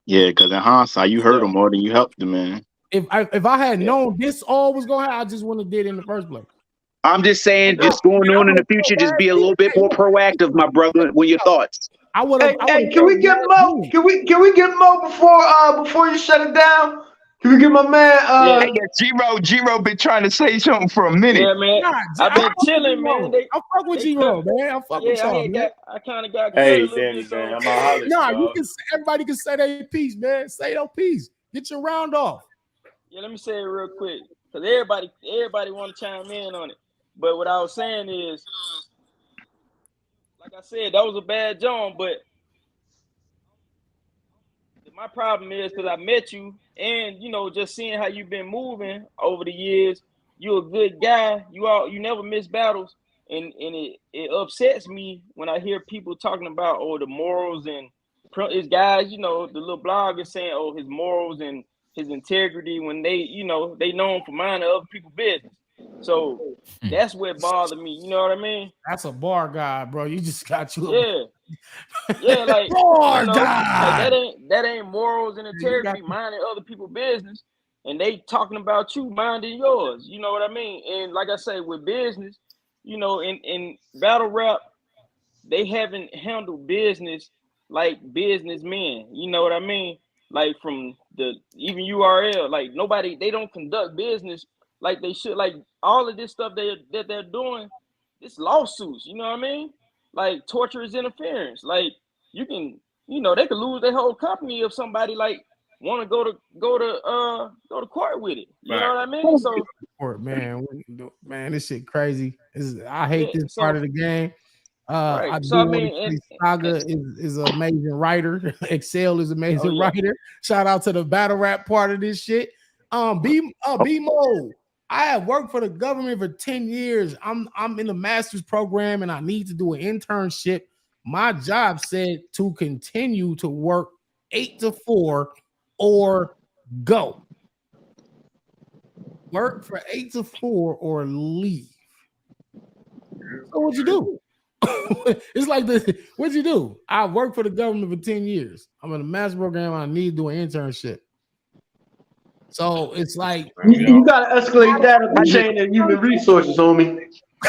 Yeah, because in hindsight, you hurt him more than you helped him, man. If I had known this all was going to happen, I just wouldn't have did it in the first place. I'm just saying, just going on in the future, just be a little bit more proactive, my brother. What are your thoughts? Hey, can we get Mo? Can we get Mo before you shut it down? Can we get my man? Hey, G-Ro been trying to say something for a minute. Yeah, man. I've been chilling, man. I fuck with G-Ro, man. I fuck with y'all, man. I kind of got Hey, cut a little Danny, bit, so. man, I'm a holler. Nah, everybody can say their piece, man. Say their piece. Get your round off. Yeah, let me say it real quick, because everybody want to chime in on it. But what I was saying is, like I said, that was a bad job, but my problem is because I met you and, you know, just seeing how you've been moving over the years, you're a good guy. You never miss battles. And it upsets me when I hear people talking about, the morals and his guys, you know, the little bloggers saying, his morals and his integrity when they, you know, they know him for minding other people's business. So that's what bothered me. You know what I mean? That's a bar guy, bro. You just got you. Yeah, like, bar you know, guy. Like that ain't morals and integrity, minding other people's business, and they talking about you minding yours. You know what I mean? And like I say, with business, you know, in battle rap, they haven't handled business like businessmen. You know what I mean? Like from even URL, like they don't conduct business like they should. Like all of this stuff that they're doing, it's lawsuits. You know what I mean? Like torture is interference. Like you can, you know, they could lose their whole company if somebody like want to go to court with it. You know what I mean? So man, this shit crazy. I hate this part of the game. I do want to say Saga is an amazing writer. Xcel is an amazing writer. Shout out to the battle rap part of this shit. B-Mo. I have worked for the government for 10 years. I'm in the master's program and I need to do an internship. My job said to continue to work 8 to 4 or go. Work for 8 to 4 or leave. So what'd you do? It's like what'd you do? I worked for the government for 10 years. I'm in a master's program. I need to do an internship. So it's like you gotta escalate that up the chain of human resources, homie.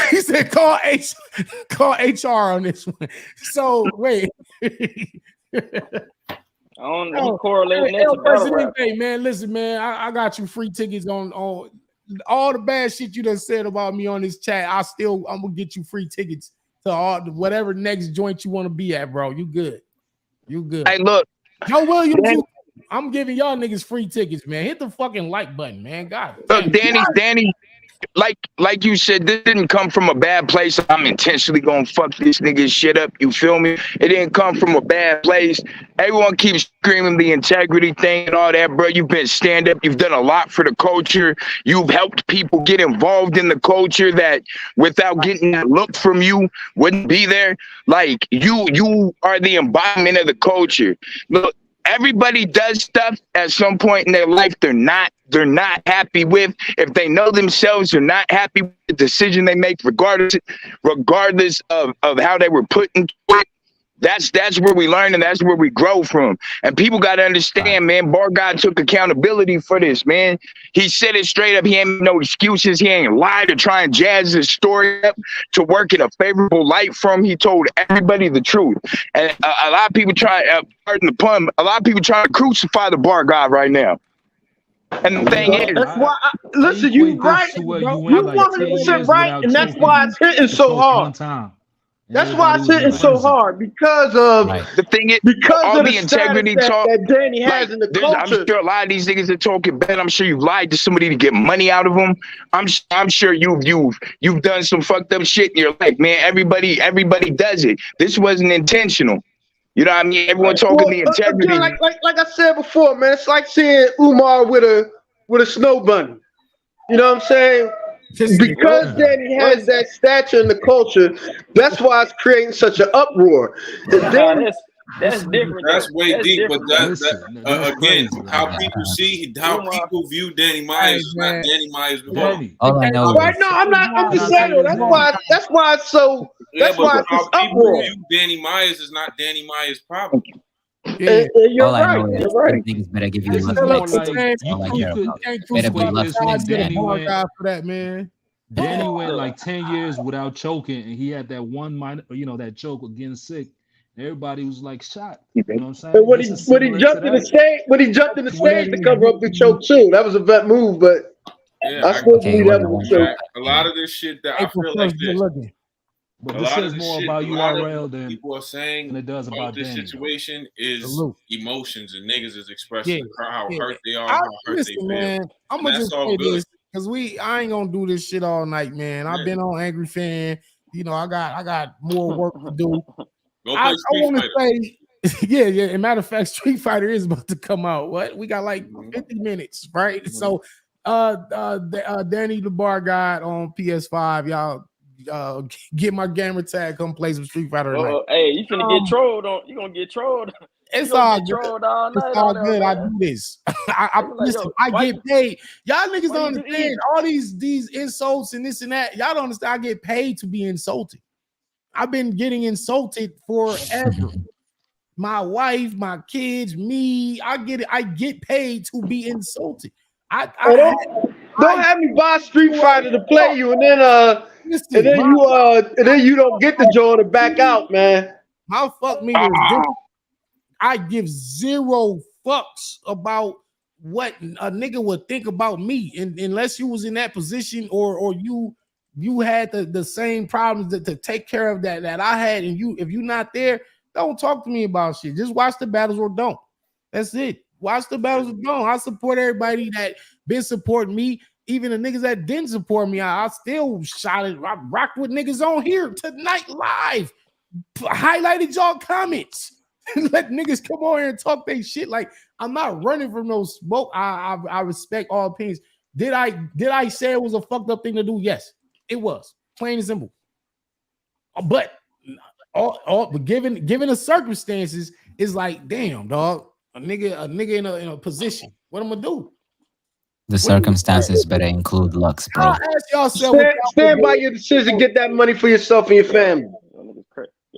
He said call HR on this one. So wait. I don't know. Correlating that to battle rap. Hey man, listen, man. I got you free tickets on all the bad shit you done said about me on this chat. I'm gonna get you free tickets to whatever next joint you want to be at, bro. You good. Hey, look. Joe Williams, I'm giving y'all niggas free tickets, man. Hit the fucking like button, man. God damn. Look, Danny, like you said, this didn't come from a bad place. I'm intentionally gonna fuck this nigga's shit up. You feel me? It didn't come from a bad place. Everyone keeps screaming the integrity thing and all that, bro. You've been stand up. You've done a lot for the culture. You've helped people get involved in the culture that without getting that look from you wouldn't be there. Like you are the embodiment of the culture. Look, everybody does stuff at some point in their life they're not happy with. If they know themselves, they're not happy with the decision they make, regardless of how they were put into it. That's where we learn and that's where we grow from. And people got to understand, man, Bar God took accountability for this, man. He said it straight up. He ain't no excuses. He ain't lied to try and jazz his story up to work in a favorable light for him. He told everybody the truth. And a lot of people pardon the pun, a lot of people trying to crucify the Bar God right now. And the thing is, that's why listen, you right, bro. You 100% right, and that's why it's hitting so hard. That's why it's hitting so hard because of the thing is, because of the integrity talk that Danny has in the culture. I'm sure a lot of these niggas are talking bad. I'm sure you've lied to somebody to get money out of them. I'm sure you've done some fucked up shit in your life, man. Everybody does it. This wasn't intentional. You know what I mean? Everyone talking the integrity. Again, like I said before, man, it's like seeing Umar with a snow bunny. You know what I'm saying? Because Danny has that stature in the culture, that's why it's creating such an uproar. That's different. That's way that's deep, different. but again, how people view Danny Myers is not Danny Myers before. All I know right? No, I'm not. I'm just saying. That's why it's so. That's why it's how people uproar. view Danny Myers is not Danny Myers' problem. Yeah. You're all I right. know is You're right. niggas better give you Better be left for that, man. man. Danny went like 10 years without choking, and he had that one minor, that choke against Sick. Everybody was like shocked. You know what I'm saying? But when This he is when he similar to jumped in the that. stage, to cover up the Twitter. choke too, that was a vet move. But Yeah, I still believe that was a choke. A lot of this shit that I April feel like 1st, good this. looking. But A this lot says of this more shit, about a lot of URL what than people are saying it does about this Danny. situation is Salute. emotions, and niggas is Yeah, expressing how yeah. hurt they are, how hurt they Listen, feel, man. I'm and gonna that's just all say good. this because I ain't gonna do this shit all night, man. I've been on Angry Fan. I got more work to do. Go I play Street want to Fighter. say, yeah. As a matter of fact, Street Fighter is about to come out. What? We got like 50 minutes, right? So, Danny the Bar Guy on PS5, y'all. Get my gamer tag. Come play some Street Fighter tonight. Hey, you finna get trolled on. You gonna get trolled. It's you gonna all get good. trolled all It's night all on there, good. I man. do this. Like, Listen. yo, I why get paid. Y'all niggas why don't you do understand easy? all these insults and this and that. Y'all don't understand. I get paid to be insulted. I've been getting insulted forever. My wife, my kids, me. I get it. I get paid to be insulted. Don't have me buy Street Fighter to play you, and then listen, you don't get the joy to back out, man. My fuck meter is different. I give zero fucks about what a nigga would think about me, and unless you was in that position or you had the same problems to take care of that I had, and if you're not there, don't talk to me about shit. Just watch the battles or don't. That's it. Watch the battles or don't. I support everybody that been supporting me. Even the niggas that didn't support me, I still shot it. I rocked with niggas on here tonight live. Highlighted y'all comments. Let niggas come on here and talk they shit. Like, I'm not running from no smoke. I respect all opinions. Did I say it was a fucked up thing to do? Yes, it was. Plain and simple. But but given the circumstances, it's like, damn, dog. A nigga in a position. What am I gonna do? The circumstances better include Lux, bro. Y'all ask yourself. Stand by your decision. Get that money for yourself and your family.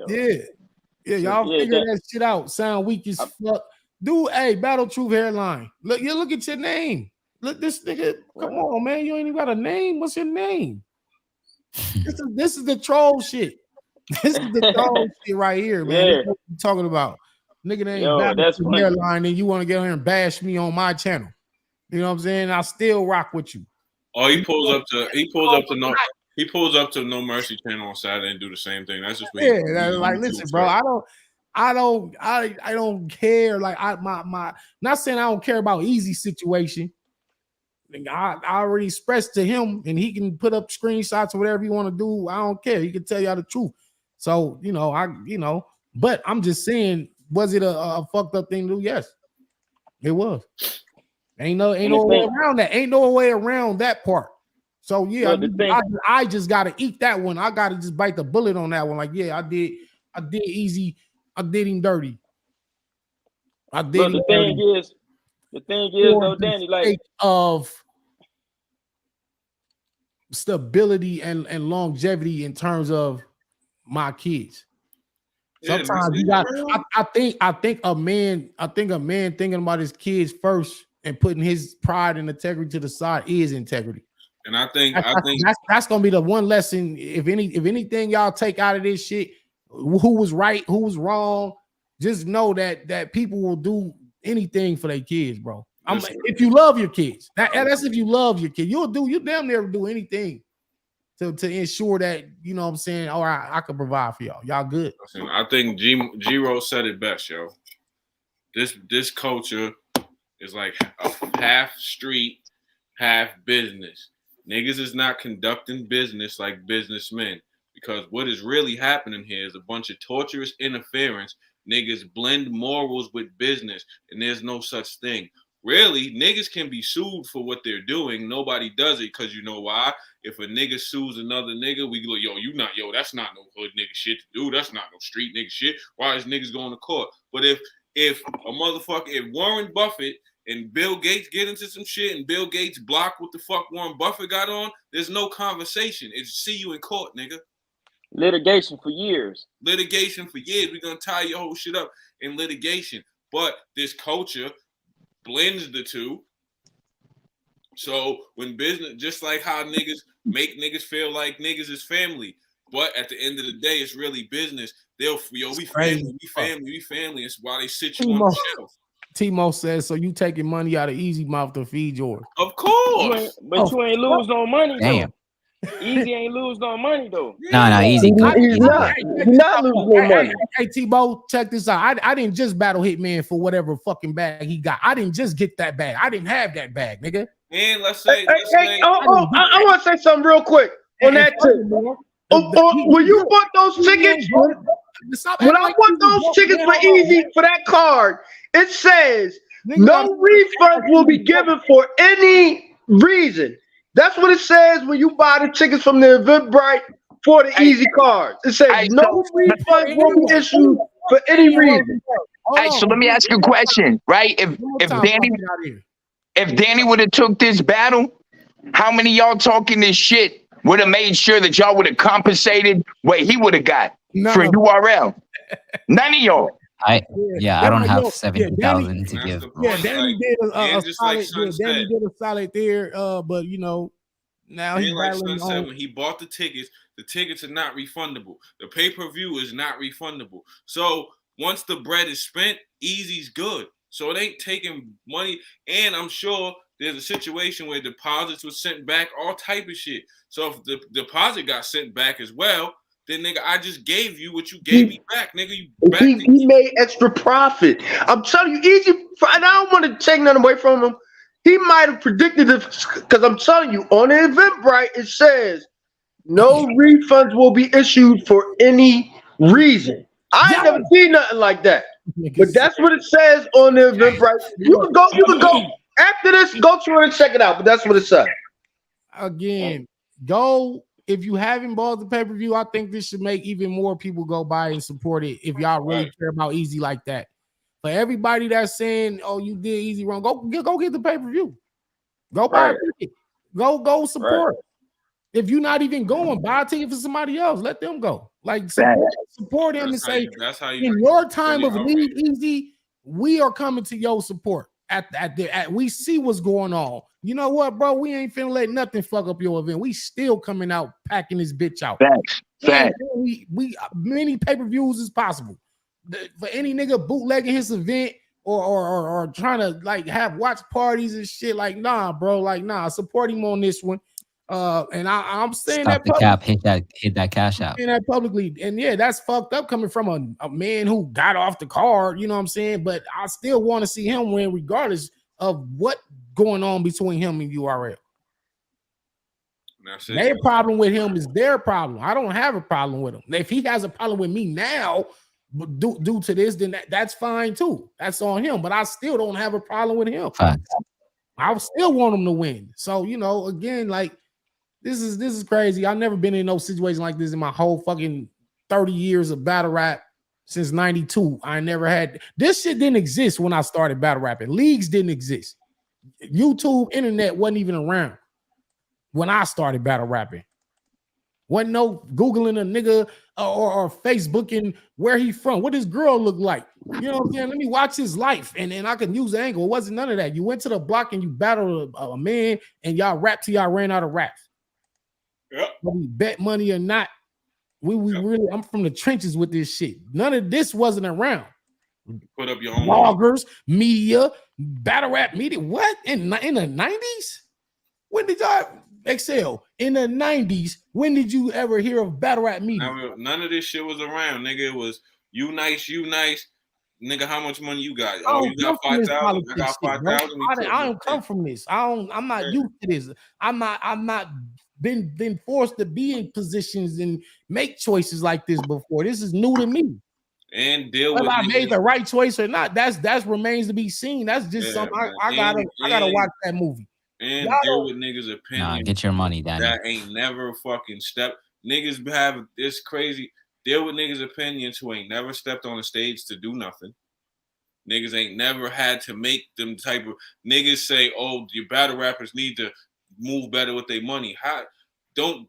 Yeah, y'all figure that shit out. Sound weak as fuck. Dude, hey, Battle Truth hairline. Look at your name. Look, this nigga. Come on, man. You ain't even got a name. What's your name? This is the troll shit. This is the troll shit right here, man. This is what we talking about. Nigga named Battle Truth hairline, and you want to get on here and bash me on my channel. You know what I'm saying? I still rock with you. Oh, he pulls up to No Mercy channel on Saturday and do the same thing. That's just what listen, bro. I don't care. Like not saying I don't care about Easy situation. I already expressed to him, and he can put up screenshots or whatever you want to do. I don't care. He can tell y'all the truth. So but I'm just saying, was it a fucked up thing to do? Yes, it was. Ain't no way around that. Ain't no way around that part. So yeah, I just gotta eat that one. I gotta just bite the bullet on that one. Like, yeah, I did Easy. I did him dirty. I did. But the thing is though, Danny, like of stability and longevity in terms of my kids. Sometimes you got. I think a man thinking about his kids first and putting his pride and integrity to the side is integrity. And I think that's gonna be the one lesson. If anything y'all take out of this shit, who was right, who was wrong, just know that people will do anything for their kids, bro. If you love your kids, that's if you love your kid, you damn near do anything to ensure that, you know what I'm saying, all right, I can provide for y'all. Y'all good. Listen, I think G-Rose said it best, yo. This culture is like a half street, half business. Niggas is not conducting business like businessmen, because what is really happening here is a bunch of torturous interference. Niggas blend morals with business, and there's no such thing. Really, niggas can be sued for what they're doing. Nobody does it because you know why? If a nigga sues another nigga, we go, yo, that's not no hood nigga shit to do. That's not no street nigga shit. Why is niggas going to court? But if Warren Buffett and Bill Gates get into some shit and Bill Gates block what the fuck Warren Buffett got on, there's no conversation. It's see you in court, nigga. Litigation for years. We're gonna tie your whole shit up in litigation. But this culture blends the two. So when business, just like how niggas make niggas feel like niggas is family, but at the end of the day, it's really business. They'll we family. It's why they sit you on the shelf. Timo says, so you taking money out of Easy Mouth to feed yours. Of course. You ain't lose no money Damn. though. Easy ain't lose no money though. No, easy. He's not losing no money. Hey, Tebow, check this out. I didn't just battle Hitman for whatever fucking bag he got. I didn't just get that bag. I didn't have that bag, nigga. And let's say, I want to say something real quick on that too. When you bought those tickets, when I bought those tickets for Easy for that card, it says no refunds will be given for any reason. That's what it says when you buy the tickets from the Eventbrite for the Easy cards. It says no refunds will be issued for any reason. Hey, so let me ask you a question, right? If Danny would have took this battle, how many of y'all talking this shit would have made sure that y'all would have compensated what he would have got for URL? None of y'all. I don't have 70,000 to give. Yeah, Danny did a solid. Danny did a solid there. But you know, now he's battling on. When he bought the tickets are not refundable. The pay-per-view is not refundable. So once the bread is spent, Easy's good. So it ain't taking money. And I'm sure there's a situation where deposits were sent back, all type of shit. So if the deposit got sent back as well, then nigga, I just gave you what you gave me back, nigga. He made extra profit. I'm telling you, Easy, and I don't want to take nothing away from him. He might have predicted this because I'm telling you, on the Eventbrite, it says no refunds will be issued for any reason. I ain't never seen nothing like that. But that's what it says on the Eventbrite. You can go after this, go to it and check it out. But that's what it says. Again, go. If you haven't bought the pay-per-view, I think this should make even more people go buy and support it if y'all really care about Easy like that. For everybody that's saying, oh, you did Easy wrong, go get the pay-per-view. Go buy a ticket. Go support. If you're not even going, buy a ticket for somebody else. Let them go. Like support them and say, in your time of need, Easy, we are coming to your support. We see what's going on. You know what, bro? We ain't finna let nothing fuck up your event. We still coming out packing this bitch out. Facts. We many pay-per-views as possible. For any nigga bootlegging his event or trying to like have watch parties and shit, like nah, bro, like nah, support him on this one. And I'm saying Stop that the cap, hit that cash out. Saying that publicly, and yeah, that's fucked up coming from a man who got off the card. You know what I'm saying? But I still want to see him win, regardless of what going on between him and URL. Their problem with him is their problem. I don't have a problem with him. If he has a problem with me now, due to this, then that's fine too. That's on him. But I still don't have a problem with him. I still want him to win. So you know, again, like. This is crazy. I've never been in no situation like this in my whole fucking 30 years of battle rap since 92. I never had this shit didn't exist when I started battle rapping. Leagues didn't exist. YouTube, internet wasn't even around when I started battle rapping. Wasn't no Googling a nigga or Facebooking where he from. What his girl look like. You know what I'm saying? Let me watch his life and I can use the angle. It wasn't none of that. You went to the block and you battled a man and y'all rapped till y'all ran out of raps. Yep. We bet money or not, we really. I'm from the trenches with this shit. None of this wasn't around. Put up your own bloggers, media, battle rap media. What in the 90s? When did y'all Xcel in the 90s? When did you ever hear of battle rap media? None of this shit was around, nigga. It was you nice. Nigga, how much money you got? You got 5,000. I got 5,000. I don't come from this. I'm not used to this. I'm not been forced to be in positions and make choices like this before. This is new to me. And deal whether with I made the right choice or not. That's remains to be seen. That's just something I gotta watch that movie. And deal with niggas' opinion. Nah, get your money, Danny. That ain't never fucking stepped. Niggas have this crazy. Deal with niggas' opinions who ain't never stepped on the stage to do nothing. Niggas ain't never had to make them type of niggas say, oh, your battle rappers need to move better with their money.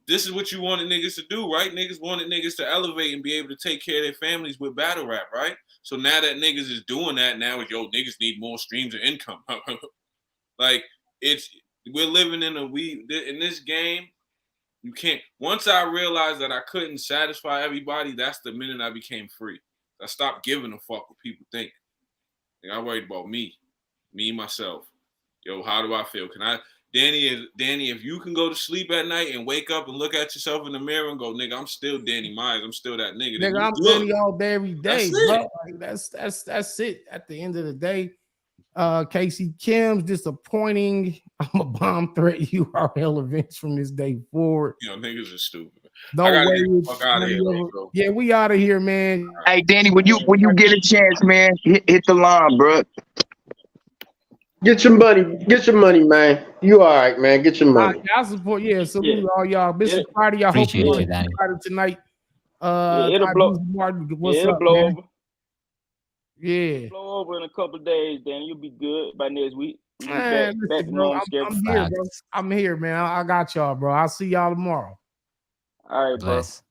This is what you wanted niggas to do, right? Niggas wanted niggas to elevate and be able to take care of their families with battle rap, right? So now that niggas is doing that, now niggas need more streams of income. Like we're living in in this game. You can't. Once I realized that I couldn't satisfy everybody, that's the minute I became free. I stopped giving a fuck what people think. I worried about me, myself. Yo, how do I feel? Can I, Danny? If you can go to sleep at night and wake up and look at yourself in the mirror and go, nigga, I'm still Danny Myers. I'm still that nigga. Nigga, I'm Danny all day, every day, bro. Like, that's it. At the end of the day, Casey Kim's disappointing. I'm a bomb threat. URL events from this day forward. You know, niggas are stupid. Don't I gotta worry. get the fuck out of here. Yeah, we out of here, man. Hey, Danny, when you get a chance, man, hit the line, bro. Get your money, man. You all right, man? Get your money. Y'all support, salute all y'all. Mr. Friday, I hope you Friday tonight. It'll blow. What's it'll up, blow man? over. Yeah. Blow over in a couple of days, then you'll be good by next week. Man, listen, bro, I'm here, bro. I'm here, man. I got y'all, bro. I'll see y'all tomorrow. All right, bro.